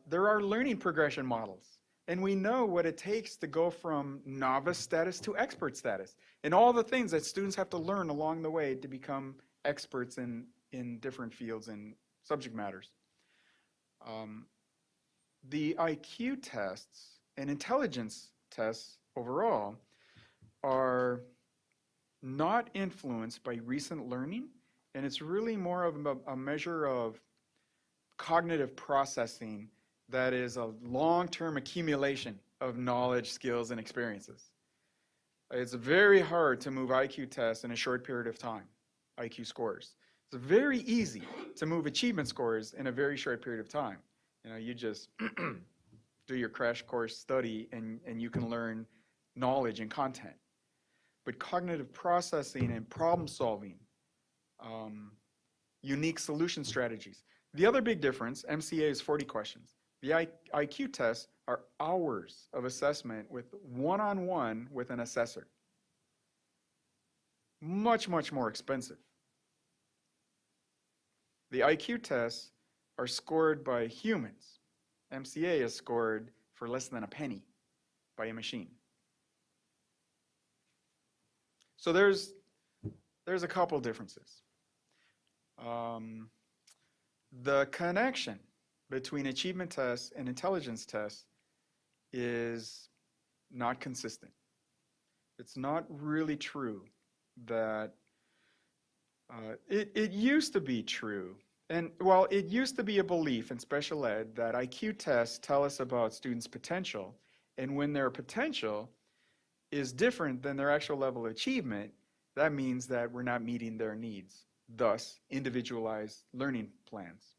there are learning progression models. And we know what it takes to go from novice status to expert status, and all the things that students have to learn along the way to become experts in different fields and subject matters. The IQ tests and intelligence tests overall are not influenced by recent learning, and it's really more of a measure of cognitive processing that is a long-term accumulation of knowledge, skills, and experiences. It's very hard to move IQ tests in a short period of time, IQ scores. It's very easy to move achievement scores in a very short period of time. You know, you just do your crash course study and you can learn knowledge and content. But cognitive processing and problem solving, unique solution strategies. The other big difference, MCA is 40 questions. The IQ tests are hours of assessment with one-on-one with an assessor. Much, much more expensive. The IQ tests are scored by humans. MCA is scored for less than a penny by a machine. So there's a couple differences. The connection between achievement tests and intelligence tests is not consistent. It's not really true that it used to be true. And well, it used to be a belief in special ed that IQ tests tell us about students' potential. And when their potential is different than their actual level of achievement, that means that we're not meeting their needs, thus individualized learning plans.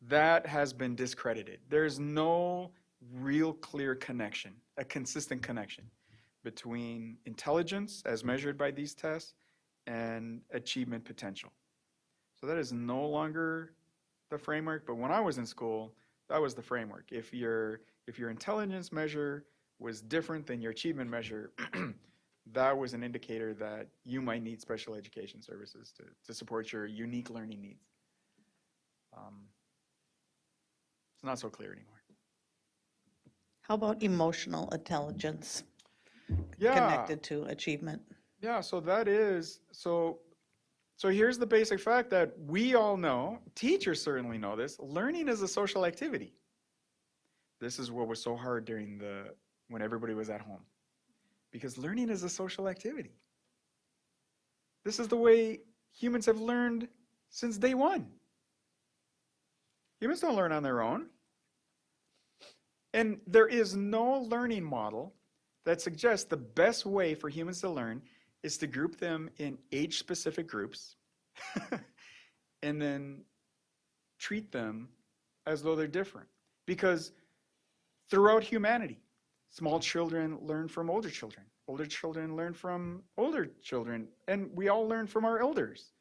That has been discredited. There's no real clear connection, a consistent connection between intelligence as measured by these tests and achievement potential. So that is no longer the framework, but when I was in school, that was the framework. If your intelligence measure was different than your achievement measure, that was an indicator that you might need special education services to support your unique learning needs. It's not so clear anymore. How about emotional intelligence Yeah. connected to achievement? Yeah, so that is, so here's the basic fact that we all know, teachers certainly know this, learning is a social activity. This is what was so hard when everybody was at home. Because learning is a social activity. This is the way humans have learned since day one. Humans don't learn on their own. And there is no learning model that suggests the best way for humans to learn is to group them in age-specific groups and then treat them as though they're different. Because throughout humanity, small children learn from older children learn from older children, and we all learn from our elders.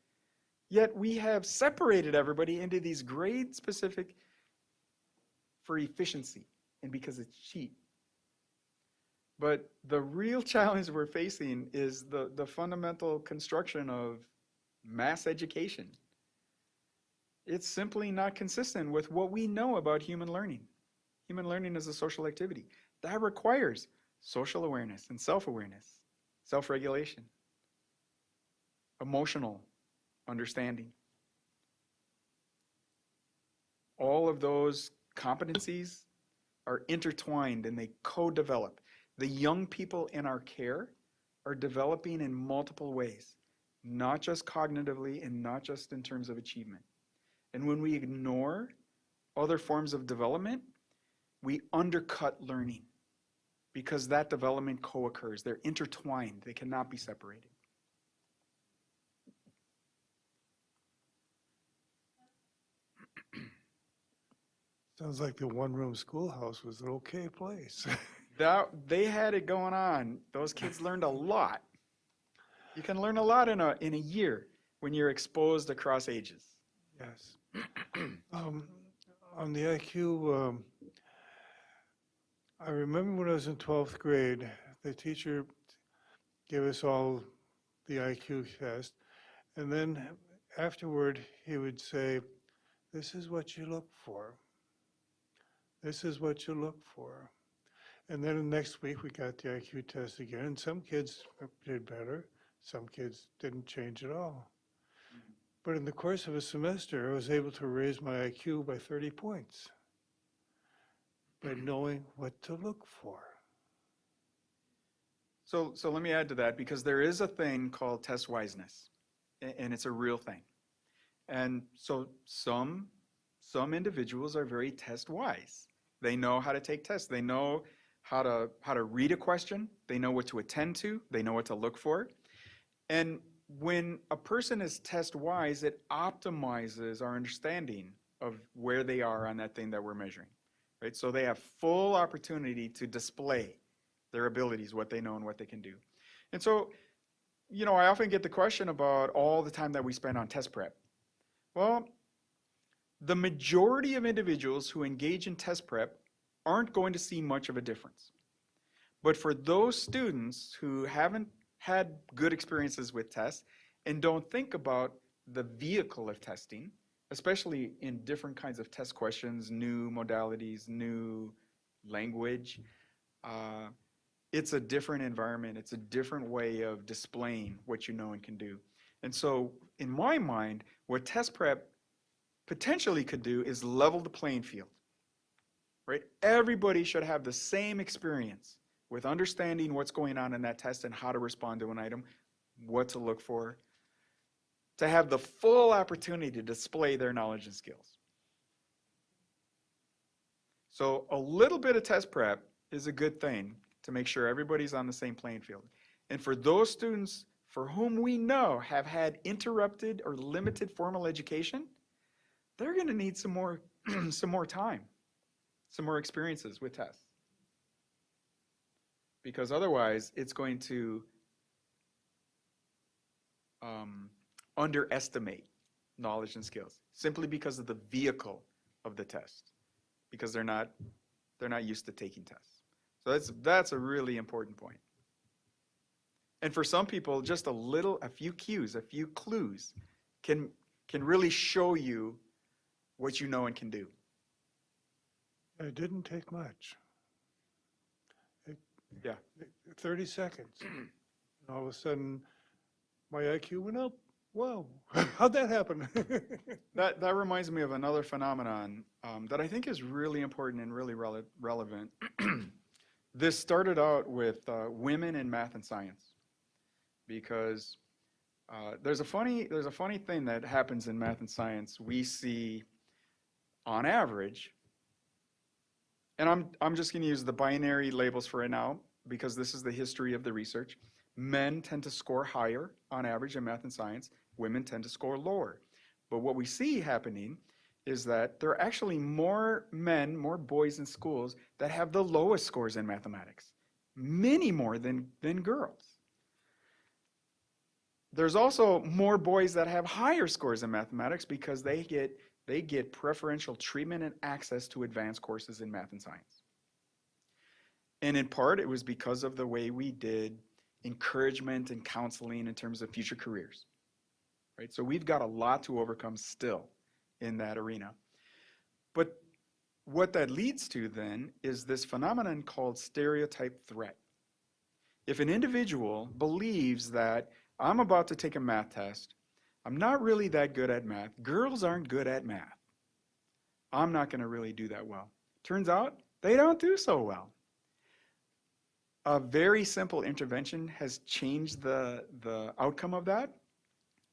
Yet we have separated everybody into these grade-specific for efficiency and because it's cheap. But the real challenge we're facing is the fundamental construction of mass education. It's simply not consistent with what we know about human learning. Human learning is a social activity. That requires social awareness and self-awareness, self-regulation, emotional understanding. All of those competencies are intertwined and they co-develop. The young people in our care are developing in multiple ways, not just cognitively and not just in terms of achievement. And when we ignore other forms of development, we undercut learning because that development co-occurs. They're intertwined. They cannot be separated. Sounds like the one-room schoolhouse was an okay place. They had it going on. Those kids learned a lot. You can learn a lot in a year when you're exposed across ages. Yes. On the IQ, I remember when I was in 12th grade, the teacher gave us all the IQ test, and then afterward he would say, "This is what you look for. This is what you look for." And then the next week we got the IQ test again, and some kids did better, some kids didn't change at all. But in the course of a semester, I was able to raise my IQ by 30 points by knowing what to look for. So let me add to that, because there is a thing called test wiseness, and it's a real thing. And so some individuals are very test wise. They know how to take tests. They know how to read a question. They know what to attend to. They know what to look for. And when a person is test wise, it optimizes our understanding of where they are on that thing that we're measuring, right? So they have full opportunity to display their abilities, what they know and what they can do. And so, I often get the question about all the time that we spend on test prep. Well, the majority of individuals who engage in test prep aren't going to see much of a difference. But for those students who haven't had good experiences with tests and don't think about the vehicle of testing, especially in different kinds of test questions, new modalities, new language, it's a different environment. It's a different way of displaying what you know and can do. And so in my mind, what test prep potentially could do is level the playing field, right? Everybody should have the same experience with understanding what's going on in that test and how to respond to an item, what to look for, to have the full opportunity to display their knowledge and skills. So a little bit of test prep is a good thing to make sure everybody's on the same playing field. And for those students for whom we know have had interrupted or limited formal education, they're going to need some more some more time, some more experiences with tests. Because otherwise, it's going to underestimate knowledge and skills simply because of the vehicle of the test, because they're not used to taking tests. So that's a really important point. And for some people, just a few cues, a few clues can really show you what you know and can do. It didn't take much. Yeah. 30 seconds. And all of a sudden, my IQ went up. Whoa, how'd that happen? That reminds me of another phenomenon that I think is really important and really relevant. This started out with women in math and science, because there's a funny thing that happens in math and science. We see, on average, and I'm just going to use the binary labels for right now because this is the history of the research. Men tend to score higher on average in math and science. Women tend to score lower. But what we see happening is that there are actually more men, more boys in schools that have the lowest scores in mathematics, many more than girls. There's also more boys that have higher scores in mathematics because they get preferential treatment and access to advanced courses in math and science. And in part, it was because of the way we did encouragement and counseling in terms of future careers, right? So we've got a lot to overcome still in that arena. But what that leads to then is this phenomenon called stereotype threat. If an individual believes that I'm about to take a math test, I'm not really that good at math, girls aren't good at math, I'm not going to really do that well. Turns out they don't do so well. A very simple intervention has changed the outcome of that.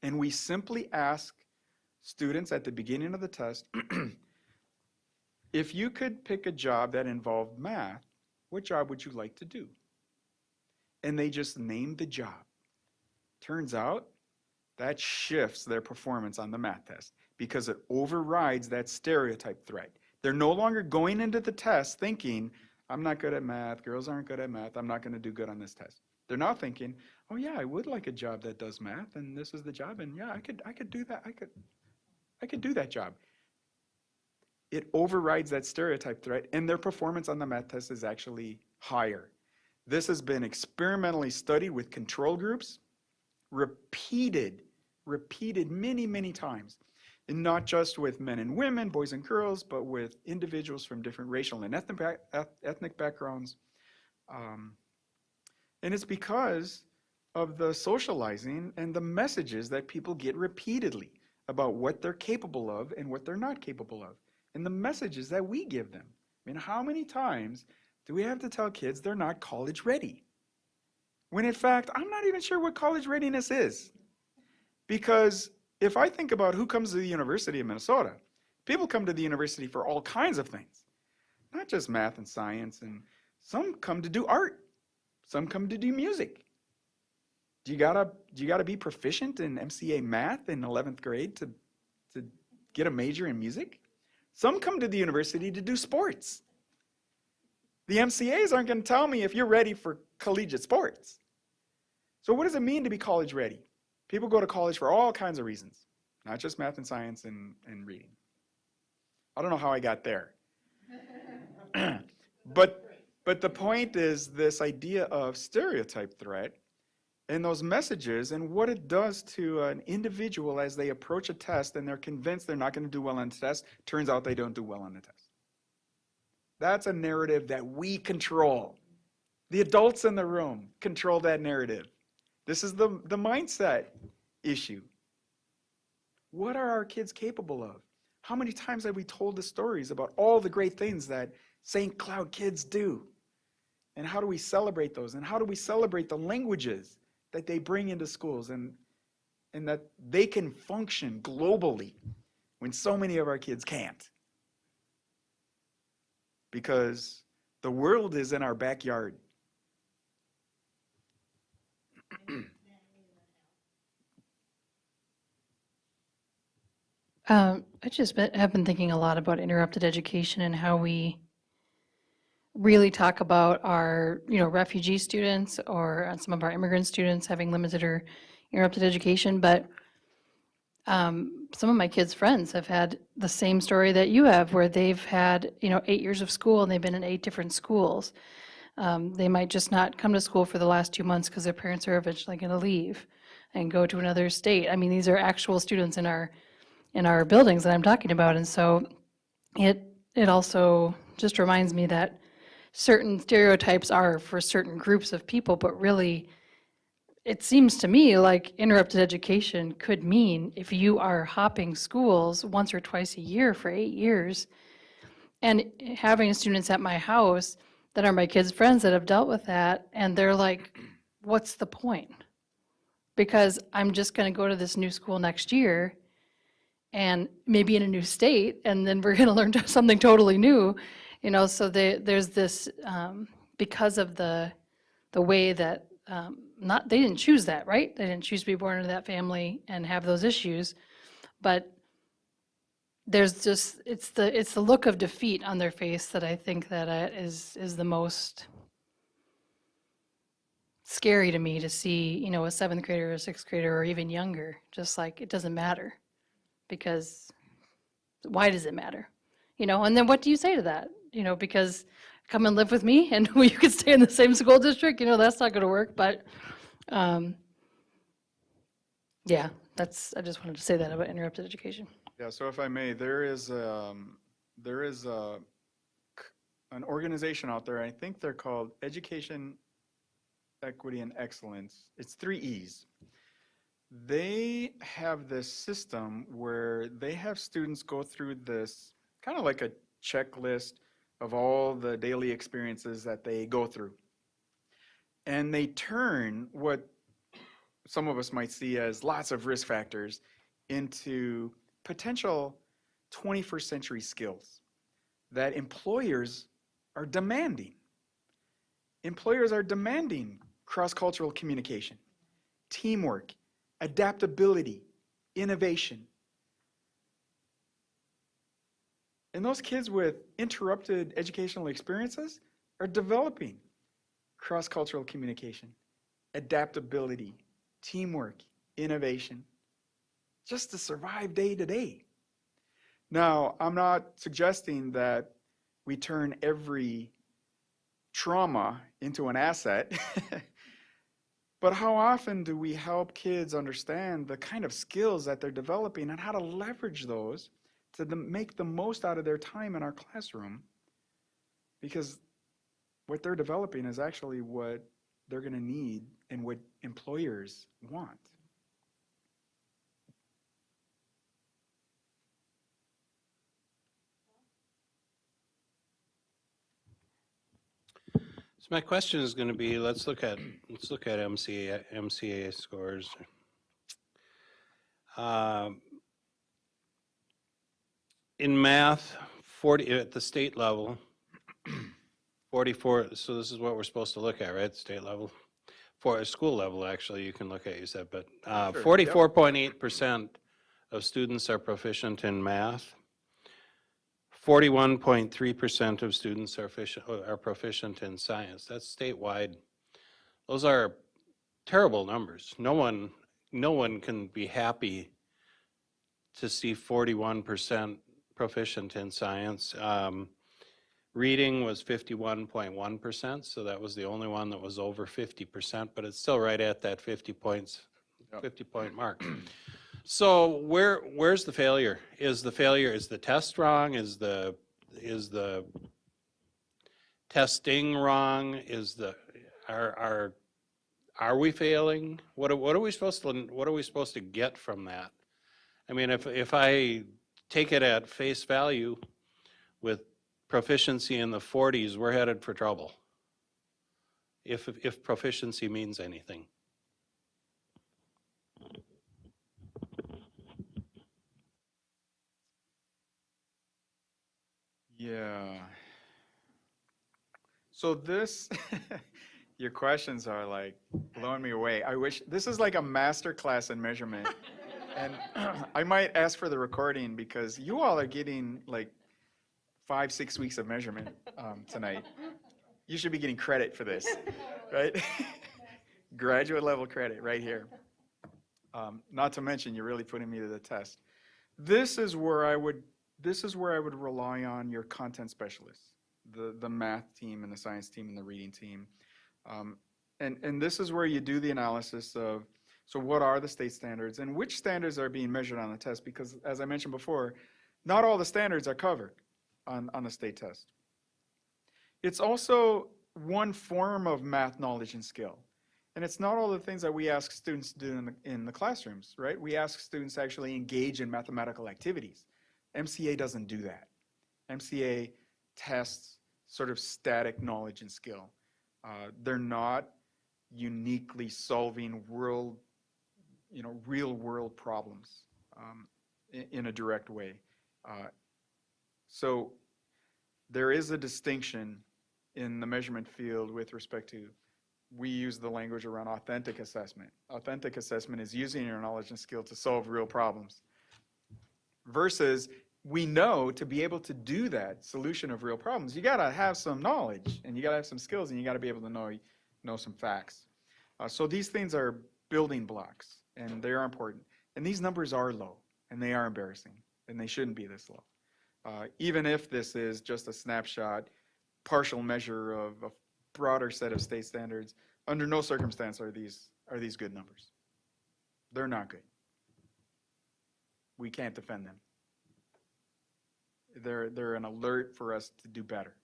And we simply ask students at the beginning of the test, if you could pick a job that involved math, what job would you like to do? And they just named the job. Turns out that shifts their performance on the math test because it overrides that stereotype threat. They're no longer going into the test thinking, I'm not good at math, girls aren't good at math, I'm not going to do good on this test. They're now thinking, oh yeah, I would like a job that does math, and this is the job, and yeah, I could do that. I could do that job. It overrides that stereotype threat, and their performance on the math test is actually higher. This has been experimentally studied with control groups, repeated many, many times. And not just with men and women, boys and girls, but with individuals from different racial and ethnic backgrounds. And it's because of the socializing and the messages that people get repeatedly about what they're capable of and what they're not capable of, and the messages that we give them. I mean, how many times do we have to tell kids they're not college ready? When in fact, I'm not even sure what college readiness is. Because if I think about who comes to the University of Minnesota, people come to the university for all kinds of things, not just math and science, and some come to do art. Some come to do music. Do you gotta be proficient in MCA math in 11th grade to get a major in music? Some come to the university to do sports. The MCAs aren't going to tell me if you're ready for collegiate sports. So what does it mean to be college ready? People go to college for all kinds of reasons, not just math and science and reading. I don't know how I got there. But the point is this idea of stereotype threat and those messages and what it does to an individual as they approach a test and they're convinced they're not going to do well on the test, turns out they don't do well on the test. That's a narrative that we control. The adults in the room control that narrative. This is the mindset issue. What are our kids capable of? How many times have we told the stories about all the great things that St. Cloud kids do? And how do we celebrate those? And how do we celebrate the languages that they bring into schools and that they can function globally when so many of our kids can't? Because the world is in our backyard. I just have been thinking a lot about interrupted education and how we really talk about our, refugee students or some of our immigrant students having limited or interrupted education. But some of my kids' friends have had the same story that you have, where they've had, 8 years of school and they've been in 8 different schools. They might just not come to school for the last 2 months because their parents are eventually going to leave and go to another state. I mean, these are actual students in our buildings that I'm talking about. And so it also just reminds me that certain stereotypes are for certain groups of people, but really it seems to me like interrupted education could mean if you are hopping schools once or twice a year for 8 years and having students at my house that are my kids' friends that have dealt with that, and they're like, what's the point? Because I'm just going to go to this new school next year and maybe in a new state, and then we're going to learn something totally new, so there's this, because of the way that, they didn't choose that, right? They didn't choose to be born into that family and have those issues, but there's just, it's the look of defeat on their face that I think that is the most scary to me to see, a 7th grader or a 6th grader or even younger, just like, it doesn't matter. Because why does it matter? And then what do you say to that? Because come and live with me and you could stay in the same school district, that's not going to work. But yeah, I just wanted to say that about interrupted education. Yeah, so if I may, there is an organization out there, I think they're called Education, Equity, and Excellence. It's 3 E's. They have this system where they have students go through this kind of like a checklist of all the daily experiences that they go through. And they turn what some of us might see as lots of risk factors into potential 21st century skills that employers are demanding. Employers are demanding cross-cultural communication, teamwork, adaptability, innovation. And those kids with interrupted educational experiences are developing cross-cultural communication, adaptability, teamwork, innovation, just to survive day to day. Now, I'm not suggesting that we turn every trauma into an asset. But how often do we help kids understand the kind of skills that they're developing and how to leverage those to make the most out of their time in our classroom? Because what they're developing is actually what they're going to need and what employers want. So my question is going to be, let's look at MCA scores. In math, 40 at the state level, 44. So this is what we're supposed to look at, right? State level, for a school level, actually, you can look at. You said, but 44.8% of students are proficient in math. 41.3% of students are proficient in science. That's statewide. Those are terrible numbers. No one can be happy to see 41% proficient in science. Reading was 51.1%, so that was the only one that was over 50%, but it's still right at that 50-point mark. So where's the failure? Is the test wrong? Is the testing wrong? Are we failing? What are we supposed to get from that? I mean, if I take it at face value with proficiency in the 40s, we're headed for trouble. If proficiency means anything. Yeah. So this, your questions are like blowing me away. I wish, this is like a master class in measurement. And I might ask for the recording because you all are getting like 5-6 weeks of measurement tonight. You should be getting credit for this, right? Graduate level credit right here. Not to mention, you're really putting me to the test. This is where I would rely on your content specialists, the math team and the science team and the reading team. And this is where you do the analysis of, so what are the state standards and which standards are being measured on the test? Because as I mentioned before, not all the standards are covered on the state test. It's also one form of math knowledge and skill. And it's not all the things that we ask students to do in the classrooms, right? We ask students to actually engage in mathematical activities. MCA doesn't do that. MCA tests sort of static knowledge and skill. They're not uniquely solving real world problems in a direct way. So there is a distinction in the measurement field with respect to, we use the language around authentic assessment. Authentic assessment is using your knowledge and skill to solve real problems. Versus, we know to be able to do that solution of real problems, you gotta have some knowledge and you gotta have some skills and you gotta be able to know some facts. So these things are building blocks and they are important. And these numbers are low and they are embarrassing and they shouldn't be this low. Even if this is just a snapshot, partial measure of a broader set of state standards, under no circumstance are these good numbers. They're not good. We can't defend them. They're an alert for us to do better.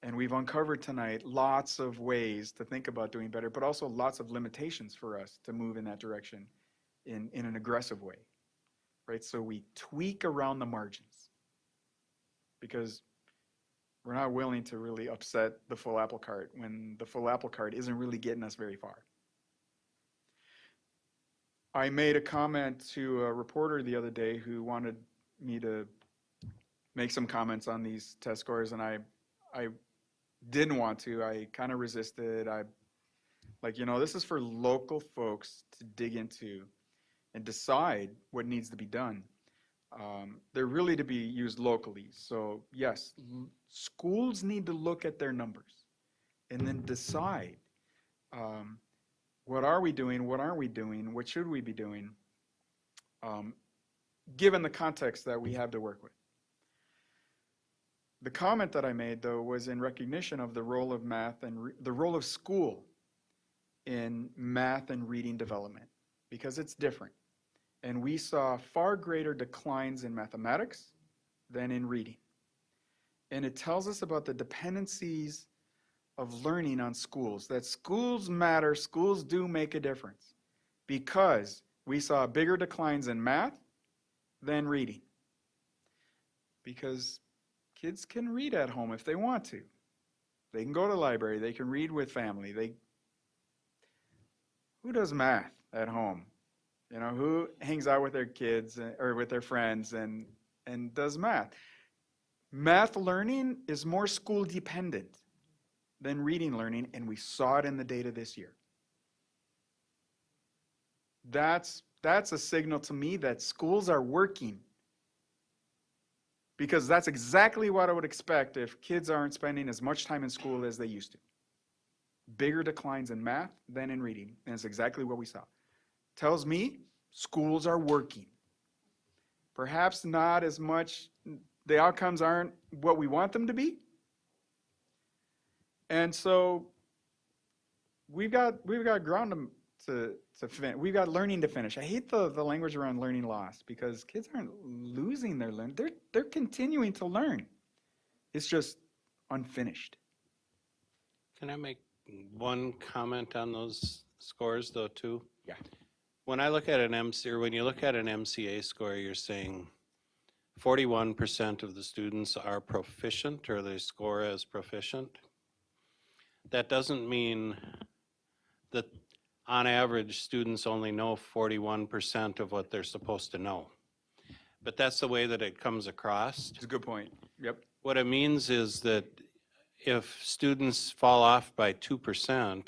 And we've uncovered tonight lots of ways to think about doing better, but also lots of limitations for us to move in that direction in an aggressive way, right? So we tweak around the margins because we're not willing to really upset the full apple cart when the full apple cart isn't really getting us very far. I made a comment to a reporter the other day who wanted me to make some comments on these test scores, and I didn't want to. I kind of resisted. This is for local folks to dig into and decide what needs to be done. They're really to be used locally. So yes, schools need to look at their numbers and then decide what are we doing, what aren't we doing, what should we be doing, given the context that we have to work with. The comment that I made, though, was in recognition of the role of math and the role of school in math and reading development, because it's different. And we saw far greater declines in mathematics than in reading. And it tells us about the dependencies of learning on schools, that schools matter, schools do make a difference, because we saw bigger declines in math than reading. Because kids can read at home if they want to. They can go to the library, they can read with family. Who does math at home? Who hangs out with their kids or with their friends and does math? Math learning is more school dependent than reading learning, and we saw it in the data this year. That's a signal to me that schools are working, Because that's exactly what I would expect if kids aren't spending as much time in school as they used to. Bigger declines in math than in reading, and it's exactly what we saw. Tells me schools are working. Perhaps not as much, the outcomes aren't what we want them to be. And so we've got ground to finish. We've got learning to finish. I hate the language around learning loss because kids aren't losing their learning. They're continuing to learn. It's just unfinished. Can I make one comment on those scores though too? Yeah. When I look at an MC, or when you look at an MCA score, you're saying 41% of the students are proficient or they score as proficient. That doesn't mean that on average students only know 41% of what they're supposed to know. But that's the way that it comes across. It's a good point. Yep. What it means is that if students fall off by 2%,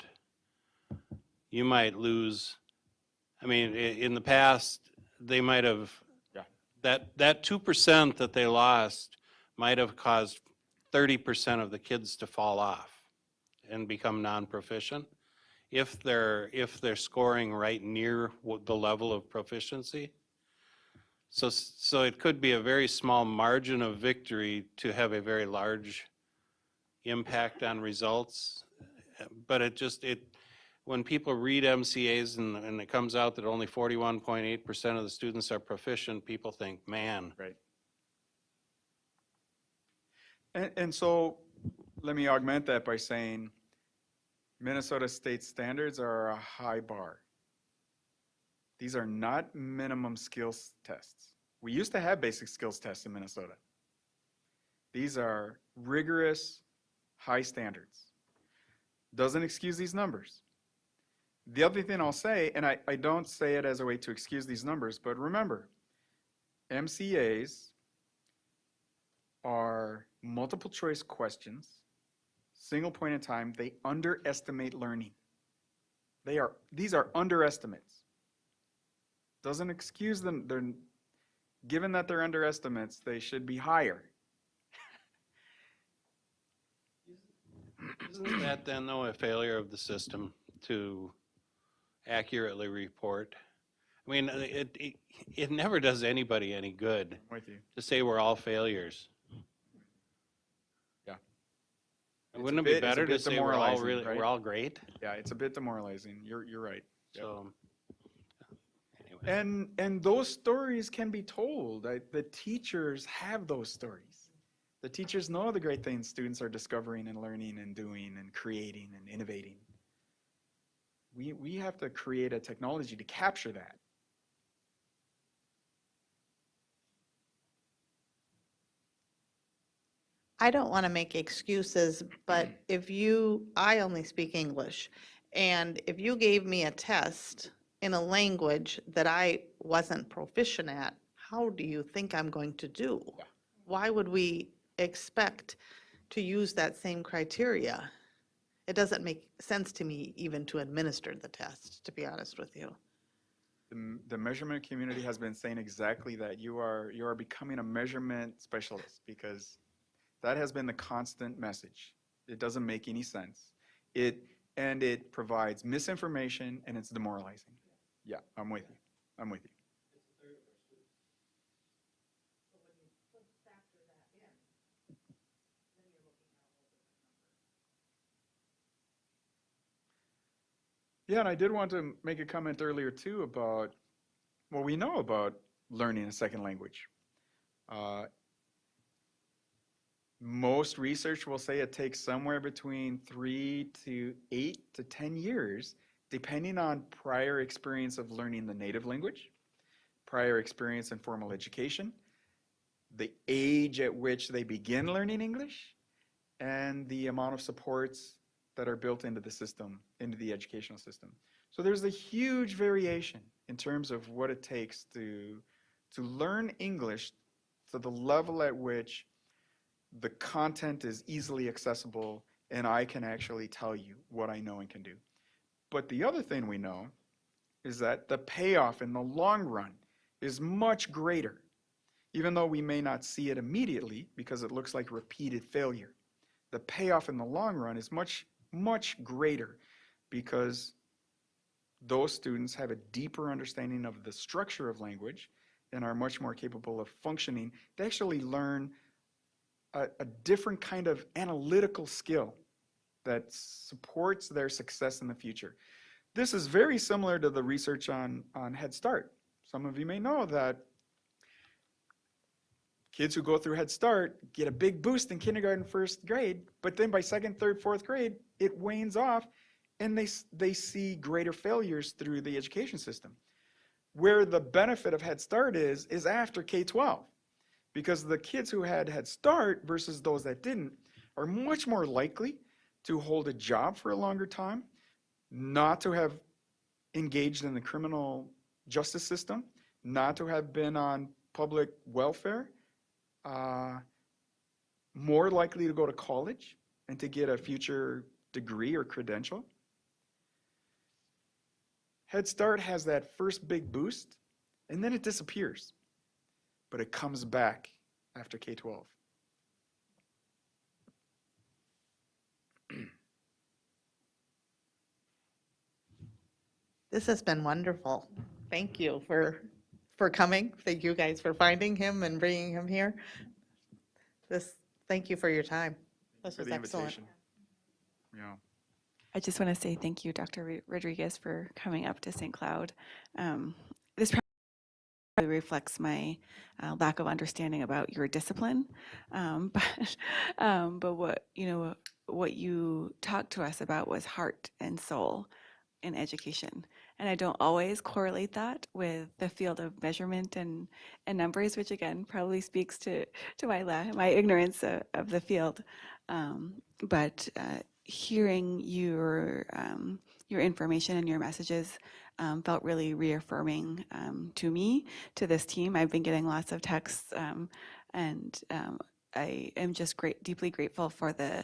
you might lose, I mean, in the past, they might have, Yeah. that 2% that they lost might have caused 30% of the kids to fall off and become non-proficient if they're scoring right near the level of proficiency. So it could be a very small margin of victory to have a very large impact on results. But when people read MCAs and it comes out that only 41.8% of the students are proficient, people think, man. Right. And so let me augment that by saying Minnesota state standards are a high bar. These are not minimum skills tests. We used to have basic skills tests in Minnesota. These are rigorous, high standards. Doesn't excuse these numbers. The other thing I'll say, and I don't say it as a way to excuse these numbers, but remember, MCAs are multiple choice questions, single point in time. They underestimate learning. These are underestimates. Doesn't excuse them. Given that they're underestimates, they should be higher. Isn't that then though a failure of the system to accurately report? I mean, it never does anybody any good I'm with you. to say we're all failures. Yeah. Wouldn't it be better to say we're all really, right? we're all great? Yeah, it's a bit demoralizing. You're right. Yep. So, anyway. And those stories can be told. The teachers have those stories. The teachers know the great things students are discovering and learning and doing and creating and innovating. We have to create a technology to capture that. I don't want to make excuses, but I only speak English, and if you gave me a test in a language that I wasn't proficient at, how do you think I'm going to do? Why would we expect to use that same criteria? It doesn't make sense to me even to administer the test, to be honest with you. The measurement community has been saying exactly that. You are becoming a measurement specialist because that has been the constant message. It doesn't make any sense. It provides misinformation and it's demoralizing. Yeah, I'm with you. I'm with you. Yeah, and I did want to make a comment earlier too about what we know about learning a second language. Most research will say it takes somewhere between 3 to 8 to 10 years, depending on prior experience of learning the native language, prior experience in formal education, the age at which they begin learning English, and the amount of supports that are built into the system, into the educational system. So there's a huge variation in terms of what it takes to learn English to the level at which the content is easily accessible and I can actually tell you what I know and can do. But the other thing we know is that the payoff in the long run is much greater even though we may not see it immediately because it looks like repeated failure. The payoff in the long run is much, much greater because those students have a deeper understanding of the structure of language and are much more capable of functioning. They actually learn a different kind of analytical skill that supports their success in the future. This is very similar to the research on Head Start. Some of you may know that kids who go through Head Start get a big boost in kindergarten, first grade, but then by second, third, fourth grade, it wanes off and they see greater failures through the education system. Where the benefit of Head Start is after K-12, because the kids who had Head Start versus those that didn't are much more likely to hold a job for a longer time, not to have engaged in the criminal justice system, not to have been on public welfare, more likely to go to college and to get a future degree or credential. Head Start has that first big boost, and then it disappears, but it comes back after K-12. This has been wonderful. Thank you for coming. Thank you guys for finding him and bringing him here. Thank you for your time. This For was the excellent. invitation. Yeah. I just want to say thank you, Dr. Rodriguez, for coming up to St. Cloud. This probably reflects my lack of understanding about your discipline, but what you talked to us about was heart and soul in education. And I don't always correlate that with the field of measurement and numbers, which again probably speaks to my ignorance of the field. But hearing your information and your messages felt really reaffirming to me, to this team. I've been getting lots of texts, and I am just deeply grateful for the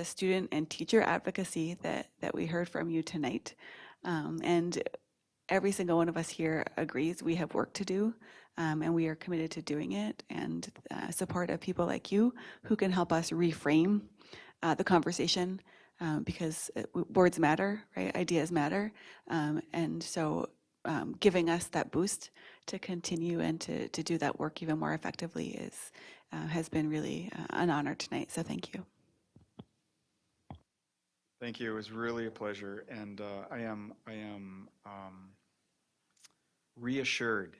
student and teacher advocacy that we heard from you tonight. And every single one of us here agrees we have work to do, and we are committed to doing it, and support of people like you who can help us reframe the conversation, because words matter, right? Ideas matter. And so giving us that boost to continue and to do that work even more effectively has been really an honor tonight. So thank you. Thank you. It was really a pleasure, and I am reassured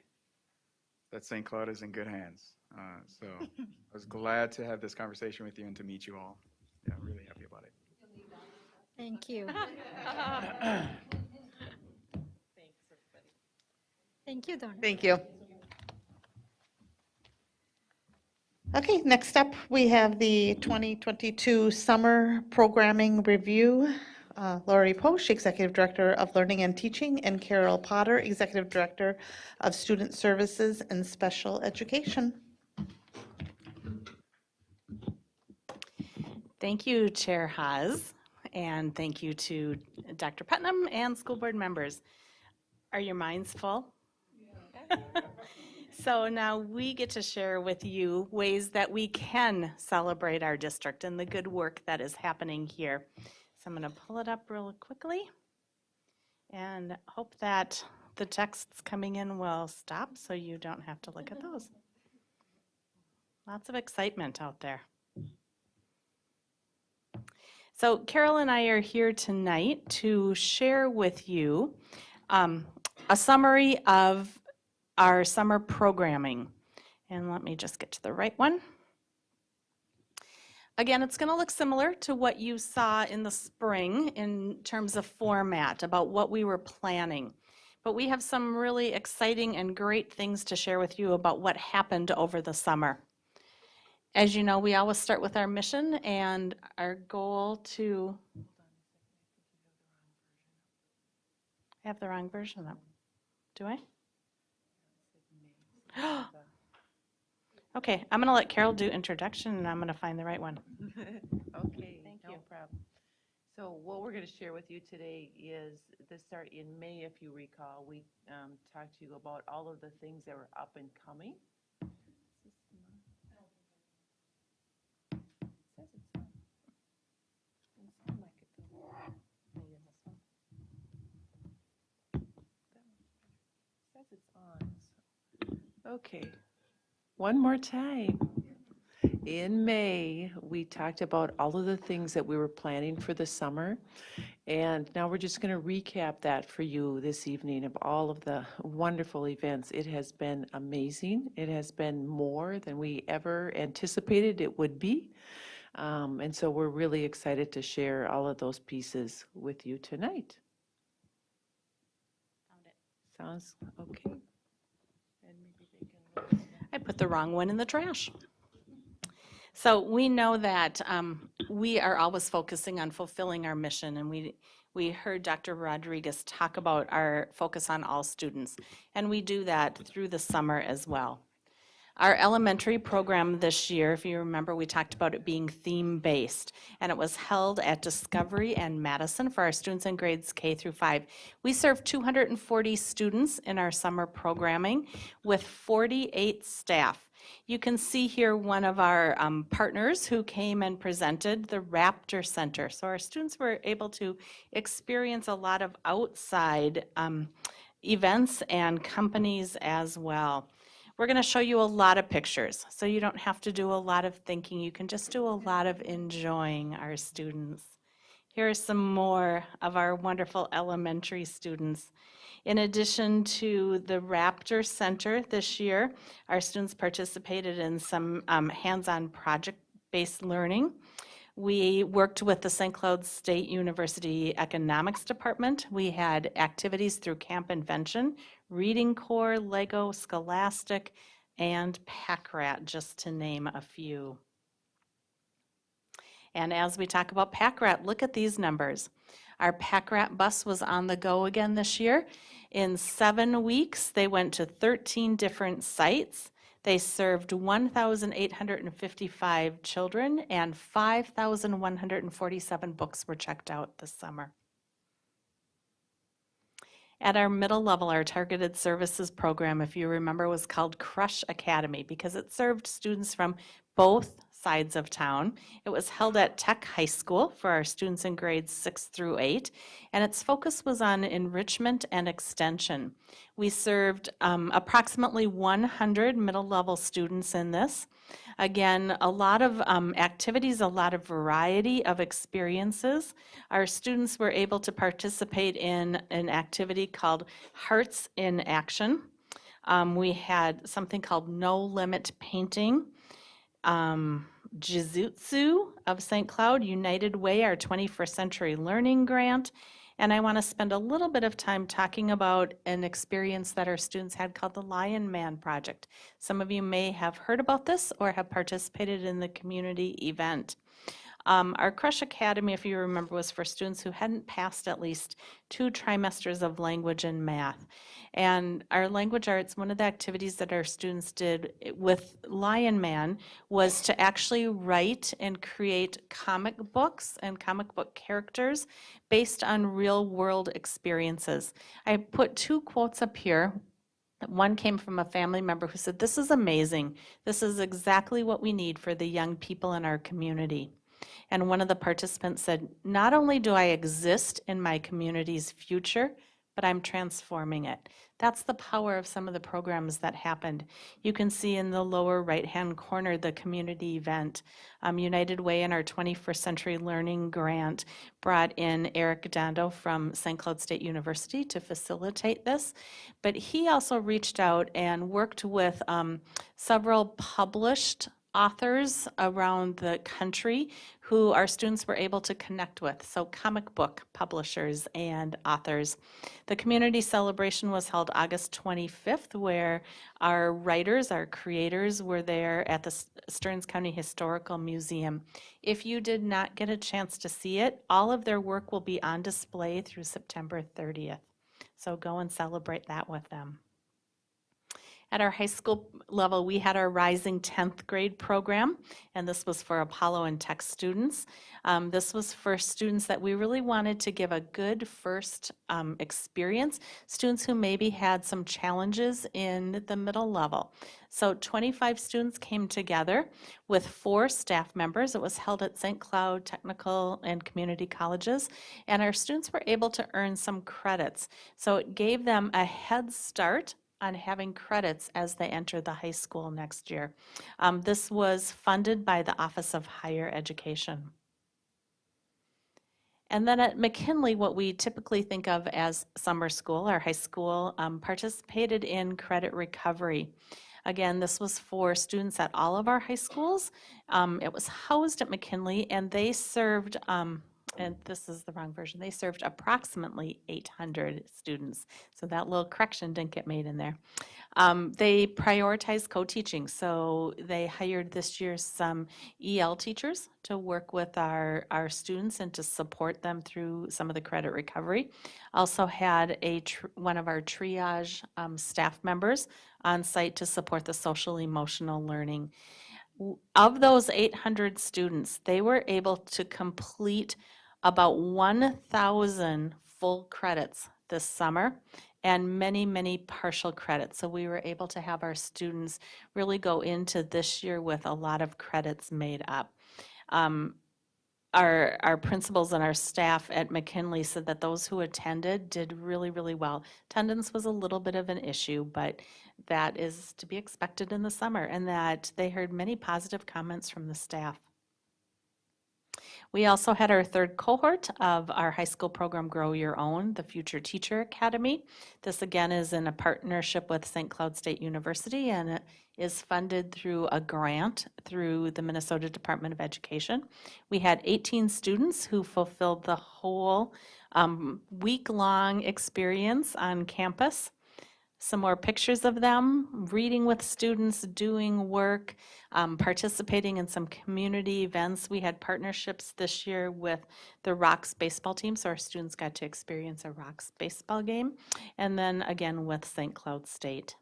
that St. Cloud is in good hands. So I was glad to have this conversation with you and to meet you all. Yeah, I'm really happy about it. Thank you. Thank you, Donna. Thank you. Okay, next up, we have the 2022 Summer Programming Review. Lori Posch, Executive Director of Learning and Teaching, and Carol Potter, Executive Director of Student Services and Special Education. Thank you, Chair Haas, and thank you to Dr. Putnam and school board members. Are your minds full? Yeah. So now we get to share with you ways that we can celebrate our district and the good work that is happening here. So I'm going to pull it up real quickly and hope that the texts coming in will stop so you don't have to look at those. Lots of excitement out there. So Carol and I are here tonight to share with you a summary of our summer programming. And let me just get to the right one. Again, it's going to look similar to what you saw in the spring in terms of format, about what we were planning. But we have some really exciting and great things to share with you about what happened over the summer. As you know, we always start with our mission and our goal to... I have the wrong version up. Do I? Okay, I'm going to let Carol do introduction, and I'm going to find the right one. Okay, Thank no you. problem. So what we're going to share with you today is this start in May, if you recall, we talked to you about all of the things that were up and coming. Is this it's on. Okay, one more time. In May, we talked about all of the things that we were planning for the summer. And now we're just going to recap that for you this evening of all of the wonderful events. It has been amazing. It has been more than we ever anticipated it would be. And so we're really excited to share all of those pieces with you tonight. Sounds okay. And maybe they can. I put the wrong one in the trash. So we know that we are always focusing on fulfilling our mission, and we heard Dr. Rodriguez talk about our focus on all students, and we do that through the summer as well. Our elementary program this year, if you remember, we talked about it being theme-based, and it was held at Discovery and Madison for our students in grades K through 5. We served 240 students in our summer programming with 48 staff. You can see here one of our partners who came and presented, the Raptor Center. So our students were able to experience a lot of outside events and companies as well. We're going to show you a lot of pictures, so you don't have to do a lot of thinking. You can just do a lot of enjoying our students. Here are some more of our wonderful elementary students. In addition to the Raptor Center this year, our students participated in some hands-on project-based learning. We worked with the St. Cloud State University Economics Department. We had activities through Camp Invention, Reading Corps, Lego, Scholastic, and PackRat, just to name a few. And as we talk about PackRat, look at these numbers. Our PackRat bus was on the go again this year. In 7 weeks, they went to 13 different sites. They served 1,855 children, and 5,147 books were checked out this summer. At our middle level, our targeted services program, if you remember, was called Crush Academy because it served students from both sides of town. It was held at Tech High School for our students in grades 6 through 8, and its focus was on enrichment and extension. We served approximately 100 middle level students in this. Again, a lot of activities, a lot of variety of experiences. Our students were able to participate in an activity called Hearts in Action. We had something called No Limit Painting. Jiu-Jitsu of St. Cloud, United Way, our 21st Century Learning Grant. And I want to spend a little bit of time talking about an experience that our students had called the Lion Man Project. Some of you may have heard about this or have participated in the community event. Our Crush Academy, if you remember, was for students who hadn't passed at least 2 trimesters of language and math. And our language arts, one of the activities that our students did with Lion Man was to actually write and create comic books and comic book characters based on real world experiences. I put 2 quotes up here. One came from a family member who said, "This is amazing. This is exactly what we need for the young people in our community." And one of the participants said, "Not only do I exist in my community's future, but I'm transforming it." That's the power of some of the programs that happened. You can see in the lower right-hand corner the community event. United Way and our 21st Century Learning Grant brought in Eric Dondo from St. Cloud State University to facilitate this. But he also reached out and worked with several published authors around the country who our students were able to connect with, so comic book publishers and authors. The community celebration was held August 25th, where our writers, our creators were there at the Stearns County Historical Museum. If you did not get a chance to see it, all of their work will be on display through September 30th. So go and celebrate that with them. At our high school level, we had our Rising 10th grade program, and this was for Apollo and Tech students. This was for students that we really wanted to give a good first experience, students who maybe had some challenges in the middle level. So 25 students came together with 4 staff members. It was held at St. Cloud Technical and Community Colleges, and our students were able to earn some credits. So it gave them a head start on having credits as they enter the high school next year. This was funded by the Office of Higher Education. And then at McKinley, what we typically think of as summer school, our high school, participated in credit recovery. Again, this was for students at all of our high schools. It was housed at McKinley, and they served, and this is the wrong version, they served approximately 800 students. So that little correction didn't get made in there. They prioritized co-teaching, so they hired this year some EL teachers to work with our students and to support them through some of the credit recovery. Also had one of our triage staff members on site to support the social emotional learning. Of those 800 students, they were able to complete about 1,000 full credits this summer and many, many partial credits. So we were able to have our students really go into this year with a lot of credits made up. Our principals and our staff at McKinley said that those who attended did really, really well. Attendance was a little bit of an issue, but that is to be expected in the summer, and that they heard many positive comments from the staff. We also had our third cohort of our high school program, Grow Your Own, the Future Teacher Academy. This again is in a partnership with St. Cloud State University, and it is funded through a grant through the Minnesota Department of Education. We had 18 students who fulfilled the whole week-long experience on campus. Some more pictures of them, reading with students, doing work, participating in some community events. We had partnerships this year with the Rocks baseball team, so our students got to experience a Rocks baseball game, and then again with St. Cloud State.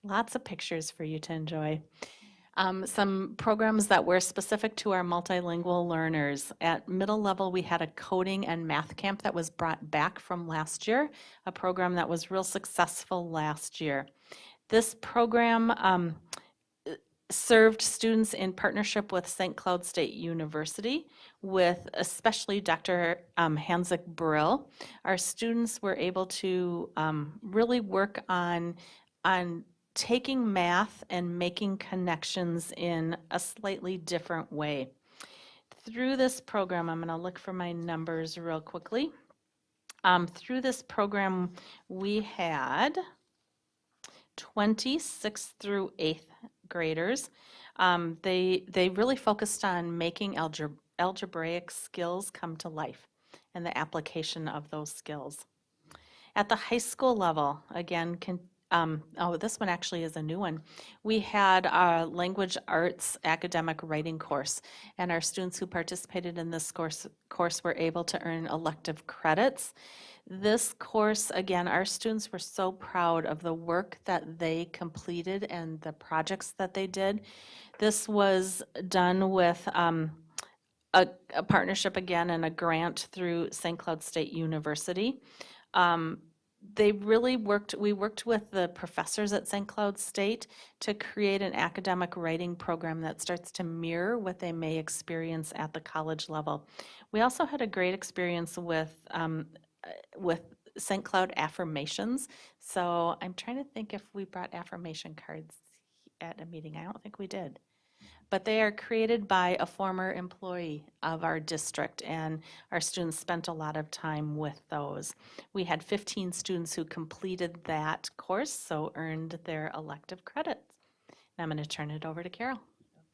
Lots of pictures for you to enjoy. Some programs that were specific to our multilingual learners. At middle level, we had a coding and math camp that was brought back from last year, a program that was real successful last year. This program served students in partnership with St. Cloud State University, with especially Dr. Hanzik Brill. Our students were able to really work on taking math and making connections in a slightly different way. Through this program, I'm going to look for my numbers real quickly. Through this program, we had 26th through 8th graders. They really focused on making algebraic skills come to life and the application of those skills. At the high school level, again, this one actually is a new one. We had a language arts academic writing course, and our students who participated in this course were able to earn elective credits. This course, again, our students were so proud of the work that they completed and the projects that they did. This was done with a partnership again and a grant through St. Cloud State University. We worked with the professors at St. Cloud State to create an academic writing program that starts to mirror what they may experience at the college level. We also had a great experience with St. Cloud affirmations. So I'm trying to think if we brought affirmation cards at a meeting. I don't think we did. But they are created by a former employee of our district, and our students spent a lot of time with those. We had 15 students who completed that course, so earned their elective credits. And I'm going to turn it over to Carol.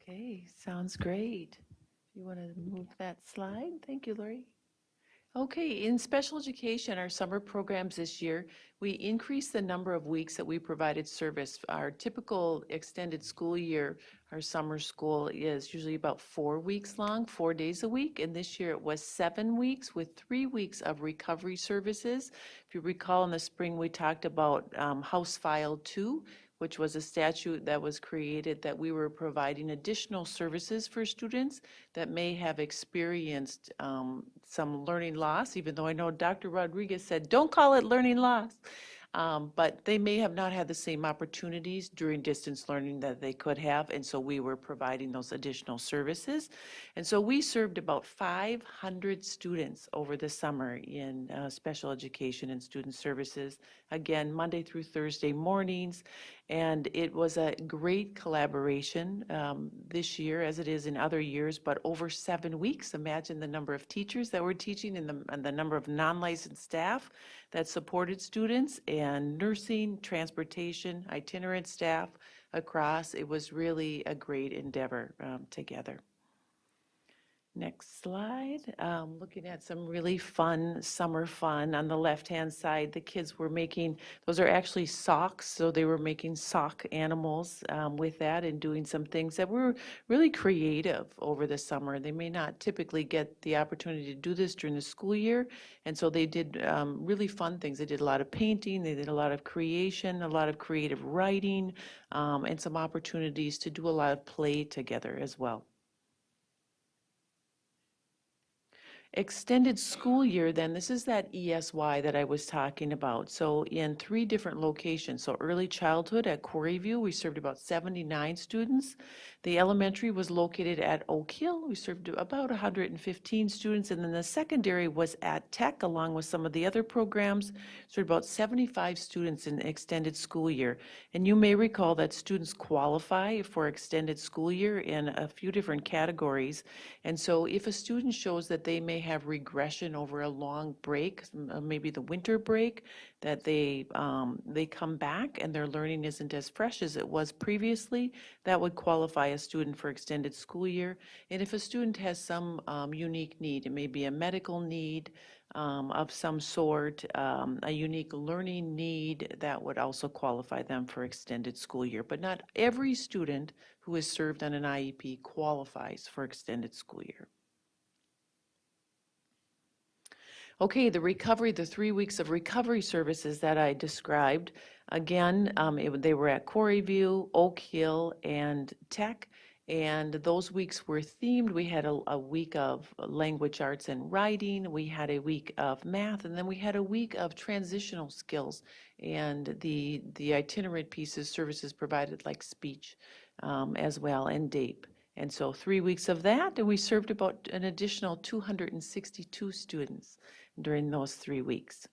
Okay, sounds great. You want to move that slide? Thank you, Lori. Okay, in special education, our summer programs this year, we increased the number of weeks that we provided service. Our typical extended school year, our summer school is usually about 4 weeks long, 4 days a week, and this year it was 7 weeks with 3 weeks of recovery services. If you recall, in the spring, we talked about House File 2, which was a statute that was created that we were providing additional services for students that may have experienced some learning loss, even though I know Dr. Rodriguez said, don't call it learning loss. but they may have not had the same opportunities during distance learning that they could have, and so we were providing those additional services. And so we served about 500 students over the summer in special education and student services, again, Monday through Thursday mornings. And it was a great collaboration this year, as it is in other years, but over 7 weeks. Imagine the number of teachers that were teaching and the number of non-licensed staff that supported students, and nursing, transportation, itinerant staff across. It was really a great endeavor together. Next slide. Looking at some really fun summer fun. On the left-hand side, the kids were making, those are actually socks, so they were making sock animals with that and doing some things that were really creative over the summer. They may not typically get the opportunity to do this during the school year, and so they did really fun things. They did a lot of painting, they did a lot of creation, a lot of creative writing, and some opportunities to do a lot of play together as well. Extended school year, then, this is that ESY that I was talking about. So in 3 different locations. So early childhood at Quarry View, we served about 79 students. The elementary was located at Oak Hill. We served about 115 students. And then the secondary was at Tech, along with some of the other programs. Served about 75 students in the extended school year. And you may recall that students qualify for extended school year in a few different categories. And so if a student shows that they may have regression over a long break, maybe the winter break, that they come back and their learning isn't as fresh as it was previously, that would qualify a student for extended school year. And if a student has some unique need, it may be a medical need of some sort, a unique learning need, that would also qualify them for extended school year. But not every student who is served on an IEP qualifies for extended school year. Okay, the recovery, the 3 weeks of recovery services that I described, again, they were at Quarry View, Oak Hill, and Tech, and those weeks were themed. We had a week of language arts and writing, we had a week of math, and then we had a week of transitional skills, and the itinerant pieces, services provided like speech as well, and DAPE. And so 3 weeks of that, and we served about an additional 262 students during those 3 weeks.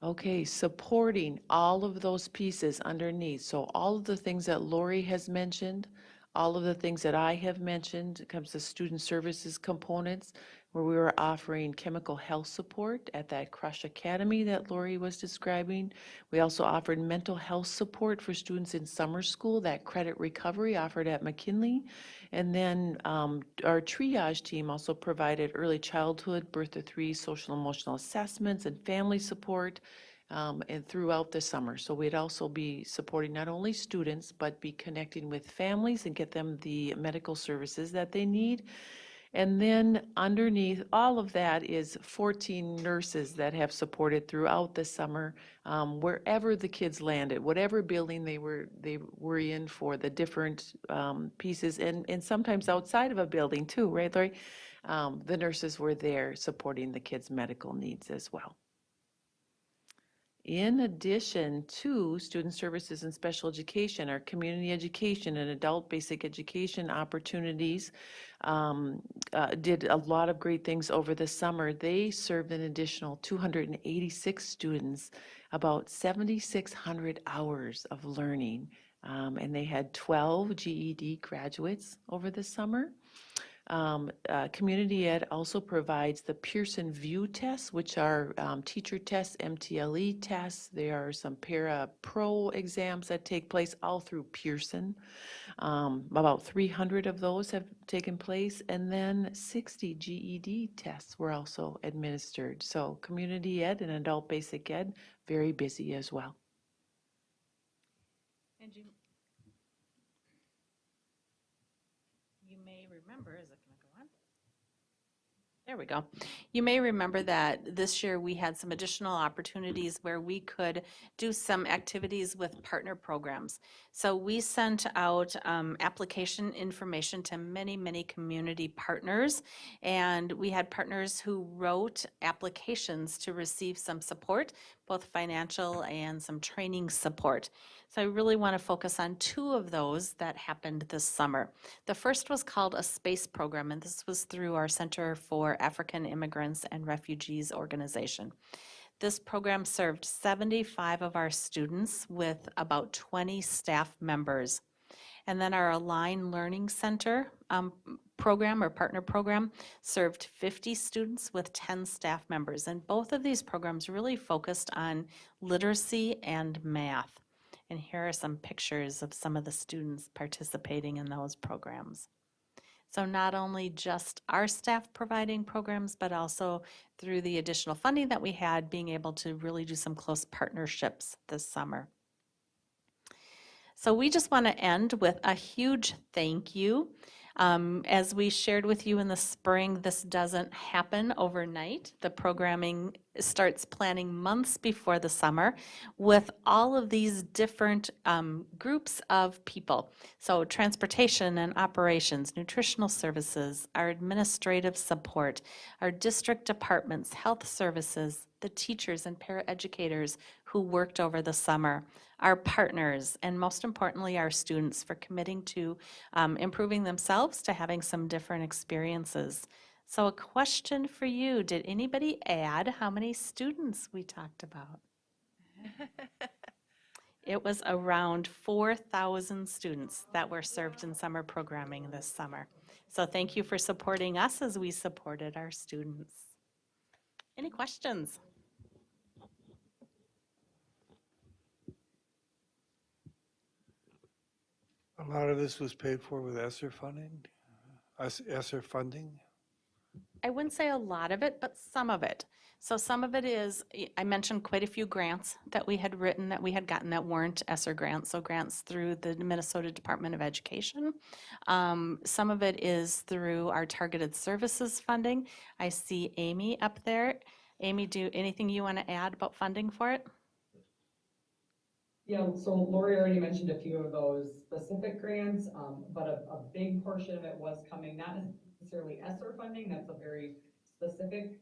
Okay, supporting all of those pieces underneath. So all of the things that Lori has mentioned, all of the things that I have mentioned, it comes to student services components, where we were offering chemical health support at that Crush Academy that Lori was describing. We also offered mental health support for students in summer school, that credit recovery offered at McKinley. And then our triage team also provided early childhood, birth to 3 social emotional assessments and family support and throughout the summer. So we'd also be supporting not only students, but be connecting with families and get them the medical services that they need. And then underneath all of that is 14 nurses that have supported throughout the summer, wherever the kids landed, whatever building they were in for the different pieces, and sometimes outside of a building too, right, Lori? The nurses were there supporting the kids' medical needs as well. In addition to student services and special education, our community education and adult basic education opportunities did a lot of great things over the summer. They served an additional 286 students, about 7,600 hours of learning, and they had 12 GED graduates over the summer. Community Ed also provides the Pearson VUE tests, which are teacher tests, MTLE tests. There are some para-pro exams that take place all through Pearson. About 300 of those have taken place, and then 60 GED tests were also administered. So Community Ed and Adult Basic Ed, very busy as well. And you may remember, is it going to go on? There we go. You may remember that this year we had some additional opportunities where we could do some activities with partner programs. So we sent out application information to many, many community partners, and we had partners who wrote applications to receive some support, both financial and some training support. So I really want to focus on two of those that happened this summer. The first was called a SPACE program, and this was through our Center for African Immigrants and Refugees organization. This program served 75 of our students with about 20 staff members. And then our Align Learning Center program or partner program served 50 students with 10 staff members. And both of these programs really focused on literacy and math. And here are some pictures of some of the students participating in those programs. So not only just our staff providing programs, but also through the additional funding that we had, being able to really do some close partnerships this summer. So we just want to end with a huge thank you. As we shared with you in the spring, this doesn't happen overnight. The programming starts planning months before the summer with all of these different groups of people. So transportation and operations, nutritional services, our administrative support, our district departments, health services, the teachers and paraeducators who worked over the summer, our partners, and most importantly, our students for committing to improving themselves, to having some different experiences. So a question for you, did anybody add how many students we talked about? It was around 4,000 students that were served in summer programming this summer. So thank you for supporting us as we supported our students. Any questions? A lot of this was paid for with ESSER funding, ESSER funding. I wouldn't say a lot of it, but some of it. So some of it is, I mentioned quite a few grants that we had written, that we had gotten that weren't ESSER grants, so grants through the Minnesota Department of Education. Some of it is through our targeted services funding. I see Amy up there. Amy, do anything you want to add about funding for it? Yeah, so Lori already mentioned a few of those specific grants, but a big portion of it was coming, not necessarily ESSER funding, that's a very specific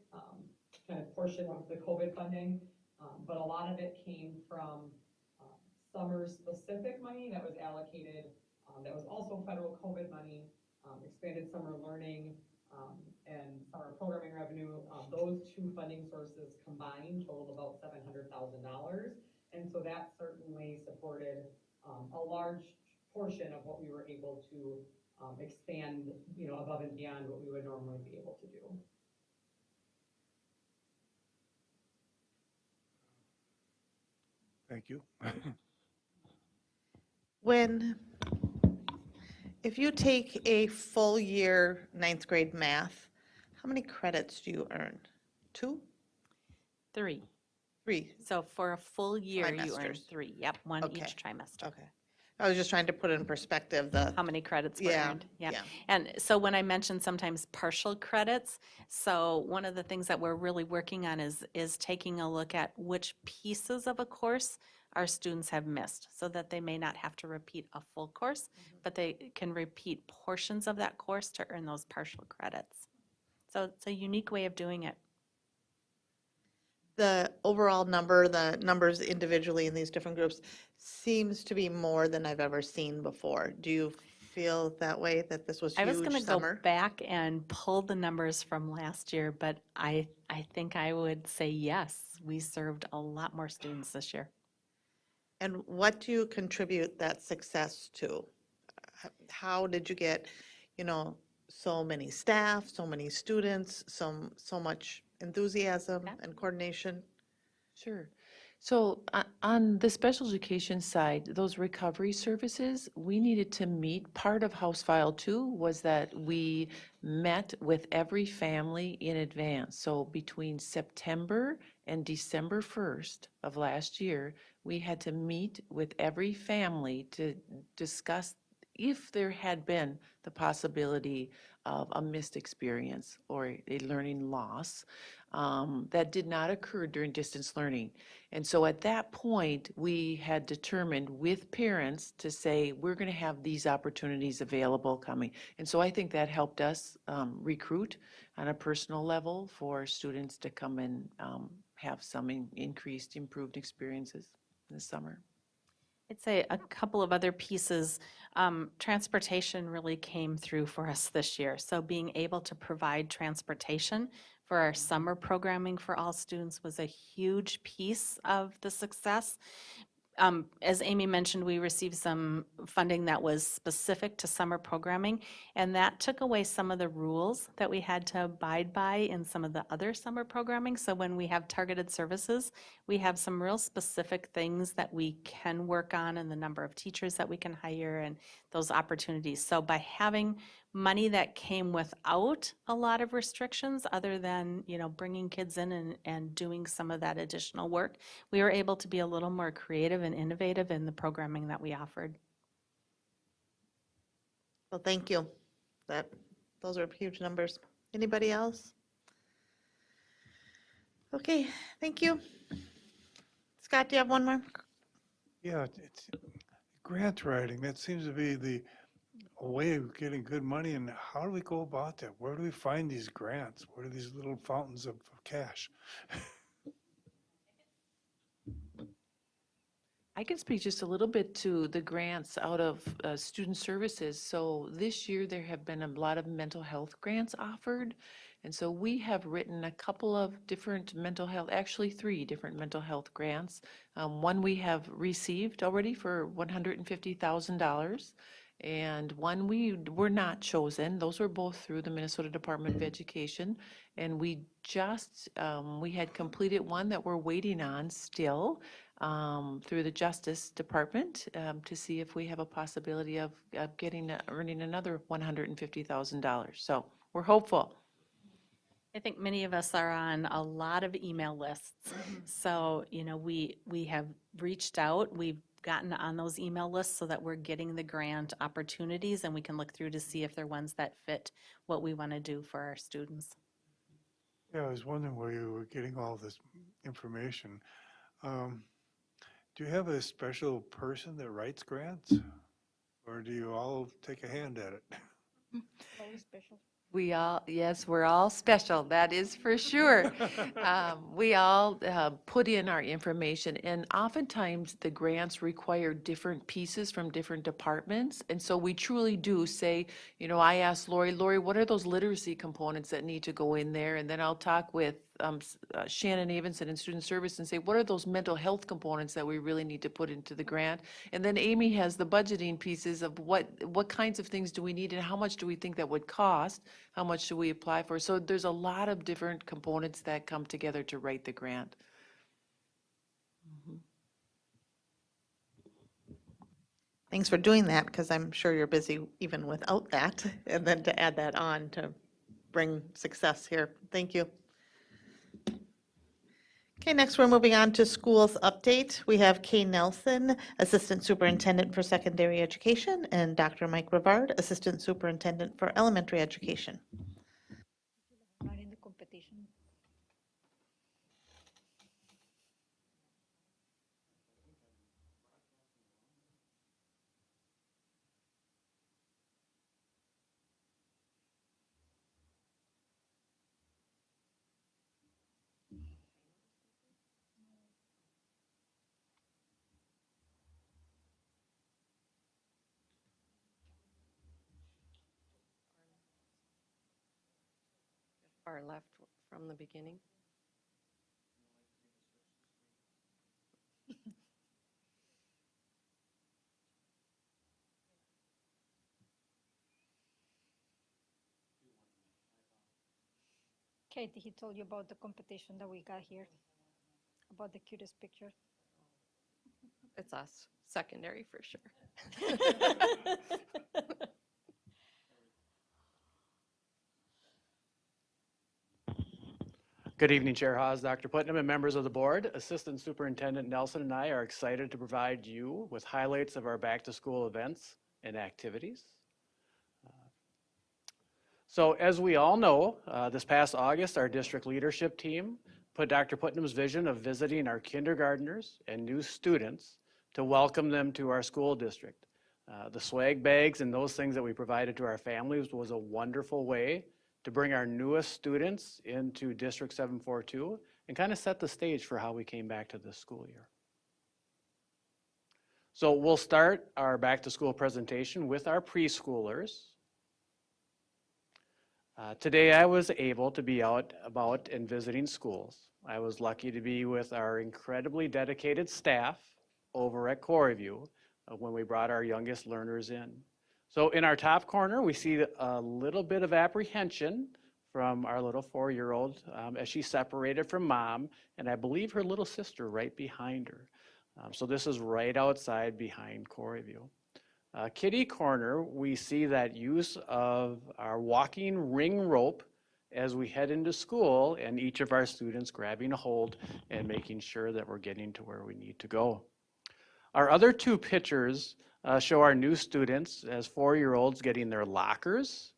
kind of portion of the COVID funding, but a lot of it came from summer-specific money that was allocated, that was also federal COVID money, expanded summer learning, and summer programming revenue. Those two funding sources combined totaled about $700,000. And so that certainly supported a large portion of what we were able to expand, above and beyond what we would normally be able to do. Thank you. If you take a full year ninth grade math, how many credits do you earn? 2? 3. 3? So for a full year, you earn Trimesters. 3. Yep, one Okay. each trimester. Okay. I was just trying to put it in perspective, How many credits were Yeah, earned? Yeah. yeah. And so when I mentioned sometimes partial credits, so one of the things that we're really working on is taking a look at which pieces of a course our students have missed, so that they may not have to repeat a full course, but they can repeat portions of that course to earn those partial credits. So it's a unique way of doing it. the overall number, the numbers individually in these different groups seems to be more than I've ever seen before. Do you feel that way, that this was I was huge going to summer? go back and pull the numbers from last year, but I think I would say yes, we served a lot more students this year. And what do you contribute that success to? How did you get, so many staff, so many students, so much enthusiasm Yeah. and coordination? Sure. So on the special education side, those recovery services, we needed to meet. Part of House File 2 was that we met with every family in advance. So between September and December 1st of last year, we had to meet with every family to discuss if there had been the possibility of a missed experience or a learning loss that did not occur during distance learning. And so at that point, we had determined with parents to say, we're going to have these opportunities available coming. And so I think that helped us recruit on a personal level for students to come and have some increased, improved experiences this summer. I'd say a couple of other pieces. Transportation really came through for us this year. So being able to provide transportation for our summer programming for all students was a huge piece of the success. As Amy mentioned, we received some funding that was specific to summer programming, and that took away some of the rules that we had to abide by in some of the other summer programming. So when we have targeted services, we have some real specific things that we can work on and the number of teachers that we can hire and those opportunities. So by having money that came without a lot of restrictions, other than, bringing kids in and doing some of that additional work, we were able to be a little more creative and innovative in the programming that we offered. Well, thank you. Those are huge numbers. Anybody else? Okay, thank you. Scott, do you have one more? Yeah, it's grant writing. That seems to be a way of getting good money. And how do we go about that? Where do we find these grants? What are these little fountains of cash? I can speak just a little bit to the grants out of student services. So this year, there have been a lot of mental health grants offered. And so we have written a couple of different mental health, actually 3 different mental health grants. One we have received already for $150,000. And one we were not chosen. Those were both through the Minnesota Department of Education. And we had completed one that we're waiting on still through the Justice Department to see if we have a possibility of earning another $150,000. So we're hopeful. I think many of us are on a lot of email lists. So, we have reached out, we've gotten on those email lists so that we're getting the grant opportunities and we can look through to see if they're ones that fit what we want to do for our students. Yeah, I was wondering where you were getting all this information. Do you have a special person that writes grants? Or do you all take a hand at it? Yes, we're all special, that is for sure. We all put in our information, and oftentimes the grants require different pieces from different departments. And so we truly do say, I asked Lori, what are those literacy components that need to go in there? And then I'll talk with Shannon Avenson in Student Service and say, what are those mental health components that we really need to put into the grant? And then Amy has the budgeting pieces of what kinds of things do we need and how much do we think that would cost? How much do we apply for? So there's a lot of different components that come together to write the grant. Thanks for doing that, because I'm sure you're busy even without that, and then to add that on to bring success here. Thank you. Okay, next we're moving on to schools update. We have Kay Nelson, Assistant Superintendent for Secondary Education, and Dr. Mike Rivard, Assistant Superintendent for Elementary Education. Not in the competition. Far left from the beginning. Katie, he told you about the competition that we got here, about the cutest picture. It's us, secondary for sure. Good evening, Chair Haas, Dr. Putnam, and members of the board. Assistant Superintendent Nelson and I are excited to provide you with highlights of our back-to-school events and activities. So as we all know, this past August, our district leadership team put Dr. Putnam's vision of visiting our kindergartners and new students to welcome them to our school district. The swag bags and those things that we provided to our families was a wonderful way to bring our newest students into District 742 and kind of set the stage for how we came back to this school year. So we'll start our back to school presentation with our preschoolers. Today I was able to be out about and visiting schools. I was lucky to be with our incredibly dedicated staff over at Coreyview when we brought our youngest learners in. So in our top corner, we see a little bit of apprehension from our little 4-year-old as she separated from mom, and I believe her little sister right behind her. So this is right outside behind Coreyview. Kitty corner, we see that use of our walking ring rope as we head into school, and each of our students grabbing a hold and making sure that we're getting to where we need to go. Our other two pictures show our new students as 4-year-olds getting their lockers,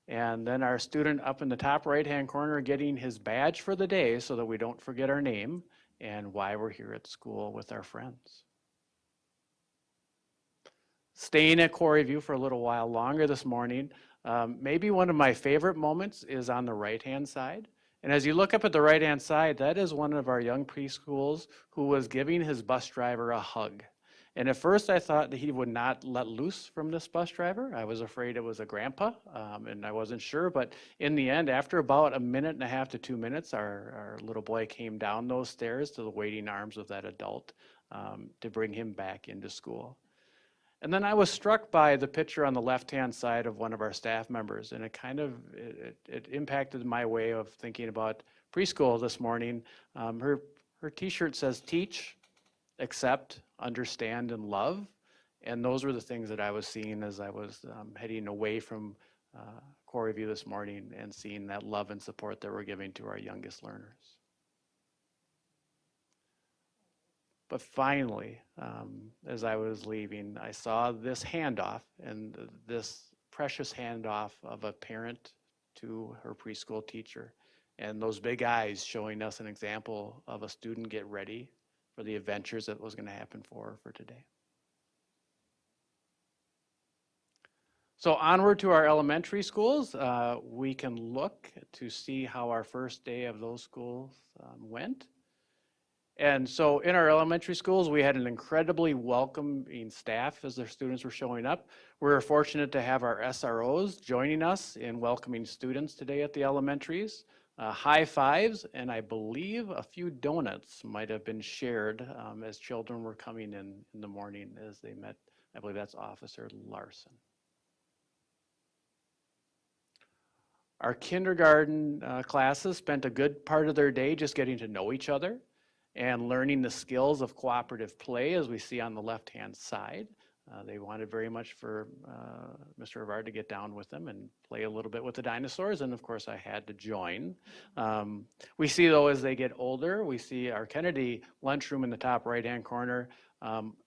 and then our student up in the top right-hand corner getting his badge for the day so that we don't forget our name and why we're here at school with our friends. Staying at Coreyview for a little while longer this morning, maybe one of my favorite moments is on the right-hand side. And as you look up at the right-hand side, that is one of our young preschools who was giving his bus driver a hug. And at first I thought that he would not let loose from this bus driver. I was afraid it was a grandpa, and I wasn't sure. But in the end, after about 1.5 to 2 minutes, our little boy came down those stairs to the waiting arms of that adult to bring him back into school. And then I was struck by the picture on the left-hand side of one of our staff members, and it impacted my way of thinking about preschool this morning. Her t-shirt says teach, accept, understand, and love. And those were the things that I was seeing as I was heading away from Coreyview this morning and seeing that love and support that we're giving to our youngest learners. But finally, as I was leaving, I saw this handoff, and this precious handoff of a parent to her preschool teacher, and those big eyes showing us an example of a student get ready for the adventures that was going to happen for today. So onward to our elementary schools, we can look to see how our first day of those schools went. And so in our elementary schools, we had an incredibly welcoming staff as their students were showing up. We were fortunate to have our SROs joining us in welcoming students today at the elementaries. High fives, and I believe a few donuts might have been shared as children were coming in the morning as they met. I believe that's Officer Larson. Our kindergarten classes spent a good part of their day just getting to know each other and learning the skills of cooperative play, as we see on the left-hand side. They wanted very much for Mr. Rivard to get down with them and play a little bit with the dinosaurs, and of course I had to join. We see though as they get older, we see our Kennedy lunchroom in the top right-hand corner,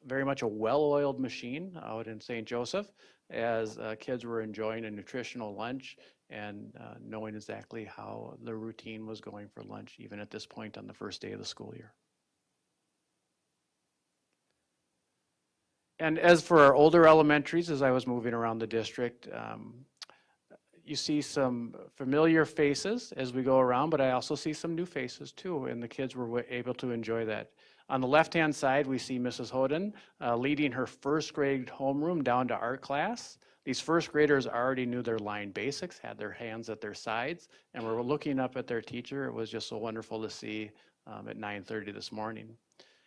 very much a well-oiled machine out in St. Joseph, as kids were enjoying a nutritional lunch and knowing exactly how the routine was going for lunch, even at this point on the first day of the school year. And as for our older elementaries, as I was moving around the district, you see some familiar faces as we go around, but I also see some new faces too, and the kids were able to enjoy that. On the left-hand side, we see Mrs. Hoden leading her first grade homeroom down to art class. These first graders already knew their line basics, had their hands at their sides, and were looking up at their teacher. It was just so wonderful to see at 9:30 this morning.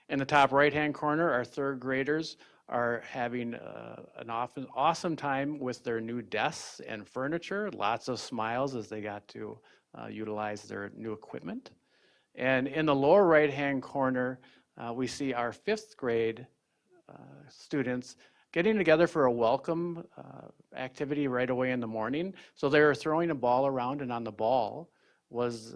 In the top right-hand corner, our third graders are having an awesome time with their new desks and furniture. Lots of smiles as they got to utilize their new equipment. And in the lower right-hand corner, we see our fifth grade students getting together for a welcome activity right away in the morning. So they were throwing a ball around, and on the ball was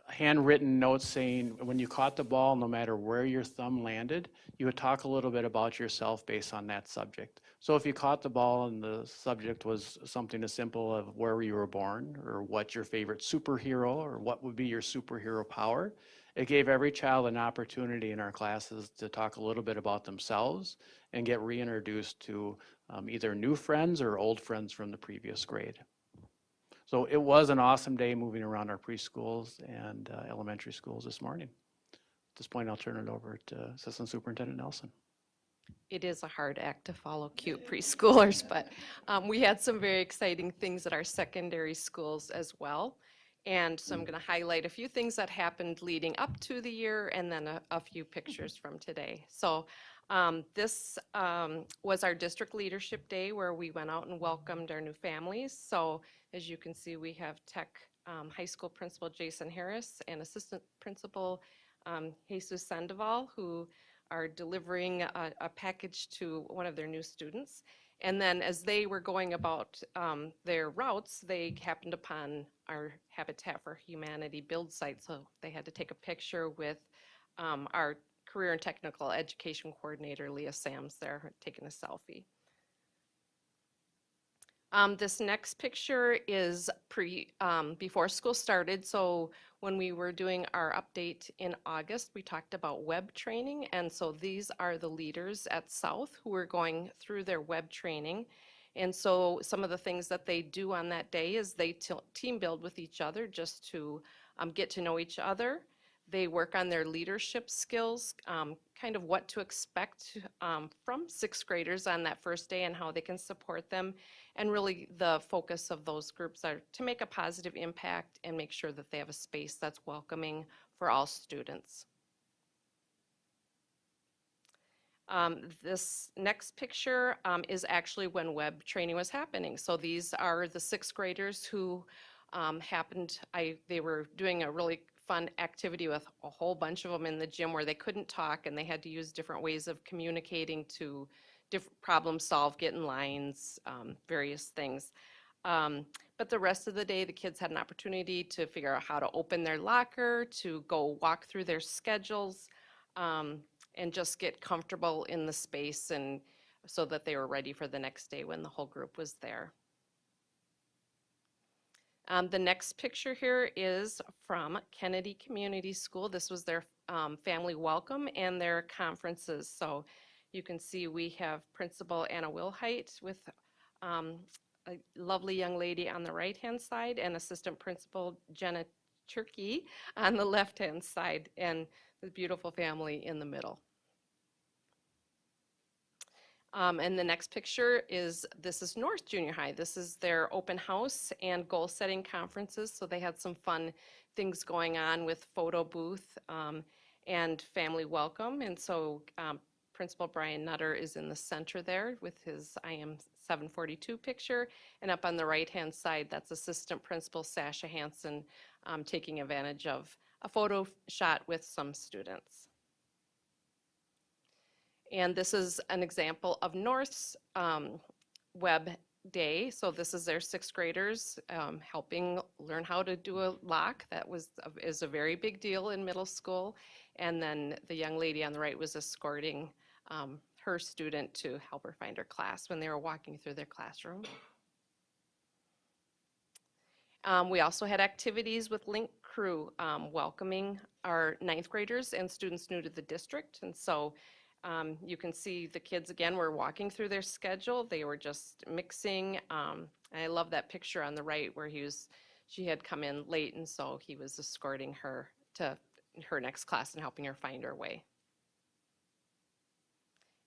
handwritten notes saying when you caught the ball, no matter where your thumb landed, you would talk a little bit about yourself based on that subject. So if you caught the ball and the subject was something as simple of where you were born, or what's your favorite superhero, or what would be your superhero power, it gave every child an opportunity in our classes to talk a little bit about themselves and get reintroduced to either new friends or old friends from the previous grade. So it was an awesome day moving around our preschools and elementary schools this morning. At this point, I'll turn it over to Assistant Superintendent Nelson. It is a hard act to follow cute preschoolers, but we had some very exciting things at our secondary schools as well. And so I'm going to highlight a few things that happened leading up to the year and then a few pictures from today. So this was our district leadership day where we went out and welcomed our new families. So as you can see, we have Tech High School Principal Jason Harris and Assistant Principal Jesus Sandoval, who are delivering a package to one of their new students. And then as they were going about their routes, they happened upon our Habitat for Humanity build site. So they had to take a picture with our Career and Technical Education Coordinator, Leah Sams, there taking a selfie. This next picture is before school started. So when we were doing our update in August, we talked about web training. And so these are the leaders at South who are going through their web training. And so some of the things that they do on that day is they team build with each other just to get to know each other. They work on their leadership skills, kind of what to expect from sixth graders on that first day and how they can support them. And really the focus of those groups are to make a positive impact and make sure that they have a space that's welcoming for all students. This next picture is actually when web training was happening. So these are the sixth graders who they were doing a really fun activity with a whole bunch of them in the gym where they couldn't talk and they had to use different ways of communicating to problem solve, get in lines, various things. But the rest of the day, the kids had an opportunity to figure out how to open their locker, to go walk through their schedules, and just get comfortable in the space and so that they were ready for the next day when the whole group was there. The next picture here is from Kennedy Community School. This was their family welcome and their conferences. So you can see we have Principal Anna Wilhite with a lovely young lady on the right-hand side and Assistant Principal Jenna Turkey on the left-hand side and the beautiful family in the middle. And the next picture is, this is North Junior High. This is their open house and goal setting conferences. So they had some fun things going on with photo booth and family welcome. And so Principal Brian Nutter is in the center there with his IM 742 picture. And up on the right-hand side, that's Assistant Principal Sasha Hansen taking advantage of a photo shot with some students. And this is an example of North's web day. So this is their sixth graders helping learn how to do a lock. That is a very big deal in middle school. And then the young lady on the right was escorting her student to help her find her class when they were walking through their classroom. We also had activities with Link Crew welcoming our ninth graders and students new to the district. And so you can see the kids again were walking through their schedule. They were just mixing. And I love that picture on the right where she had come in late and so he was escorting her to her next class and helping her find her way.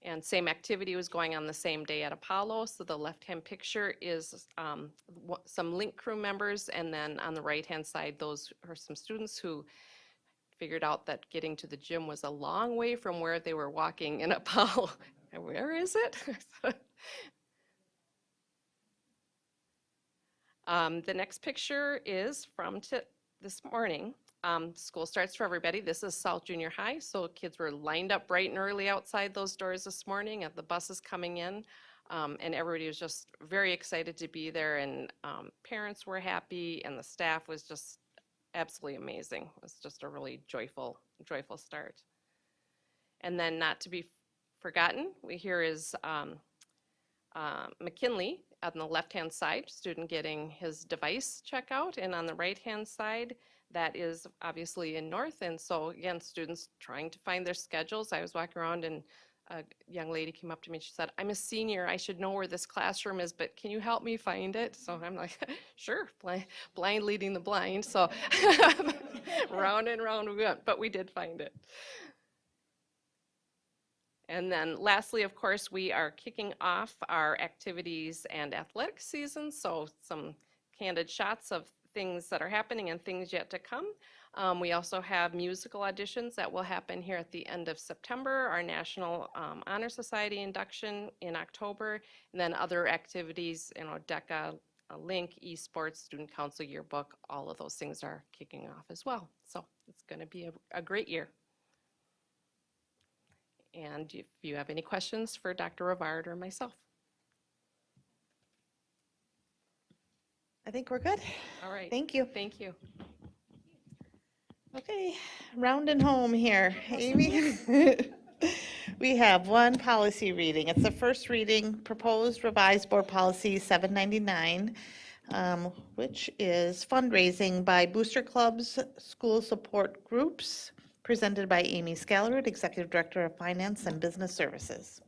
And same activity was going on the same day at Apollo. So the left-hand picture is some Link Crew members, and then on the right-hand side, those are some students who figured out that getting to the gym was a long way from where they were walking in Apollo. And where is it? The next picture is from this morning. School starts for everybody. This is South Junior High, so kids were lined up bright and early outside those doors this morning at the buses coming in, and everybody was just very excited to be there, and parents were happy, and the staff was just absolutely amazing. It was just a really joyful start. And then not to be forgotten, here is McKinley on the left-hand side, student getting his device checkout, and on the right-hand side, that is obviously in North. And so again, students trying to find their schedules. I was walking around and a young lady came up to me and she said, I'm a senior, I should know where this classroom is, but can you help me find it? So I'm like, sure, blind leading the blind. So round and round we went, but we did find it. And then lastly, of course, we are kicking off our activities and athletic season. So some candid shots of things that are happening and things yet to come. We also have musical auditions that will happen here at the end of September, our National Honor Society induction in October, and then other activities, DECA, Link, esports, Student Council yearbook, all of those things are kicking off as well. So it's going to be a great year. And if you have any questions for Dr. Rivard or myself. I think we're good. All right. Thank you. Thank you. Okay, rounding home here. Amy? We have one policy reading. It's the first reading, proposed revised board policy 799, which is fundraising by booster clubs, school support groups, presented by Amy Scalard, Executive Director of Finance and Business Services.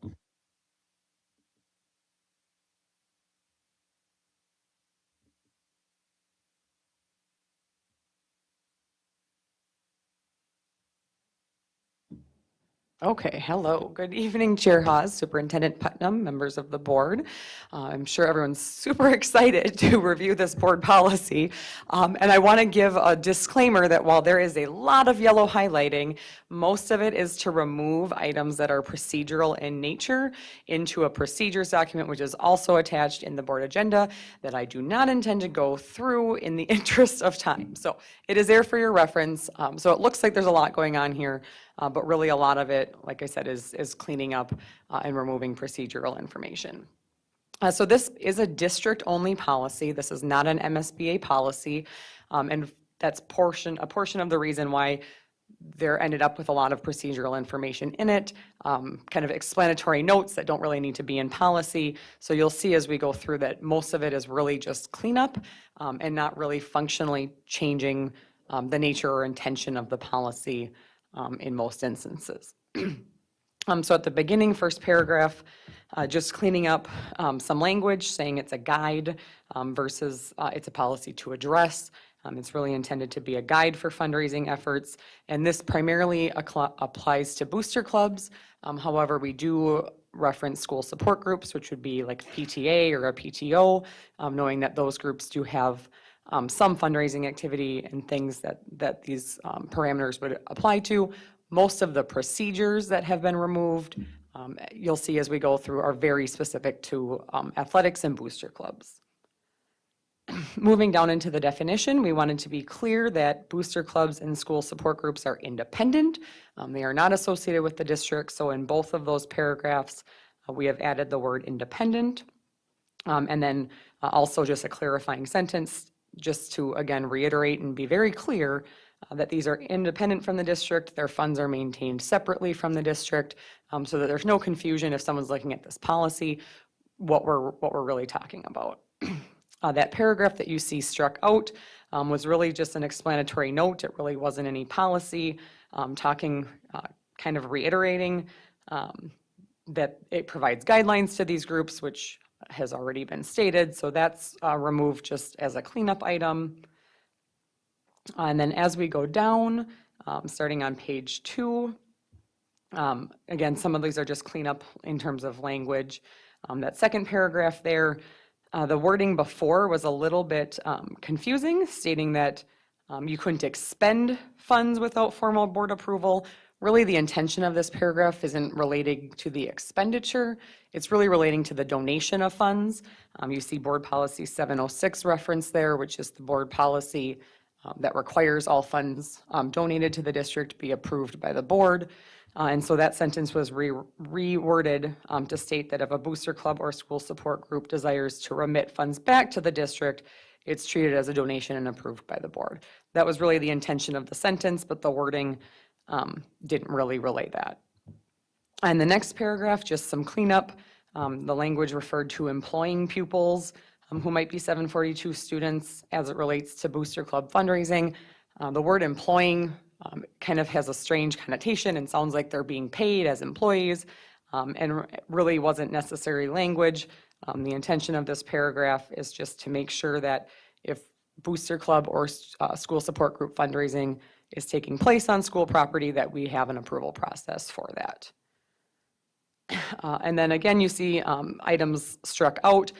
Okay, hello. Good evening, Chair Hawes, Superintendent Putnam, members of the board. I'm sure everyone's super excited to review this board policy. And I want to give a disclaimer that while there is a lot of yellow highlighting, most of it is to remove items that are procedural in nature into a procedures document, which is also attached in the board agenda that I do not intend to go through in the interest of time. So it is there for your reference. So it looks like there's a lot going on here. But really a lot of it, like I said, is cleaning up and removing procedural information. So this is a district-only policy. This is not an MSBA policy. And that's a portion of the reason why there ended up with a lot of procedural information in it, kind of explanatory notes that don't really need to be in policy. So you'll see as we go through that most of it is really just cleanup and not really functionally changing the nature or intention of the policy in most instances. So at the beginning, first paragraph, just cleaning up some language, saying it's a guide versus it's a policy to address. It's really intended to be a guide for fundraising efforts, and this primarily applies to booster clubs. However, we do reference school support groups, which would be like PTA or a PTO, knowing that those groups do have some fundraising activity and things that these parameters would apply to. Most of the procedures that have been removed, you'll see as we go through, are very specific to athletics and booster clubs. Moving down into the definition, we wanted to be clear that booster clubs and school support groups are independent. They are not associated with the district. So in both of those paragraphs, we have added the word independent. And then also just a clarifying sentence, just to, again, reiterate and be very clear that these are independent from the district. Their funds are maintained separately from the district, so that there's no confusion if someone's looking at this policy, what we're really talking about. That paragraph that you see struck out was really just an explanatory note. It really wasn't any policy, talking, kind of reiterating that it provides guidelines to these groups, which has already been stated. So that's removed just as a cleanup item. And then as we go down, starting on page 2, again, some of these are just cleanup in terms of language. That second paragraph there, the wording before was a little bit confusing, stating that you couldn't expend funds without formal board approval. Really, the intention of this paragraph isn't relating to the expenditure. It's really relating to the donation of funds. You see board policy 706 reference there, which is the board policy that requires all funds donated to the district be approved by the board. And so that sentence was reworded to state that if a booster club or school support group desires to remit funds back to the district, it's treated as a donation and approved by the board. That was really the intention of the sentence, but the wording didn't really relay that. And the next paragraph, just some cleanup. The language referred to employing pupils who might be 742 students as it relates to Booster Club fundraising. The word employing kind of has a strange connotation and sounds like they're being paid as employees, and really wasn't necessary language. The intention of this paragraph is just to make sure that if Booster Club or school support group fundraising is taking place on school property, that we have an approval process for that. And then again, you see items struck out.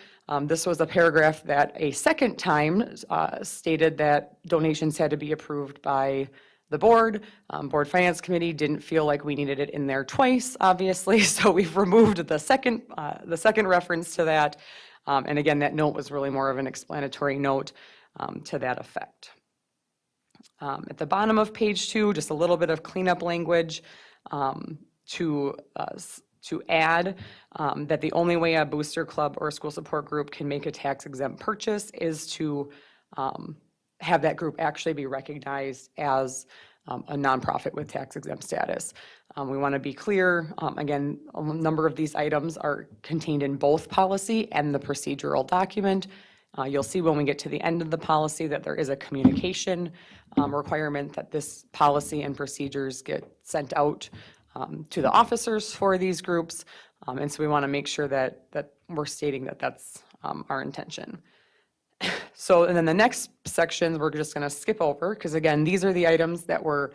This was a paragraph that a second time stated that donations had to be approved by the board. Board Finance Committee didn't feel like we needed it in there twice, obviously, so we've removed the second reference to that. And again, that note was really more of an explanatory note to that effect. At the bottom of page 2, just a little bit of cleanup language to add that the only way a booster club or a school support group can make a tax exempt purchase is to have that group actually be recognized as a nonprofit with tax exempt status. We want to be clear, again, a number of these items are contained in both policy and the procedural document. You'll see when we get to the end of the policy that there is a communication requirement that this policy and procedures get sent out to the officers for these groups. And so we want to make sure that we're stating that that's our intention. So, and then the next sections we're just going to skip over because again, these are the items that were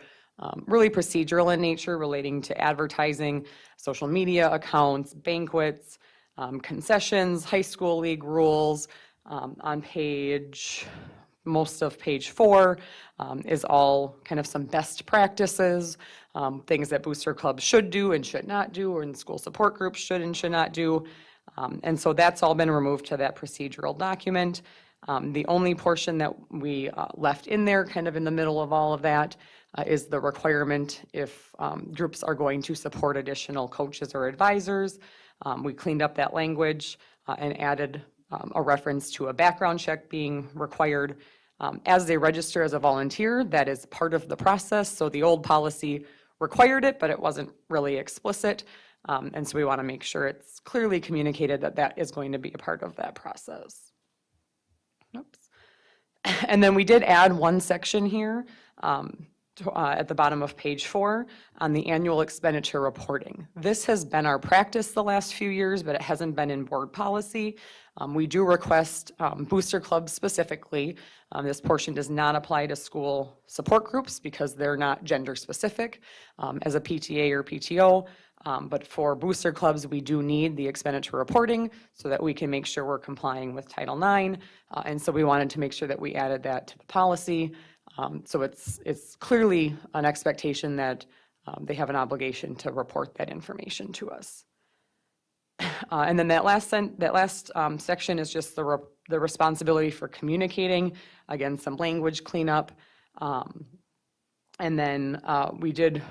really procedural in nature relating to advertising, social media accounts, banquets, concessions, high school league rules. On most of page 4 is all kind of some best practices, things that booster clubs should do and should not do, and school support groups should and should not do. And so that's all been removed to that procedural document. The only portion that we left in there, kind of in the middle of all of that, is the requirement if groups are going to support additional coaches or advisors. We cleaned up that language and added a reference to a background check being required as they register as a volunteer. That is part of the process. So the old policy required it, but it wasn't really explicit. And so we want to make sure it's clearly communicated that that is going to be a part of that process. Oops. And then we did add one section here at the bottom of page 4 on the annual expenditure reporting. This has been our practice the last few years, but it hasn't been in board policy. We do request booster clubs specifically. This portion does not apply to school support groups because they're not gender specific as a PTA or PTO. But for booster clubs, we do need the expenditure reporting so that we can make sure we're complying with Title IX. And so we wanted to make sure that we added that to the policy. So it's clearly an expectation that they have an obligation to report that information to us. And then that last section is just the responsibility for communicating. Again, some language cleanup. And then we did,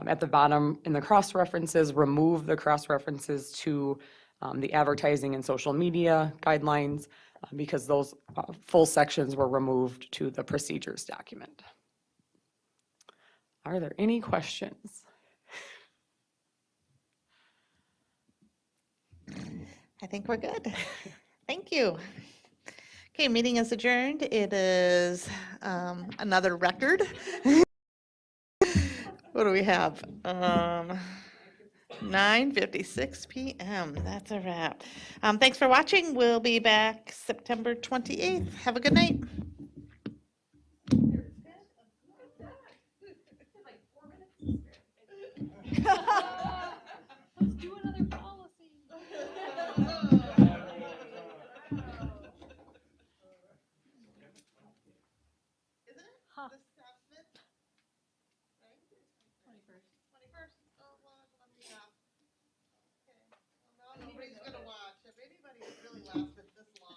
at the bottom in the cross-references, remove the cross-references to the advertising and social media guidelines because those full sections were removed to the procedures document. Are there any questions? I think we're good. Thank you. Okay, meeting is adjourned. It is another record. What do we have? 9:56 p.m. That's a wrap. Thanks for watching. We'll be back September 28th. Have a good night. Let's do another policy. Nobody's gonna watch. If anybody's really lasted this long.